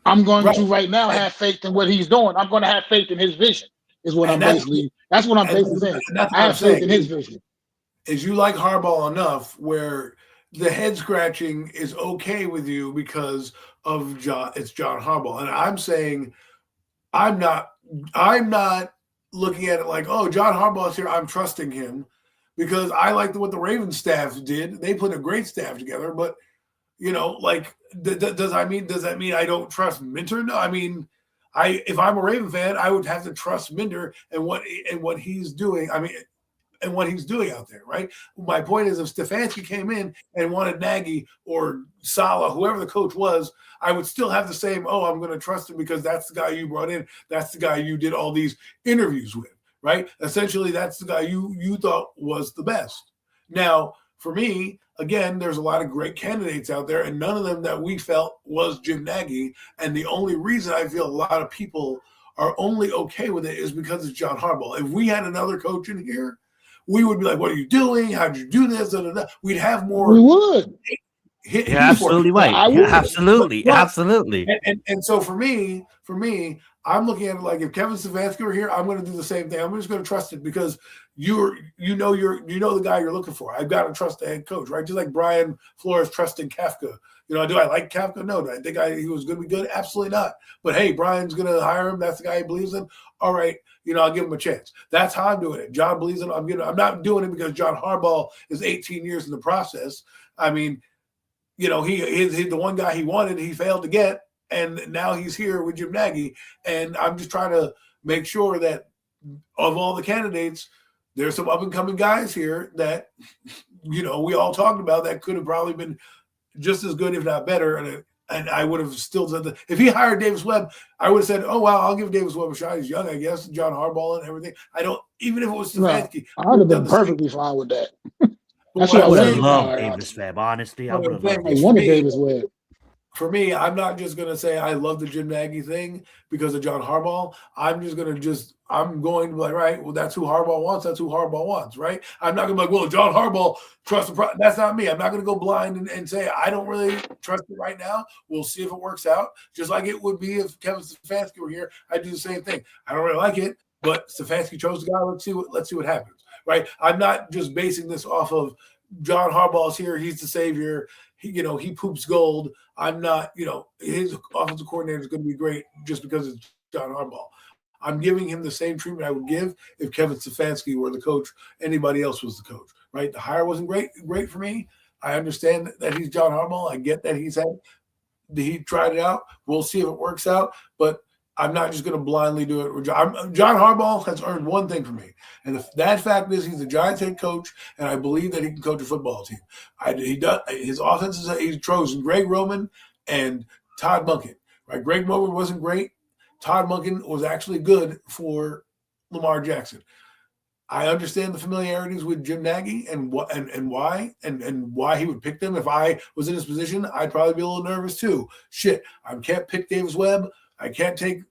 I'm going to right now have faith in what he's doing. I'm going to have faith in his vision. Is what that's what I'm basically saying. I have faith in his vision. Is you like Harbaugh enough where the head scratching is okay with you because of it's John Harbaugh. And I'm saying I'm not looking at it like, oh, John Harbaugh's here, I'm trusting him, because I like what the Ravens staff did. They put a great staff together, but like does that mean I don't trust Minter? No, I mean, if I'm a Raven fan, I would have to trust Minder and what he's doing. I mean, and what he's doing out there, right? My point is, if Stefanski came in and wanted Nagy or Saleh, whoever the coach was, I would still have the same. Oh, I'm going to trust him because that's the guy you brought in. That's the guy you did all these interviews with, right? Essentially, that's the guy you thought was the best. Now, for me, again, there's a lot of great candidates out there, and none of them that we felt was Jim Nagy. And the only reason I feel a lot of people are only okay with it is because it's John Harbaugh. If we had another coach in here, we would be like, what are you doing? How'd you do this? We'd have more. We would. You're absolutely right. Absolutely. And so for me, I'm looking at it like, if Kevin Stefanski were here, I'm going to do the same thing. I'm just going to trust it because you know the guy you're looking for. I've got to trust the head coach, right? Just like Brian Flores trusting Kafka. Do I like Kafka? No. Do I think he was going to be good? Absolutely not. But hey, Brian's going to hire him. That's the guy he believes in. All right, I'll give him a chance. That's how I'm doing it. John believes in him. I'm not doing it because John Harbaugh is 18 years in the process. I mean, he's the one guy he wanted, he failed to get, and now he's here with Jim Nagy. And I'm just trying to make sure that of all the candidates, there's some up-and-coming guys here that, we all talked about that could have probably been just as good, if not better. And I would have still said that if he hired Davis Webb, I would have said, oh, wow, I'll give Davis Webb a shot. He's young, I guess, John Harbaugh and everything. Even if it was Stefanski. I would have been perfectly fine with that. That's what I would have loved Davis Webb, honestly. I would have loved I wanted Davis Webb. For me, I'm not just going to say I love the Jim Nagy thing because of John Harbaugh. I'm going to be like, right, well, that's who Harbaugh wants, right? I'm not going to be like, well, John Harbaugh, trust the process. That's not me. I'm not going to go blind and say, I don't really trust it right now. We'll see if it works out. Just like it would be if Kevin Stefanski were here, I'd do the same thing. I don't really like it, but Stefanski chose the guy. Let's see what happens, right? I'm not just basing this off of John Harbaugh's here. He's the savior. he poops gold. I'm not, his offensive coordinator is going to be great just because it's John Harbaugh. I'm giving him the same treatment I would give if Kevin Stefanski were the coach, anybody else was the coach, right? The hire wasn't great for me. I understand that he's John Harbaugh. I get that he tried it out. We'll see if it works out, but I'm not just going to blindly do it. John Harbaugh has earned one thing from me, and that fact is he's the Giants head coach, and I believe that he can coach a football team. He does. His offenses, he's chosen Greg Roman and Todd Monken. Right? Greg Roman wasn't great. Todd Monken was actually good for Lamar Jackson. I understand the familiarities with Jim Nagy and why he would pick them. If I was in his position, I'd probably be a little nervous too. Shit, I can't pick Davis Webb. I can't take,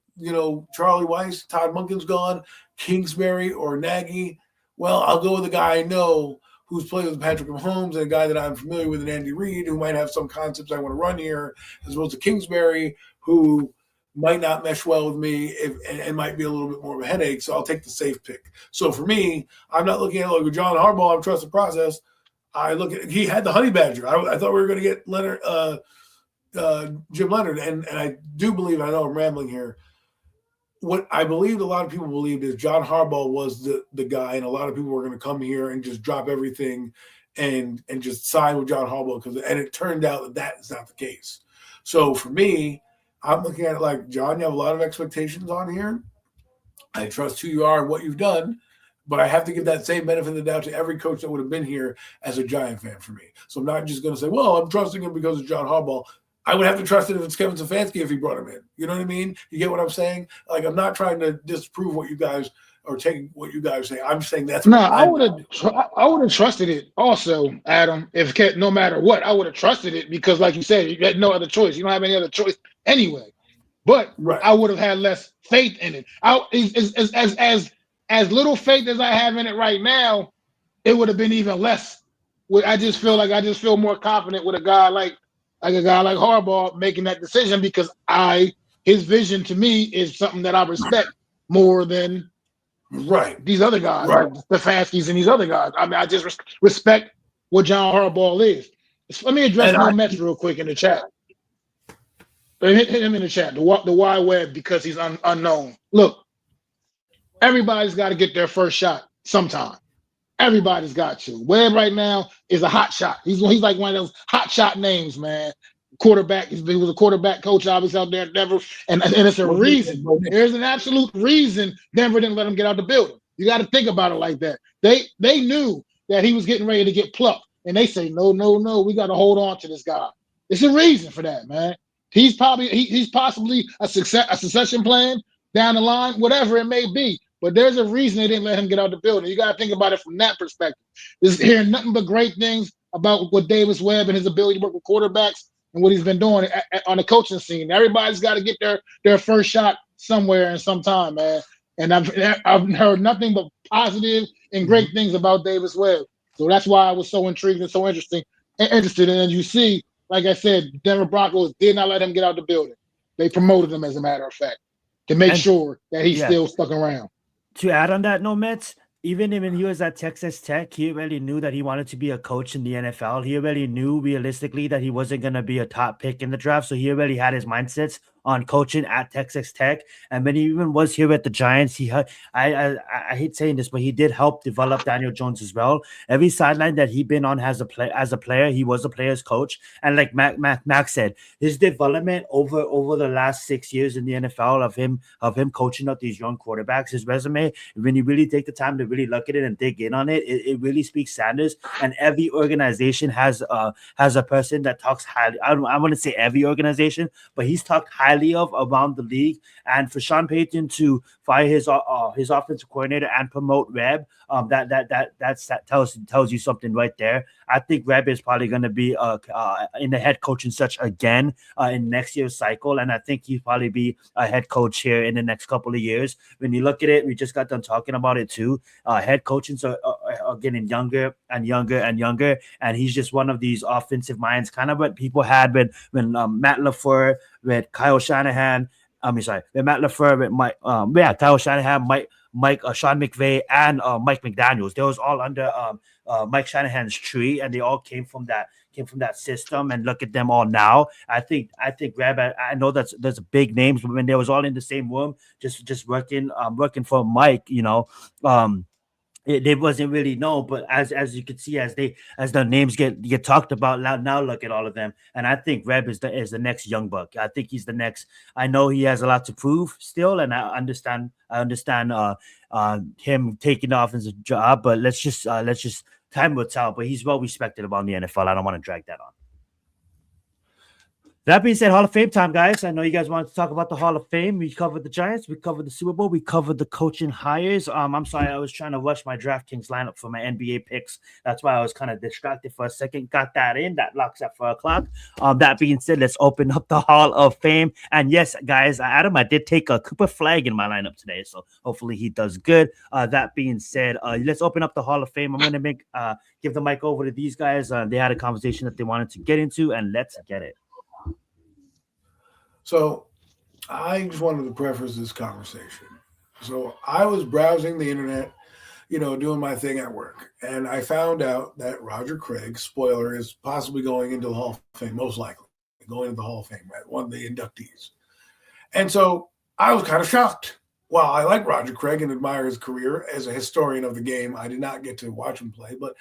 Charlie Weiss. Todd Monken's gone. Kingsbury or Nagy. Well, I'll go with a guy I know who's played with Patrick Mahomes and a guy that I'm familiar with in Andy Reid who might have some concepts I want to run here, as opposed to Kingsbury who might not mesh well with me and might be a little bit more of a headache. So I'll take the safe pick. So for me, I'm not looking at it like with John Harbaugh. I trust the process. I look at he had the honey badger. I thought we were going to get Jim Leonard, and I do believe, I know I'm rambling here, what I believed a lot of people believed is John Harbaugh was the guy, and a lot of people were going to come here and just drop everything and just sign with John Harbaugh, and it turned out that is not the case. So for me, I'm looking at it like, John, you have a lot of expectations on here. I trust who you are and what you've done, but I have to give that same benefit of the doubt to every coach that would have been here as a Giant fan for me. So I'm not just going to say, well, I'm trusting him because of John Harbaugh. I would have to trust it if it's Kevin Stefanski if he brought him in. You know what I mean? You get what I'm saying? Like, I'm not trying to disprove what you guys are taking, what you guys say. I'm saying that's no. I would have trusted it also, Adam. If no matter what, I would have trusted it because, like you said, you had no other choice. You don't have any other choice anyway. But right. I would have had less faith in it. As little faith as I have in it right now, it would have been even less. I just feel more confident with a guy like Harbaugh making that decision because his vision to me is something that I respect more than these other guys, like Stefanski's and these other guys. I mean, I just respect what John Harbaugh is. Let me address No Mets real quick in the chat. Hit him in the chat. The wide web because he's unknown. Look, everybody's got to get their first shot sometime. Everybody's got to. Webb right now is a hot shot. He's like one of those hot shot names, man. Quarterback. He was a quarterback coach, obviously, out there at Denver. And it's a reason. There's an absolute reason Denver didn't let him get out the building. You got to think about it like that. They knew that he was getting ready to get plucked. And they say, no. We got to hold on to this guy. It's a reason for that, man. He's possibly a succession plan down the line, whatever it may be. But there's a reason they didn't let him get out the building. You got to think about it from that perspective. Just hearing nothing but great things about what Davis Webb and his ability to work with quarterbacks and what he's been doing on the coaching scene. Everybody's got to get their first shot somewhere and sometime, man. And I've heard nothing but positive and great things about Davis Webb. So that's why I was so intrigued and so interested. And you see, like I said, Denver Broncos did not let him get out the building. They promoted him, as a matter of fact, to make sure that he's still stuck around. To add on that, No Mets, even when he was at Texas Tech, he already knew that he wanted to be a coach in the NFL. He already knew realistically that he wasn't going to be a top pick in the draft. So he already had his mindsets on coaching at Texas Tech. And when he even was here at the Giants, I hate saying this, but he did help develop Daniel Jones as well. Every sideline that he'd been on as a player, he was a player's coach. And like Mac said, his development over the last 6 years in the NFL of him coaching up these young quarterbacks, his resume, when you really take the time to really look at it and dig in on it, it really speaks Sanders. And every organization has a person that talks highly. I want to say every organization, but he's talked highly of around the league. And for Sean Payton to fire his offensive coordinator and promote Webb, that tells you something right there. I think Webb is probably going to be in the head coaching search again in next year's cycle, and I think he'll probably be a head coach here in the next couple of years. When you look at it, we just got done talking about it too. Head coachings are getting younger and younger and younger, and he's just one of these offensive minds, kind of what people had when Matt LaFleur, with Kyle Shanahan. With Matt LaFleur, with Kyle Shanahan, Sean McVay, and Mike McDaniels. They was all under Mike Shanahan's tree, and they all came from that system. And look at them all now. I think Reb, I know there's big names, but when they was all in the same room, just working for Mike, it wasn't really known, but as you can see, as the names get talked about now, look at all of them, and I think Reb is the next young buck. I think he's the next. I know he has a lot to prove still, and I understand him taking the offensive job, but let's just time will tell. But he's well respected around the NFL. I don't want to drag that on. That being said, Hall of Fame time, guys. I know you guys wanted to talk about the Hall of Fame. We covered the Giants. We covered the Super Bowl. We covered the coaching hires. I'm sorry, I was trying to rush my DraftKings lineup for my NBA picks. That's why I was kind of distracted for a second. Got that in. That locks at 4 o'clock. That being said, let's open up the Hall of Fame. And yes, guys, Adam, I did take a Cooper Flag in my lineup today, so hopefully he does good. That being said, let's open up the Hall of Fame. I'm going to give the mic over to these guys. They had a conversation that they wanted to get into, and let's get it. So I just wanted to preface this conversation. So I was browsing the internet, doing my thing at work. And I found out that Roger Craig, spoiler, is possibly going into the Hall of Fame, most likely going into the Hall of Fame, right? One of the inductees. And so I was kind of shocked. While I like Roger Craig and admire his career as a historian of the game, I did not get to watch him play. But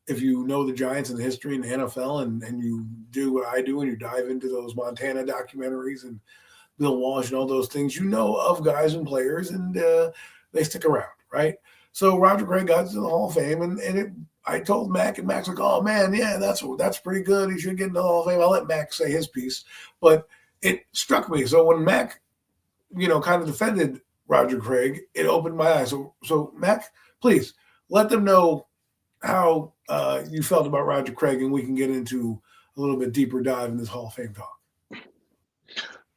if you know the Giants and the history in the NFL and you do what I do and you dive into those Montana documentaries and Bill Walsh and all those things, you know of guys and players, and they stick around, right? So Roger Craig got to the Hall of Fame, and I told Mac, and Mac's like, oh, man, yeah, that's pretty good. He should get into the Hall of Fame. I'll let Mac say his piece. But it struck me. So when Mac, kind of defended Roger Craig, it opened my eyes. So Mac, please let them know how you felt about Roger Craig, and we can get into a little bit deeper dive in this Hall of Fame talk.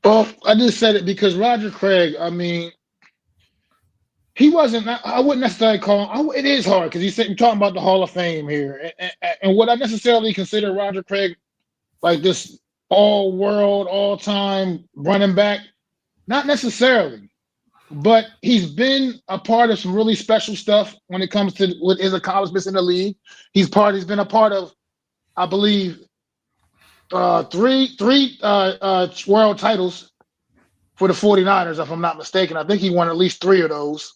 Well, I just said it because Roger Craig, I mean, he wasn't, I wouldn't necessarily call him, it is hard because you're talking about the Hall of Fame here. And would I necessarily consider Roger Craig like this all-world, all-time running back? Not necessarily. But he's been a part of some really special stuff when it comes to with his accomplishments in the league. He's been a part of, I believe, three world titles for the 49ers, if I'm not mistaken. I think he won at least 3 of those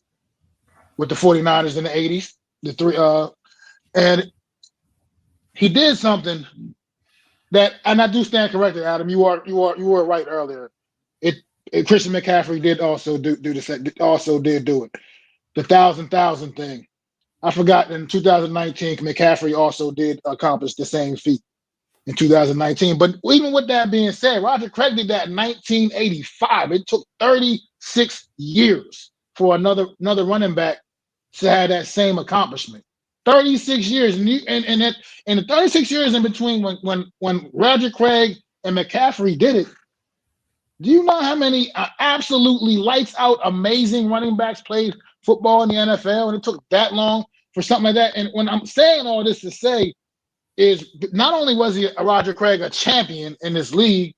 with the 49ers in the 80s. The 3 and he did something that, and I do stand corrected, Adam. You were right earlier. Christian McCaffrey did also do it. The 1,000 thing. I forgot in 2019, McCaffrey also did accomplish the same feat in 2019. But even with that being said, Roger Craig did that in 1985. It took 36 years for another running back to have that same accomplishment. 36 years, and the 36 years in between when Roger Craig and McCaffrey did it. Do you know how many absolutely lights out, amazing running backs played football in the NFL, and it took that long for something like that? And when I'm saying all this to say is, not only was Roger Craig a champion in this league,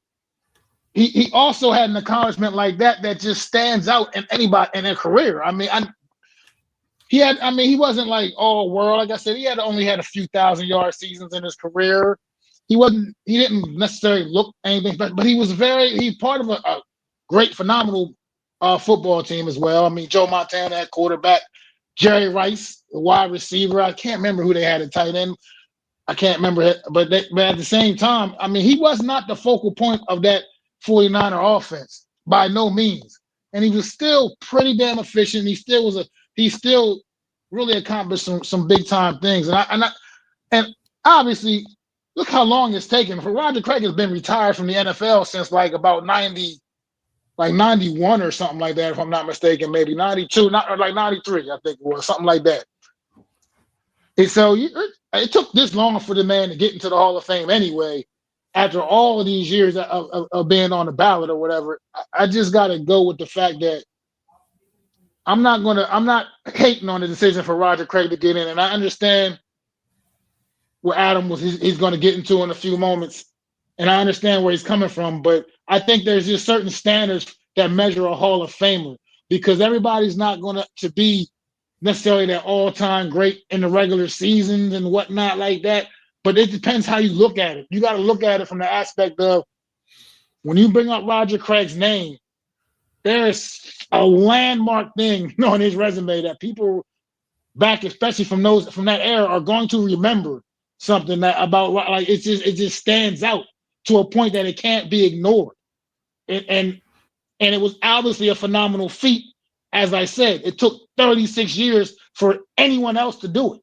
he also had an accomplishment like that just stands out in anybody in their career. I mean, he wasn't like all world. Like I said, he only had a few 1,000-yard seasons in his career. He didn't necessarily look anything, but he's part of a great, phenomenal football team as well. I mean, Joe Montana at quarterback, Jerry Rice, the wide receiver. I can't remember who they had at tight end. I can't remember it, but at the same time, I mean, he was not the focal point of that 49er offense by no means. And he was still pretty damn efficient. He still really accomplished some big time things. And obviously, look how long it's taken. For Roger Craig has been retired from the NFL since like about 91 or something like that, if I'm not mistaken, maybe 92, or like 93, I think it was, something like that. And so it took this long for the man to get into the Hall of Fame anyway, after all of these years of being on the ballot or whatever. I just got to go with the fact that I'm not hating on the decision for Roger Craig to get in, and I understand where Adam he's going to get into in a few moments, and I understand where he's coming from, but I think there's just certain standards that measure a Hall of Famer. because everybody's not going to be necessarily that all-time great in the regular seasons and whatnot like that. But it depends how you look at it. You got to look at it from the aspect of when you bring up Roger Craig's name, there's a landmark thing on his resume that people back, especially from that era, are going to remember something that about like it just stands out to a point that it can't be ignored. And it was obviously a phenomenal feat. As I said, it took 36 years for anyone else to do it,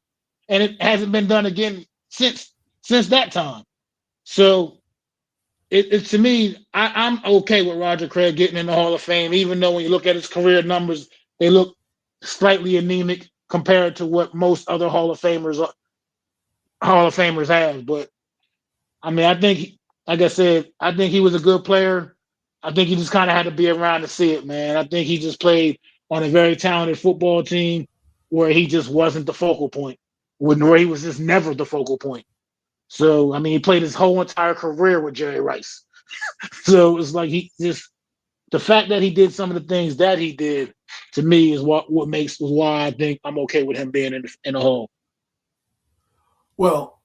and it hasn't been done again since that time. So it to me, I'm okay with Roger Craig getting in the Hall of Fame, even though when you look at his career numbers, they look slightly anemic compared to what most other Hall of Famers have. But I mean, I think, like I said, I think he was a good player. I think he just kind of had to be around to see it, man. I think he just played on a very talented football team where he just wasn't the focal point, where he was just never the focal point. So, I mean, he played his whole entire career with Jerry Rice. So it's like he just, the fact that he did some of the things that he did to me is why I think I'm okay with him being in the Hall. Well,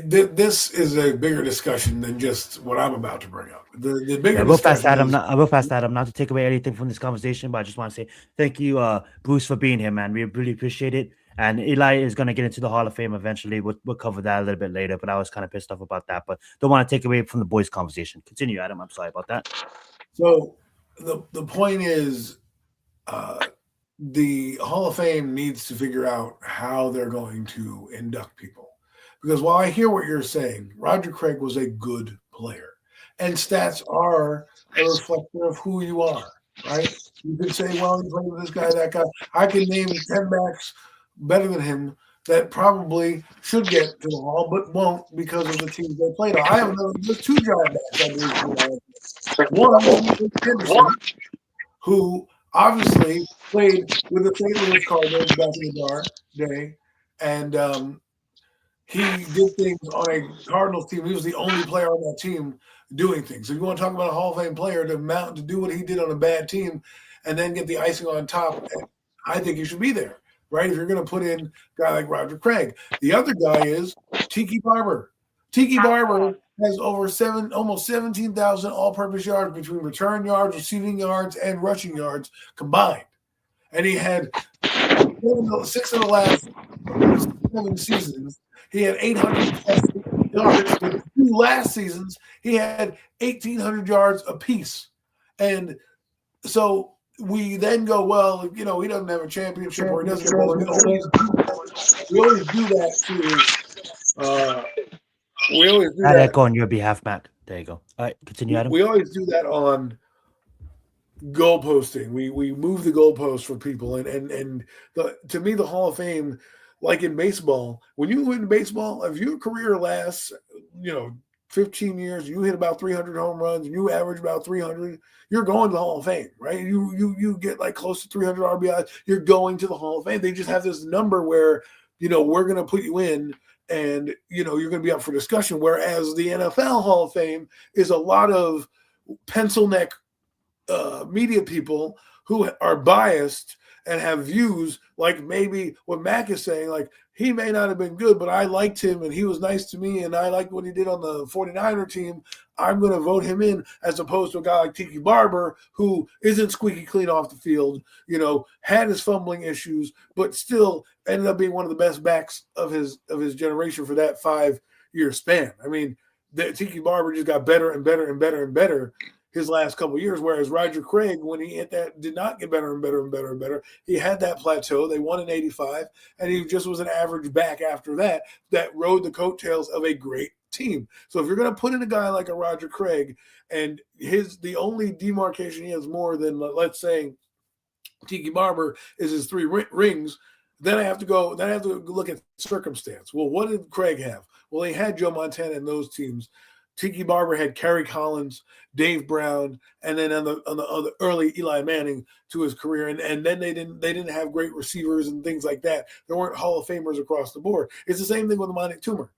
this is a bigger discussion than just what I'm about to bring up. The bigger I will pass discussion Adam, not to take away anything from this conversation, but I just want to say thank you, Bruce, for being here, man. We really appreciate it. And Eli is going to get into the Hall of Fame eventually. We'll cover that a little bit later, but I was kind of pissed off about that. But don't want to take away from the boys' conversation. Continue, Adam. I'm sorry about that. So the point is, the Hall of Fame needs to figure out how they're going to induct people. Because while I hear what you're saying, Roger Craig was a good player. And stats are a reflection of who you are, right? You could say, well, he played with this guy, that guy. I can name 10 backs better than him that probably should get to the Hall, but won't because of the teams they played on. I have there's two giant backs I believe. One is Henderson, who obviously played with the St. Louis Cardinals back in the day, and he did things on a Cardinals team. He was the only player on that team doing things. So you want to talk about a Hall of Fame player to do what he did on a bad team and then get the icing on top, I think he should be there, right? If you're going to put in a guy like Roger Craig. The other guy is Tiki Barber. Tiki Barber has almost 17,000 all-purpose yards between return yards, receiving yards, and rushing yards combined. And he had 6 of the last 7 seasons. He had 800 yards. The 2 last seasons, he had 1,800 yards apiece. And so we then go, well, he doesn't have a championship or he doesn't. We always do that to. We always do that. Echo on your behalf, Matt. There you go. All right, continue, Adam. We always do that on goalposting. We move the goalpost for people, and to me, the Hall of Fame, like in baseball, when you win baseball, if your career lasts, 15 years, you hit about 300 home runs, and you average about 300, you're going to the Hall of Fame, right? You get like close to 300 RBIs, you're going to the Hall of Fame. They just have this number where, we're going to put you in, and you're going to be up for discussion. Whereas the NFL Hall of Fame is a lot of pencil neck media people who are biased and have views like maybe what Mac is saying, like he may not have been good, but I liked him and he was nice to me and I liked what he did on the 49er team. I'm going to vote him in, as opposed to a guy like Tiki Barber who isn't squeaky clean off the field, had his fumbling issues, but still ended up being one of the best backs of his generation for that 5-year span. I mean, Tiki Barber just got better and better and better and better his last couple of years, whereas Roger Craig, when he hit that, did not get better and better and better and better. He had that plateau. They won in 85, and he just was an average back after that rode the coattails of a great team. So if you're going to put in a guy like a Roger Craig, and the only demarcation he has more than, let's say, Tiki Barber is his 3 rings, then I have to look at circumstance. Well, what did Craig have? Well, he had Joe Montana in those teams. Tiki Barber had Kerry Collins, Dave Brown, and then on the early Eli Manning to his career, and then they didn't have great receivers and things like that. There weren't Hall of Famers across the board. It's the same thing with Monique Toomer.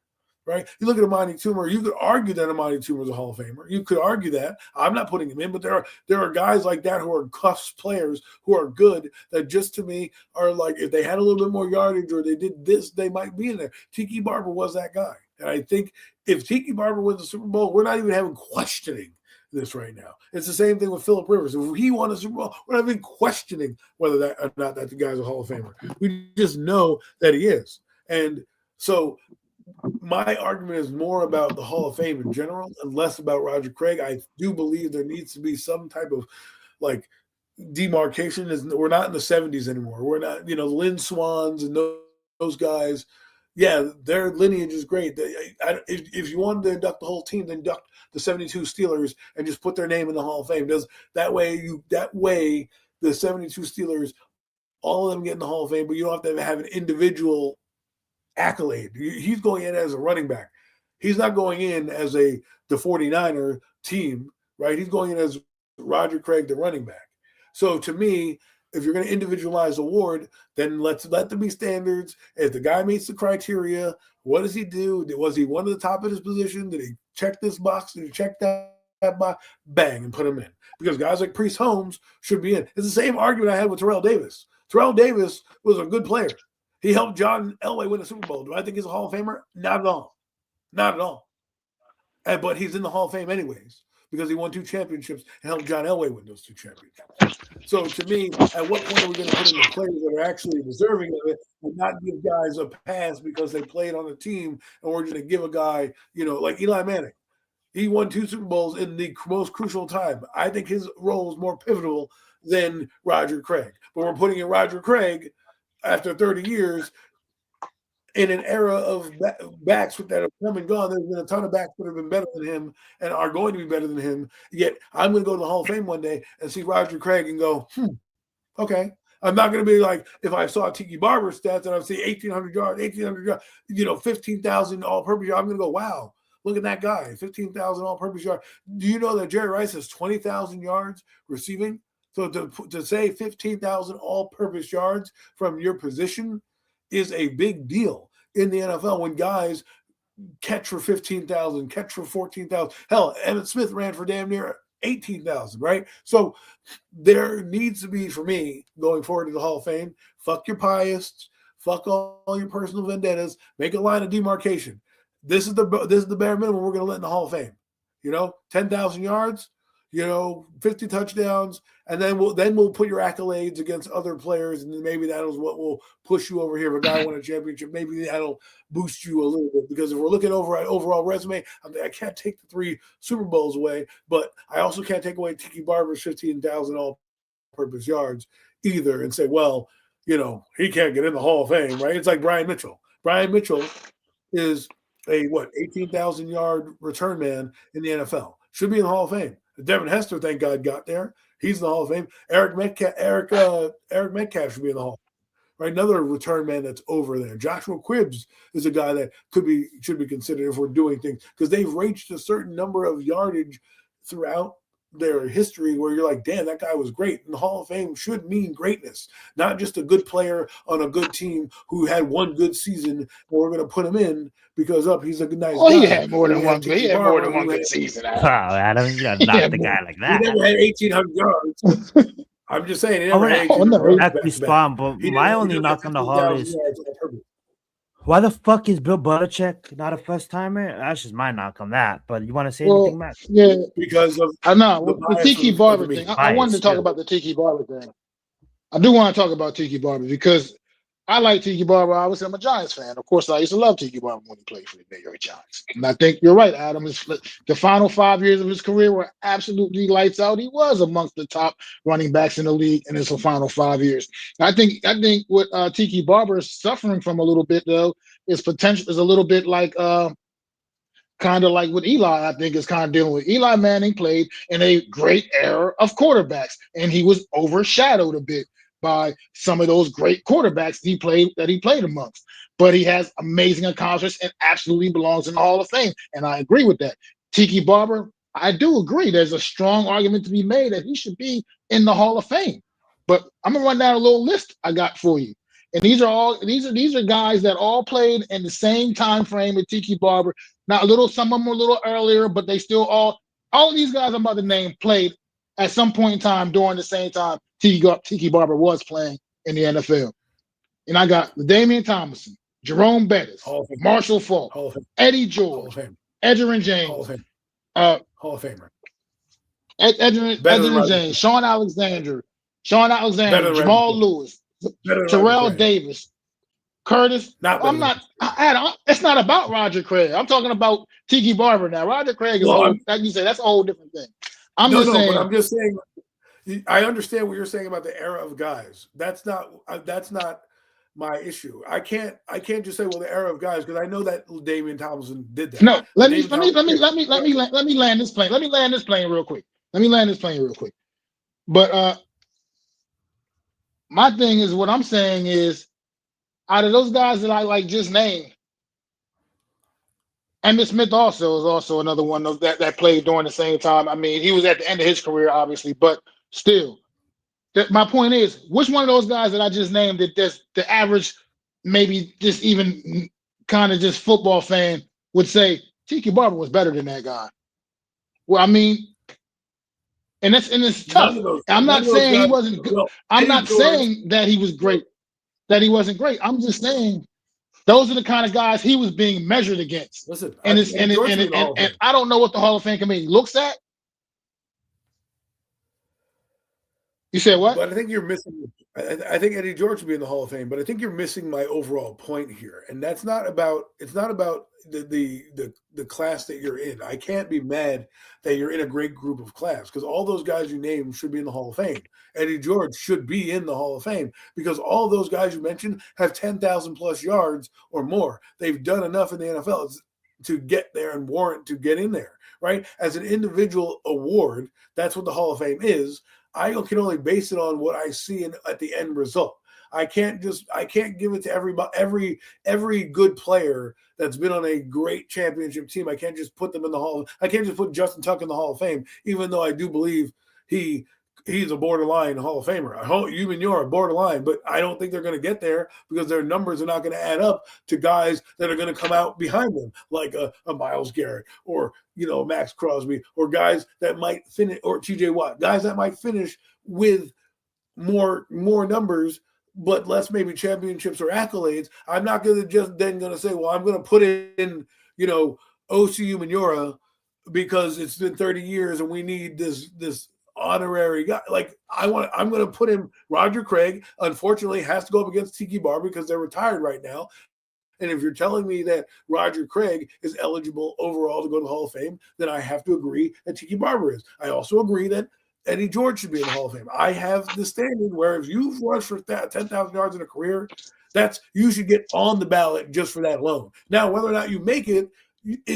right? You look at Amani Toomer, you could argue that Amani Toomer is a Hall of Famer. You could argue that. I'm not putting him in, but there are guys like that who are cusp players who are good that just to me are like, if they had a little bit more yardage or they did this, they might be in there. Tiki Barber was that guy. And I think if Tiki Barber wins the Super Bowl, we're not even having questioning this right now. It's the same thing with Phillip Rivers. If he won a Super Bowl, we're not even questioning whether that or not that the guy's a Hall of Famer. We just know that he is. And so my argument is more about the Hall of Fame in general and less about Roger Craig. I do believe there needs to be some type of like demarcation. We're not in the 70s anymore. We're not, Lynn Swans and those guys. Yeah, their lineage is great. If you wanted to induct the whole team, then induct the 72 Steelers and just put their name in the Hall of Fame. That way the 72 Steelers, all of them get in the Hall of Fame, but you don't have to have an individual accolade. He's going in as a running back. He's not going in as the 49er team, right? He's going in as Roger Craig, the running back. So to me, if you're going to individualize the award, then let there be standards. If the guy meets the criteria, what does he do? Was he one of the top of his position? Did he check this box? Did he check that box? Bang, and put him in. Because guys like Priest Holmes should be in. It's the same argument I had with Terrell Davis. Terrell Davis was a good player. He helped John Elway win a Super Bowl. Do I think he's a Hall of Famer? Not at all. Not at all. But he's in the Hall of Fame anyways because he won 2 championships and helped John Elway win those 2 championships. So to me, at what point are we going to put in the players that are actually deserving of it and not give guys a pass because they played on a team and we're going to give a guy, like Eli Manning. He won 2 Super Bowls in the most crucial time. I think his role is more pivotal than Roger Craig. But we're putting in Roger Craig after 30 years in an era of backs that have come and gone. There's been a ton of backs that have been better than him and are going to be better than him. Yet I'm going to go to the Hall of Fame one day and see Roger Craig and go, okay. I'm not going to be like, if I saw Tiki Barber's stats and I see 1,800 yards, 15,000 all-purpose yards, I'm going to go, wow, look at that guy, 15,000 all-purpose yards. Do you know that Jerry Rice has 20,000 yards receiving? So to say 15,000 all-purpose yards from your position is a big deal in the NFL when guys catch for 15,000, catch for 14,000. Hell, Emmitt Smith ran for damn near 18,000, right? So there needs to be, for me, going forward to the Hall of Fame, fuck your pietists, fuck all your personal vendettas, make a line of demarcation. This is the bare minimum we're going to let in the Hall of Fame. 10,000 yards, 50 touchdowns, and then we'll put your accolades against other players, and then maybe that is what will push you over here. If a guy won a championship, maybe that'll boost you a little bit. Because if we're looking over at overall resume, I can't take the 3 Super Bowls away, but I also can't take away Tiki Barber's 15,000 all-purpose yards either, and say, well, he can't get in the Hall of Fame, right? It's like Brian Mitchell. Brian Mitchell is a 18,000 yard return man in the NFL. Should be in the Hall of Fame. Devin Hester, thank God, got there. He's in the Hall of Fame. Eric Metcalf should be in the Hall of Fame. Right? Another return man that's over there. Joshua Quibbs is a guy that should be considered if we're doing things because they've reached a certain number of yardage throughout their history where you're like, damn, that guy was great. And the Hall of Fame should mean greatness, not just a good player on a good team who had one good season and we're going to put him in because he's a nice guy. He had more than one. He had more than one good season. Adam, you got not the guy like that. He never had 1,800 yards. I'm just saying, he never had 1,800 yards. But my only knock on the Hall is, why the fuck is Bill Belichick not a first timer? That's just my knock on that. But you want to say anything, Matt? Yeah, because of I know the Tiki Barber thing. I wanted to talk about the Tiki Barber thing. I do want to talk about Tiki Barber because I like Tiki Barber. Obviously, I'm a Giants fan. Of course, I used to love Tiki Barber when he played for the New York Giants. And I think you're right, Adam. The final 5 years of his career were absolutely lights out. He was amongst the top running backs in the league in his final 5 years. I think what Tiki Barber is suffering from a little bit, though, is a little bit like kind of like what Eli, I think, is kind of dealing with. Eli Manning played in a great era of quarterbacks, and he was overshadowed a bit by some of those great quarterbacks he played amongst. But he has amazing accomplishments and absolutely belongs in the Hall of Fame. And I agree with that. Tiki Barber, I do agree. There's a strong argument to be made that he should be in the Hall of Fame. But I'm going to run down a little list I got for you. And these are guys that all played in the same time frame with Tiki Barber. Now some of them were a little earlier, but they still all of these guys I'm about to name played at some point in time during the same time Tiki Barber was playing in the NFL. And I got Damian Thomason, Jerome Bettis, Marshall Faulk, Eddie George, Edgerrin James, Hall of Famer. Edgerrin James, Sean Alexander, Jamal Lewis, Terrell Davis, Curtis. It's not about Roger Craig. I'm talking about Tiki Barber now. Roger Craig is like you said, that's a whole different thing. But I'm just saying. I understand what you're saying about the era of guys. That's not my issue. I can't just say, well, the era of guys, because I know that Damian Thompson did that. No, let me land this plane. Let me land this plane real quick. But my thing is, what I'm saying is, out of those guys that I just named, Emmitt Smith is also another one of that played during the same time. I mean, he was at the end of his career, obviously, but still. My point is, which one of those guys that I just named that the average, maybe just even kind of just football fan would say Tiki Barber was better than that guy? Well, I mean, and it's tough. I'm not saying he wasn't good. I'm not saying that he was great, that he wasn't great. I'm just saying those are the kind of guys he was being measured against. Listen, and I don't know what the Hall of Fame committee looks at. You said what? But I think you're missing. I think Eddie George should be in the Hall of Fame, but I think you're missing my overall point here, and that's not about. It's not about the class that you're in. I can't be mad that you're in a great group of class, because all those guys you named should be in the Hall of Fame. Eddie George should be in the Hall of Fame because all those guys you mentioned have 10,000 plus yards or more. They've done enough in the NFL to get there and warrant to get in there, right? As an individual award, that's what the Hall of Fame is. I can only base it on what I see at the end result. I can't give it to every good player that's been on a great championship team. I can't just put them in the Hall. I can't just put Justin Tuck in the Hall of Fame, even though I do believe he's a borderline Hall of Famer. You're a borderline, but I don't think they're going to get there because their numbers are not going to add up to guys that are going to come out behind them, like a Myles Garrett or Max Crosby, or guys that might finish, or TJ Watt, guys that might finish with more numbers, but less maybe championships or accolades. I'm not going to say, well, I'm going to put in, OCU Manura because it's been 30 years and we need this honorary guy. Like I'm going to put him. Roger Craig, unfortunately, has to go up against Tiki Barber because they're retired right now. And if you're telling me that Roger Craig is eligible overall to go to the Hall of Fame, then I have to agree that Tiki Barber is. I also agree that Eddie George should be in the Hall of Fame. I have the standard where if you've rushed for 10,000 yards in a career, you should get on the ballot just for that alone. Now, whether or not you make it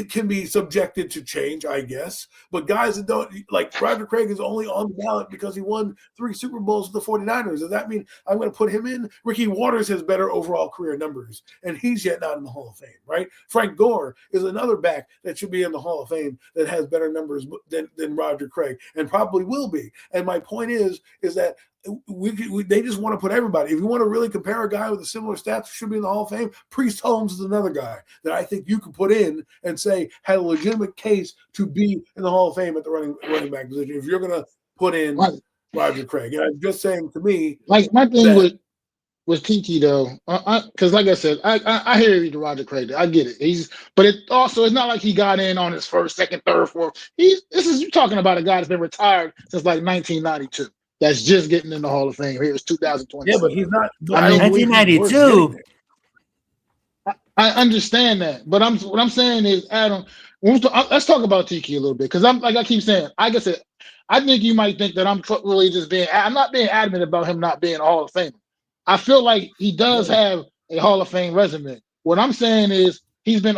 can be subjected to change, I guess. But guys that don't, like Roger Craig, is only on the ballot because he won 3 Super Bowls with the 49ers. Does that mean I'm going to put him in? Ricky Waters has better overall career numbers, and he's yet not in the Hall of Fame, right? Frank Gore is another back that should be in the Hall of Fame that has better numbers than Roger Craig, and probably will be. And my point is that they just want to put everybody. If you want to really compare a guy with a similar stats who should be in the Hall of Fame, Priest Holmes is another guy that I think you could put in and say had a legitimate case to be in the Hall of Fame at the running back position. If you're going to put in Roger Craig, and I'm just saying, to me, like my thing with Tiki though, because like I said, I hear you, Roger Craig. I get it. But it's not like he got in on his first, second, third, fourth. You're talking about a guy that's been retired since like 1992. That's just getting in the Hall of Fame. Here it's 2020. Yeah, but he's not. 1992. I understand that, but what I'm saying is, Adam, let's talk about Tiki a little bit, because I keep saying, like I said, I think you might think that I'm really just I'm not being adamant about him not being a Hall of Famer. I feel like he does have a Hall of Fame resume. What I'm saying is he's been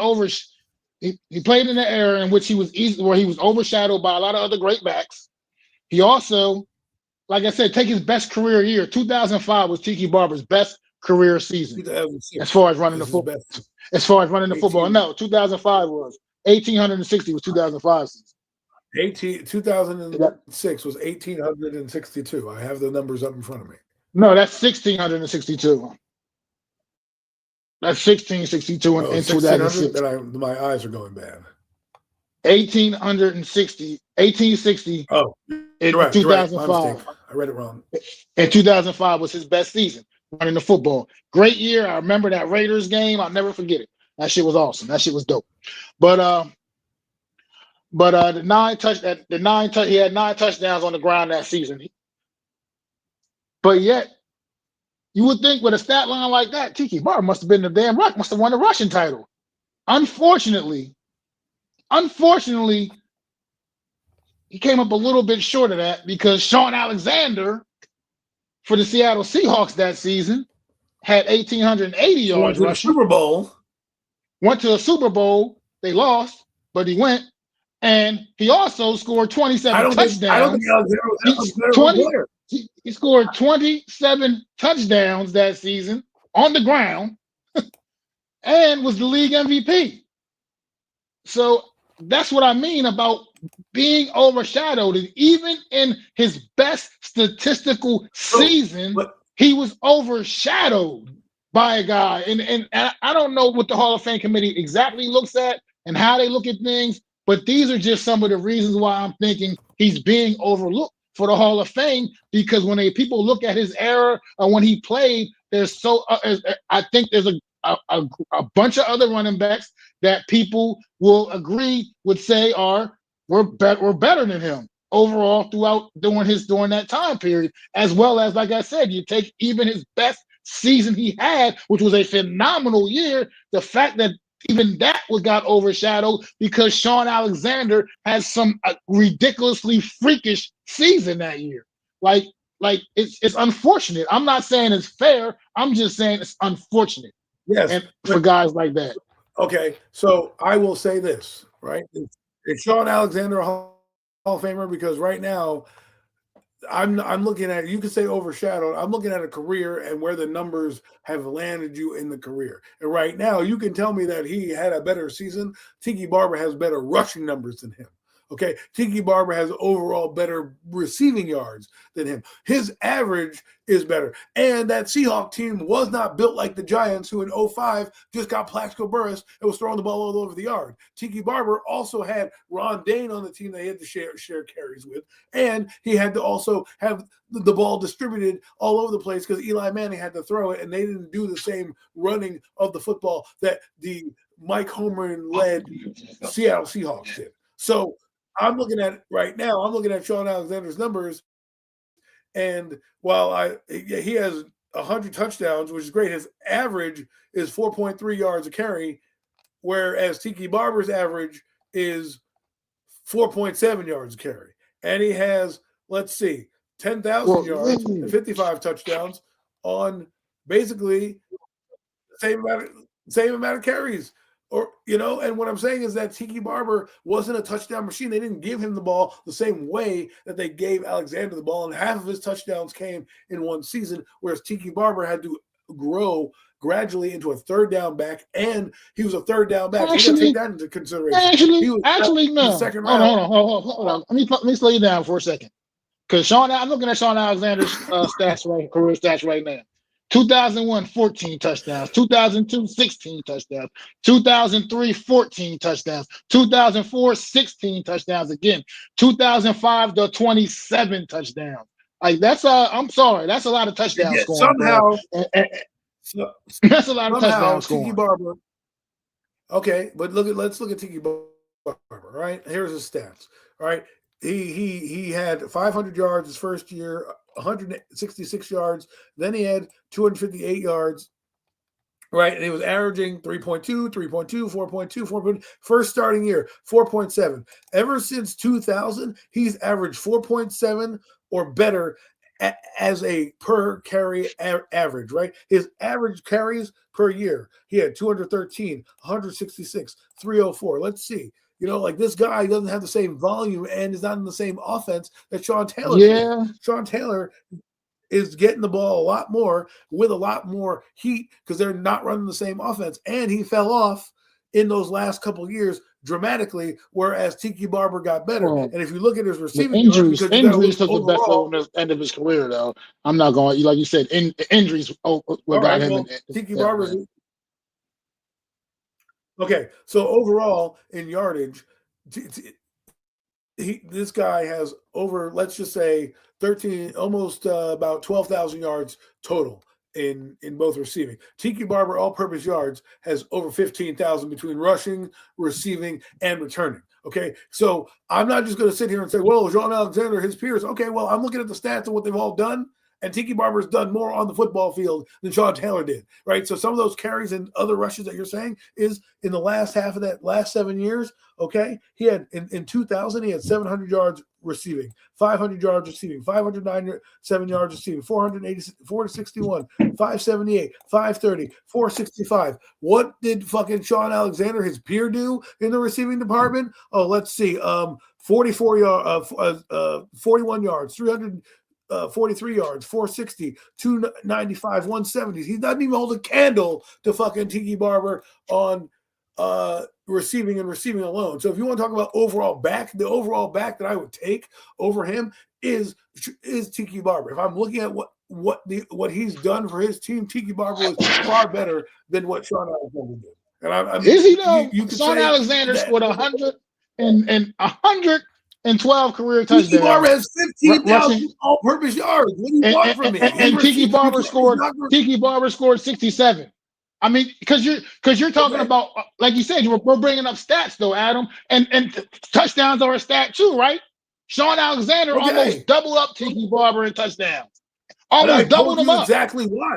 he played in an era in which he was overshadowed by a lot of other great backs. He also, like I said, take his best career year. 2005 was Tiki Barber's best career season as far as running the football. As far as running the football, no, 2005 was 1,860 was 2005 season. 2006 was 1,862. I have the numbers up in front of me. No, that's 1,662. That's 1662 in 2006. My eyes are going bad. 1860 Oh, in right, 2005. my mistake. I read it wrong. In 2005 was his best season running the football. Great year. I remember that Raiders game. I'll never forget it. That shit was awesome. That shit was dope. But he had 9 touchdowns on the ground that season. But yet, you would think with a stat line like that, Tiki Barber must have been the damn rush, must have won the rushing title. Unfortunately, he came up a little bit short of that because Sean Alexander for the Seattle Seahawks that season had 1,880 yards rushing. Super Bowl. Went to a Super Bowl. They lost, but he went. And he also scored 27 touchdowns. I don't think Alexander was better of a player. He scored 27 touchdowns that season on the ground and was the league MVP. So that's what I mean about being overshadowed. And even in his best statistical season, he was overshadowed by a guy. And I don't know what the Hall of Fame committee exactly looks at and how they look at things, but these are just some of the reasons why I'm thinking he's being overlooked for the Hall of Fame, because when people look at his era or when he played, I think there's a bunch of other running backs that people will agree would say were better than him overall during that time period, as well as, like I said, you take even his best season he had, which was a phenomenal year, the fact that even that got overshadowed because Sean Alexander has some ridiculously freakish season that year. Like it's unfortunate. I'm not saying it's fair. I'm just saying it's unfortunate. Yes, and for guys like that. Okay, so I will say this, right? Is Sean Alexander a Hall of Famer? Because right now, I'm looking at, you could say overshadowed. I'm looking at a career and where the numbers have landed you in the career. And right now, you can tell me that he had a better season. Tiki Barber has better rushing numbers than him. Okay, Tiki Barber has overall better receiving yards than him. His average is better. And that Seahawk team was not built like the Giants, who in 2005 just got Plaxico Burress and was throwing the ball all over the yard. Tiki Barber also had Ron Dane on the team that he had to share carries with. And he had to also have the ball distributed all over the place because Eli Manning had to throw it, and they didn't do the same running of the football that the Mike Homer-led Seattle Seahawks did. So I'm looking at right now, I'm looking at Sean Alexander's numbers, and while he has 100 touchdowns, which is great, his average is 4.3 yards a carry, whereas Tiki Barber's average is 4.7 yards a carry. And he has, 10,000 yards and 55 touchdowns on basically the same amount of carries. And what I'm saying is that Tiki Barber wasn't a touchdown machine. They didn't give him the ball the same way that they gave Alexander the ball, and half of his touchdowns came in one season, whereas Tiki Barber had to grow gradually into a third down back, and he was a third down back. You got to take that into consideration. Actually, no. Second round. Hold on. Let me slow you down for a second, because I'm looking at Sean Alexander's career stats right now. 2001, 14 touchdowns. 2002, 16 touchdowns. 2003, 14 touchdowns. 2004, 16 touchdowns again. 2005, 27 touchdowns. Like I'm sorry, that's a lot of touchdowns scoring. Somehow, that's a lot of touchdowns scoring. Tiki Barber. Okay, but let's look at Tiki Barber. Right, here's his stats. All right, he had 500 yards his first year. 166 yards. Then he had 258 yards, right? And he was averaging 3.2, 3.2, 4.2, 4.2. First starting year, 4.7. Ever since 2000, he's averaged 4.7 or better as a per carry average, right? His average carries per year, he had 213, 166, 304. Let's see. This guy doesn't have the same volume and is not in the same offense that Sean Taylor did. Sean Taylor is getting the ball a lot more with a lot more heat because they're not running the same offense. And he fell off in those last couple of years dramatically, whereas Tiki Barber got better. And if you look at his receiving injuries took the best on the end of his career, though. I'm not going, like you said, injuries what got him. Tiki Barber. Okay, so overall in yardage, this guy has over, let's just say, 13, almost about 12,000 yards total in both receiving. Tiki Barber all-purpose yards has over 15,000 between rushing, receiving, and returning. Okay, so I'm not just going to sit here and say, well, John Alexander, his peers. Okay, well, I'm looking at the stats of what they've all done. And Tiki Barber's done more on the football field than Sean Taylor did, right? So some of those carries and other rushes that you're saying is in the last half of that last 7 years, okay? He had, in 2000, he had 700 yards receiving, 500 yards receiving, 597 yards receiving, 461, 578, 530, 465. What did fucking Sean Alexander, his peer, do in the receiving department? Oh, let's see. 41 yards, 343 yards, 460, 295, 170. He doesn't even hold a candle to fucking Tiki Barber on receiving alone. So if you want to talk about overall back, the overall back that I would take over him is Tiki Barber. If I'm looking at what he's done for his team, Tiki Barber was far better than what Sean Alexander did. And I mean, is he though? You could Sean say Alexander that, scored 112 career touchdowns. Tiki Barber has 15,000 all-purpose yards. What do you want from me? And Tiki Barber scored 67. I mean, because you're talking about, like you said, we're bringing up stats though, Adam, and touchdowns are a stat too, right? Sean Alexander almost doubled up Tiki Barber in touchdowns. Almost doubled him up. Exactly why.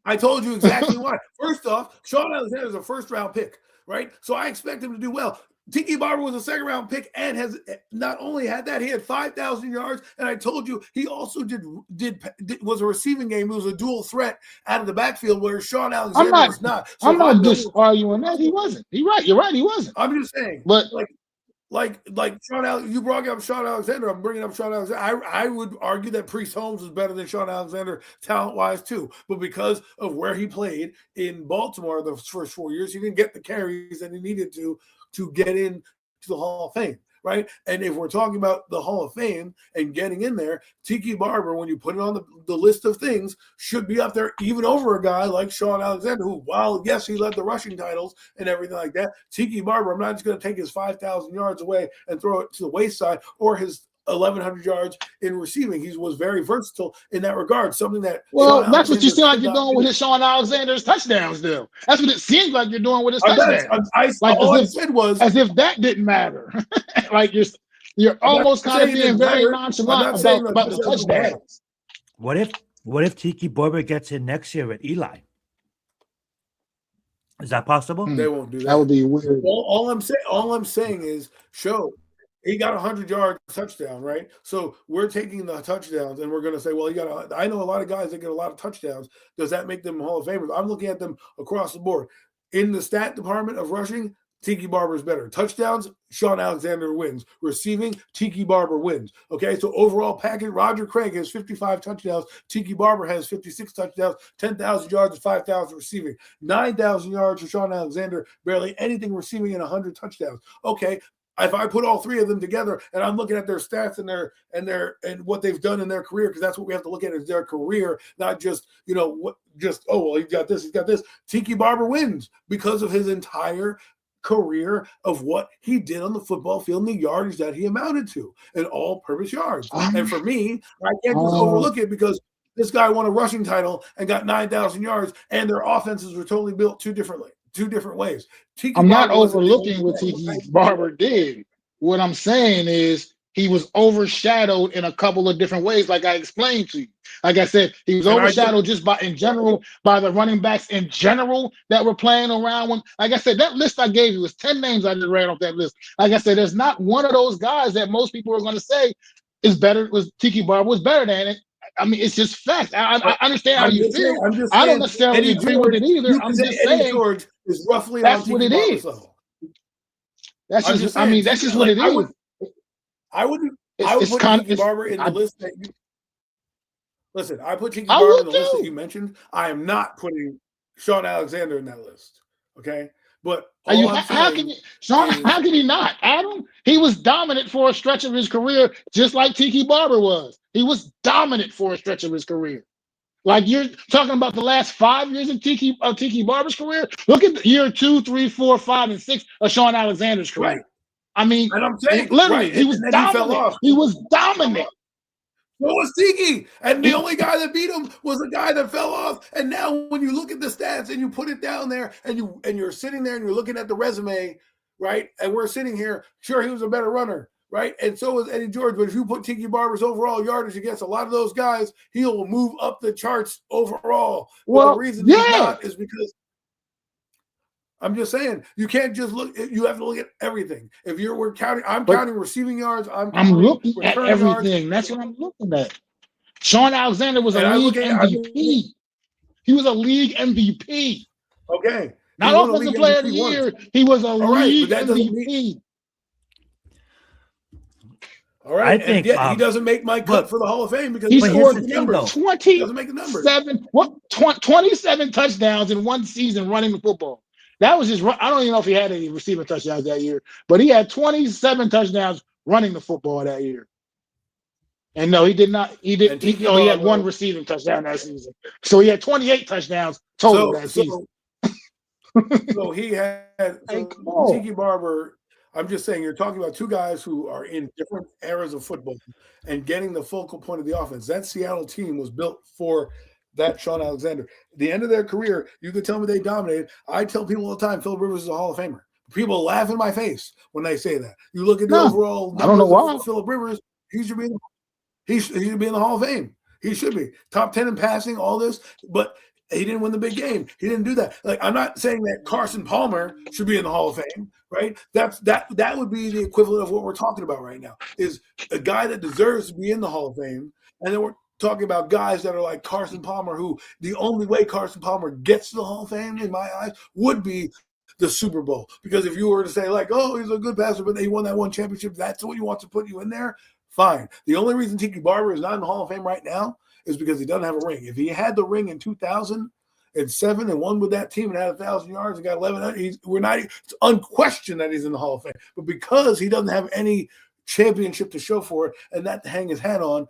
I told you exactly why. First off, Sean Alexander is a first-round pick, right? So I expect him to do well. Tiki Barber was a second-round pick and has not only had that, he had 5,000 yards. And I told you he also was a receiving game. It was a dual threat out of the backfield where Sean Alexander was not. So I'm not just arguing that he wasn't. You're right. He wasn't. I'm just saying, but like Sean, you brought up Sean Alexander. I'm bringing up Sean Alexander. I would argue that Priest Holmes is better than Sean Alexander talent-wise too. But because of where he played in Baltimore the first 4 years, he didn't get the carries that he needed to get into the Hall of Fame, right? And if we're talking about the Hall of Fame and getting in there, Tiki Barber, when you put it on the list of things, should be up there even over a guy like Sean Alexander, who, while, yes, he led the rushing titles and everything like that, Tiki Barber, I'm not just going to take his 5,000 yards away and throw it to the wayside, or his 1,100 yards in receiving. He was very versatile in that regard. Something that that's what you seem like you're doing with his Sean Alexander's touchdowns, though. That's what it seems like you're doing with his touchdowns. All I said was as if that didn't matter. Like you're almost kind of being very nonchalant about the touchdowns. What if Tiki Barber gets in next year with Eli? Is that possible? They won't do that. That would be weird. All I'm saying is he got 100-yard touchdown, right? So we're taking the touchdowns and we're going to say, well, I know a lot of guys that get a lot of touchdowns. Does that make them Hall of Famers? I'm looking at them across the board. In the stat department of rushing, Tiki Barber is better. Touchdowns, Sean Alexander wins. Receiving, Tiki Barber wins. Okay, so overall package, Roger Craig has 55 touchdowns. Tiki Barber has 56 touchdowns, 10,000 yards, and 5,000 receiving. 9,000 yards for Sean Alexander, barely anything receiving, and 100 touchdowns. Okay, if I put all three of them together and I'm looking at their stats and what they've done in their career, because that's what we have to look at is their career, not just, he's got this. Tiki Barber wins because of his entire career of what he did on the football field and the yardage that he amounted to, and all-purpose yards. And for me, I can't just overlook it because this guy won a rushing title and got 9,000 yards, and their offenses were totally built two different ways. I'm not overlooking what Tiki Barber did. What I'm saying is he was overshadowed in a couple of different ways, like I explained to you. Like I said, he was overshadowed just by the running backs in general that were playing around. Like I said, that list I gave you was 10 names I just ran off that list. Like I said, there's not one of those guys that most people are going to say is better. Tiki Barber was better than it. I mean, it's just fact. I understand how you feel. I don't necessarily agree with it either. I'm just saying George is roughly that's what it is. That's just what it is. I would put Tiki Barber in the list that you listen. I put Tiki Barber in the list that you mentioned. I am not putting Sean Alexander in that list. Okay, but how can he not? Adam, he was dominant for a stretch of his career, just like Tiki Barber was. He was dominant for a stretch of his career. Like you're talking about the last 5 years of Tiki Barber's career. Look at the year 2, 3, 4, 5, and 6 of Sean Alexander's Right. career. I mean, And I'm saying, literally, right, he was and then he fell dominant. off. He was dominant. So was Tiki. And the only guy that beat him was the guy that fell off. And now when you look at the stats and you put it down there and you're sitting there and you're looking at the resume, right? And we're sitting here, sure, he was a better runner, right? And so was Eddie George. But if you put Tiki Barber's overall yardage against a lot of those guys, he'll move up the charts overall. But the reason he's not is because I'm just saying, you can't just look. You have to look at everything. If we're counting, I'm counting receiving yards. I'm looking at return everything. yards. That's what I'm looking at. Sean Alexander was And a I league look at- I MVP. He was a league MVP. Okay. Not offensive player of the year. He was a league MVP. All right. I think and yet he doesn't make my cut for the Hall of Fame because he scored the numbers. 27 touchdowns in one season running the football. That was his. I don't even know if he had any receiving touchdowns that year, but he had 27 touchdowns running the football that year. And no, he did not. He did. He had one receiving touchdown that season. So he had 28 touchdowns total that season. So he had Tiki Barber. I'm just saying, you're talking about two guys who are in different eras of football and getting the focal point of the offense. That Seattle team was built for that Sean Alexander. At the end of their career, you could tell me they dominated. I tell people all the time, Philip Rivers is a Hall of Famer. People laugh in my face when they say that. You look at the overall numbers, I don't know why. Philip Rivers, he should be in the Hall of Fame. He should be top 10 in passing, all this, but he didn't win the big game. He didn't do that. Like, I'm not saying that Carson Palmer should be in the Hall of Fame, right? That would be the equivalent of what we're talking about right now, is a guy that deserves to be in the Hall of Fame. And then we're talking about guys that are like Carson Palmer, who the only way Carson Palmer gets to the Hall of Fame, in my eyes, would be the Super Bowl. Because if you were to say, like, oh, he's a good passer, but he won that one championship, that's what you want to put you in there, fine. The only reason Tiki Barber is not in the Hall of Fame right now is because he doesn't have a ring. If he had the ring in 2007 and won with that team and had 1,000 yards and got 11, it's unquestioned that he's in the Hall of Fame. But because he doesn't have any championship to show for it and that to hang his hat on,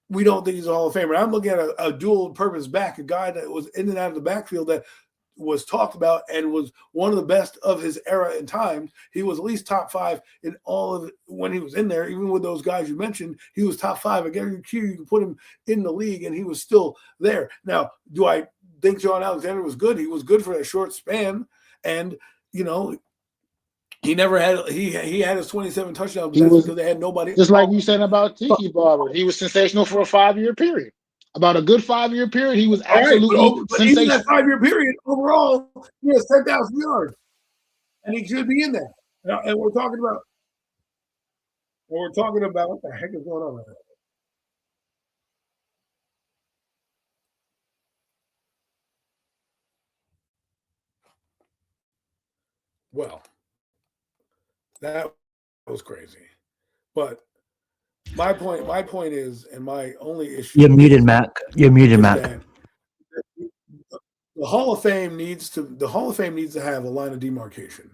we don't think he's a Hall of Famer. I'm looking at a dual purpose back, a guy that was in and out of the backfield that was talked about and was one of the best of his era in time. He was at least top 5 in all of it when he was in there. Even with those guys you mentioned, he was top 5. I guarantee you can put him in the league and he was still there. Now, do I think John Alexander was good? He was good for a short span. And, you know, he never had he had his 27 touchdowns because they had nobody. Just like you said about Tiki Barber. He was sensational for a 5-year period. About a good 5-year period, he was absolutely but even that 5-year period, overall, he has 10,000 yards. And he should be in there. And we're talking about what the heck is going on right now? Well, that was crazy. But my point is, and my only issue. You're muted, Mac. You're muted, Mac. The Hall of Fame needs to have a line of demarcation.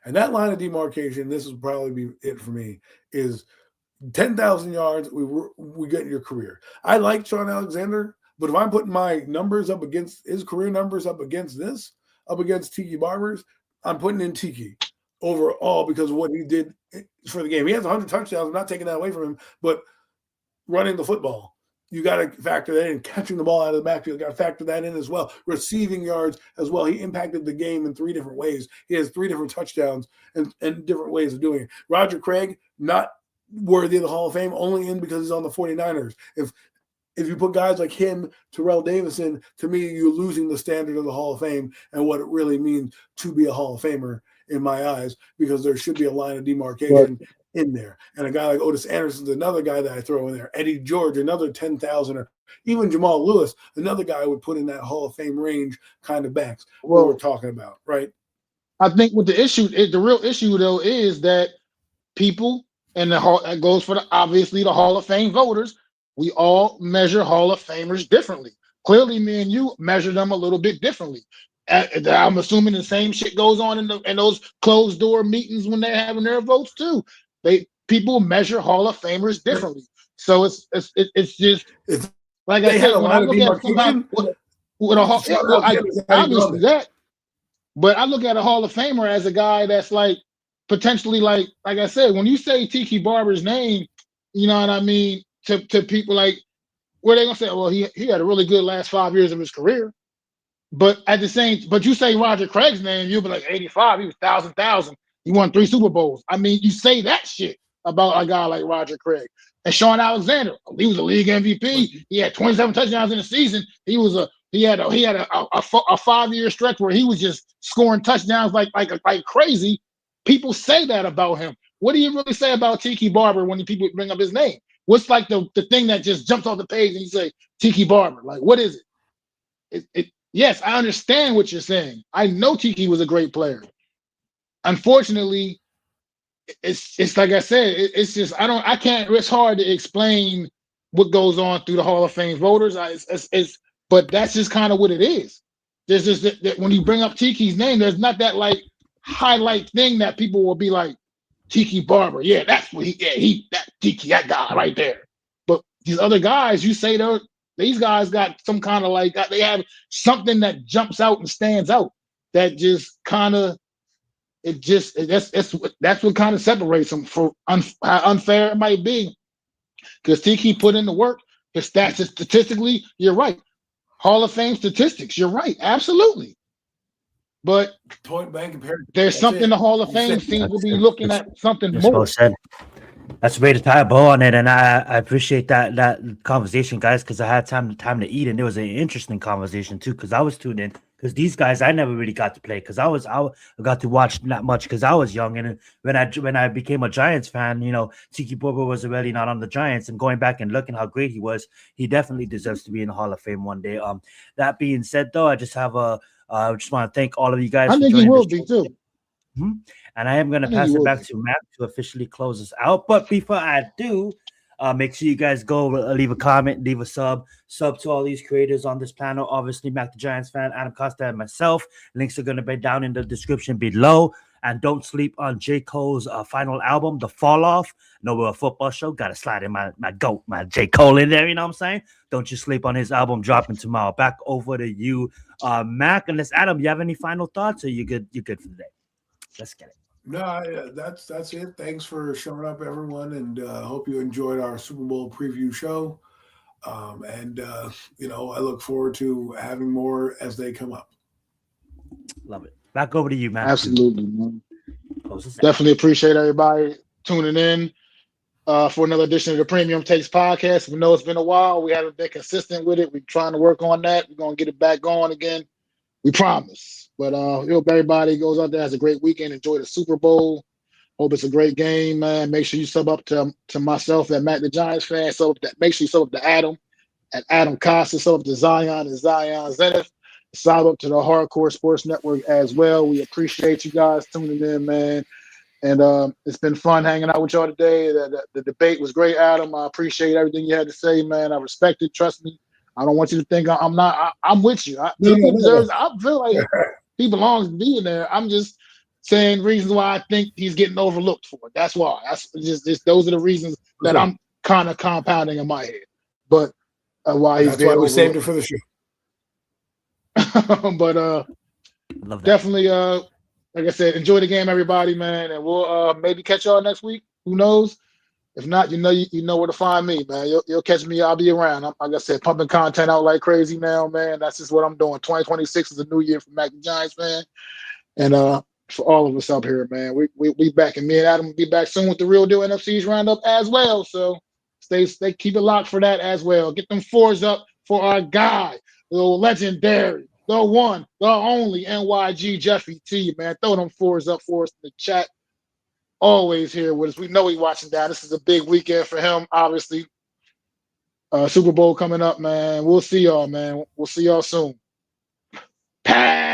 And that line of demarcation, this will probably be it for me, is 10,000 yards we get in your career. I like Sean Alexander, but if I'm putting my numbers up against his career numbers up against Tiki Barber's, I'm putting in Tiki overall because of what he did for the game. He has 100 touchdowns. I'm not taking that away from him, but running the football, you got to factor that in. Catching the ball out of the backfield, got to factor that in as well. Receiving yards as well. He impacted the game in 3 different ways. He has 3 different touchdowns and different ways of doing it. Roger Craig, not worthy of the Hall of Fame, only in because he's on the 49ers. If you put guys like him, Terrell Davis in, to me, you're losing the standard of the Hall of Fame and what it really means to be a Hall of Famer in my eyes, because there should be a line of demarcation in there. And a guy like Otis Anderson's another guy that I throw in there. Eddie George, another 10,000, or even Jamal Lewis, another guy I would put in that Hall of Fame range kind of backs we're talking about, right? I think with the real issue though is that people, and that goes for obviously the Hall of Fame voters, we all measure Hall of Famers differently. Clearly, me and you measure them a little bit differently. I'm assuming the same shit goes on in those closed door meetings when they're having their votes too. People measure Hall of Famers differently. So it's just like I They had said, a when I line of look at somebody demarcation. with a Sure, how you obviously doing? that, but I look at a Hall of Famer as a guy that's like potentially like I said, when you say Tiki Barber's name, you know what I mean, to people like where they gonna say, well, he had a really good last 5 years of his career. But at the same, but you say Roger Craig's name, you'll be like 85. He was thousand. He won 3 Super Bowls. I mean, you say that shit about a guy like Roger Craig. And Sean Alexander, he was a league MVP. He had 27 touchdowns in the season. He had a 5-year stretch where he was just scoring touchdowns like crazy. People say that about him. What do you really say about Tiki Barber when people bring up his name? What's like the thing that just jumps off the page and you say Tiki Barber? Like, what is it? Yes, I understand what you're saying. I know Tiki was a great player. Unfortunately, it's like I said, it's just I can't. It's hard to explain what goes on through the Hall of Fame voters. But that's just kind of what it is. There's just that when you bring up Tiki's name, there's not that like highlight thing that people will be like Tiki Barber. Yeah, that's what that Tiki, that guy right there. But these other guys, you say these guys got some kind of like they have something that jumps out and stands out that just kind of that's what kind of separates them for how unfair it might be because Tiki put in the work. His stats statistically, you're right. Hall of Fame statistics, you're right, absolutely. But Point blank comparison. there's something the Hall of Fame seems to be looking at something That's well more. said. That's a way to tie a bow on it, and I appreciate that conversation, guys, because I had time to eat, and it was an interesting conversation too, because I was tuned in. Because these guys, I never really got to play, because I got to watch not much because I was young, and when I became a Giants fan, Tiki Barber was already not on the Giants, and going back and looking how great he was, he definitely deserves to be in the Hall of Fame one day. That being said, though, I just want to thank all of you guys I for think he joining the will show. be too. Mm-hmm. And I am going to pass it back to Matt to officially close us out. But before I do, make sure you guys go leave a comment, leave a sub to all these creators on this panel. Obviously, Mac the Giants fan, Adam Costa, and myself. Links are going to be down in the description below. And don't sleep on J. Cole's final album, The Fall Off. No, we're a football show. Got to slide in my GOAT, my J. Cole in there. You know what I'm saying? Don't you sleep on his album dropping tomorrow. Back over to you, Mac. Unless, Adam, you have any final thoughts, or you good? You good for the day? Let's get it. No, that's it. Thanks for showing up, everyone, and hope you enjoyed our Super Bowl preview show. I look forward to having more as they come up. Love it. Back over to you, man. Absolutely, man. Definitely appreciate everybody tuning in for another edition of the Premium Takes podcast. We know it's been a while. We haven't been consistent with it. We're trying to work on that. We're going to get it back going again. We promise. But hope everybody goes out there, has a great weekend. Enjoy the Super Bowl. Hope it's a great game, man. Make sure you sub up to myself at Matt the Giants fan. Make sure you sub up to Adam at Adam Costa. Sub up to Zion and Zion Zenith. Sub up to the Hardcore Sports Network as well. We appreciate you guys tuning in, man. And it's been fun hanging out with y'all today. The debate was great, Adam. I appreciate everything you had to say, man. I respect it. Trust me. I don't want you to think I'm not. I'm with you. I feel like he belongs to be in there. I'm just saying reasons why I think he's getting overlooked for. That's why. That's just those are the reasons that I'm kind of compounding in my head. But why he's that's why we saved it for the show. But definitely, like I said, enjoy the game, everybody, man, and we'll maybe catch y'all next week. Who knows? If not, you know where to find me, man. You'll catch me. I'll be around. Like I said, pumping content out like crazy now, man. That's just what I'm doing. 2026 is a new year for Mac the Giants, man, and for all of us up here, man. We back, and me and Adam will be back soon with the Real Deal NFC's roundup as well. So stay keep it locked for that as well. Get them fours up for our guy, the legendary, the one, the only NYG Jeffy T, man. Throw them fours up for us in the chat. Always here with us. We know he's watching down. This is a big weekend for him, obviously. Super Bowl coming up, man. We'll see y'all, man. We'll see y'all soon. Pass.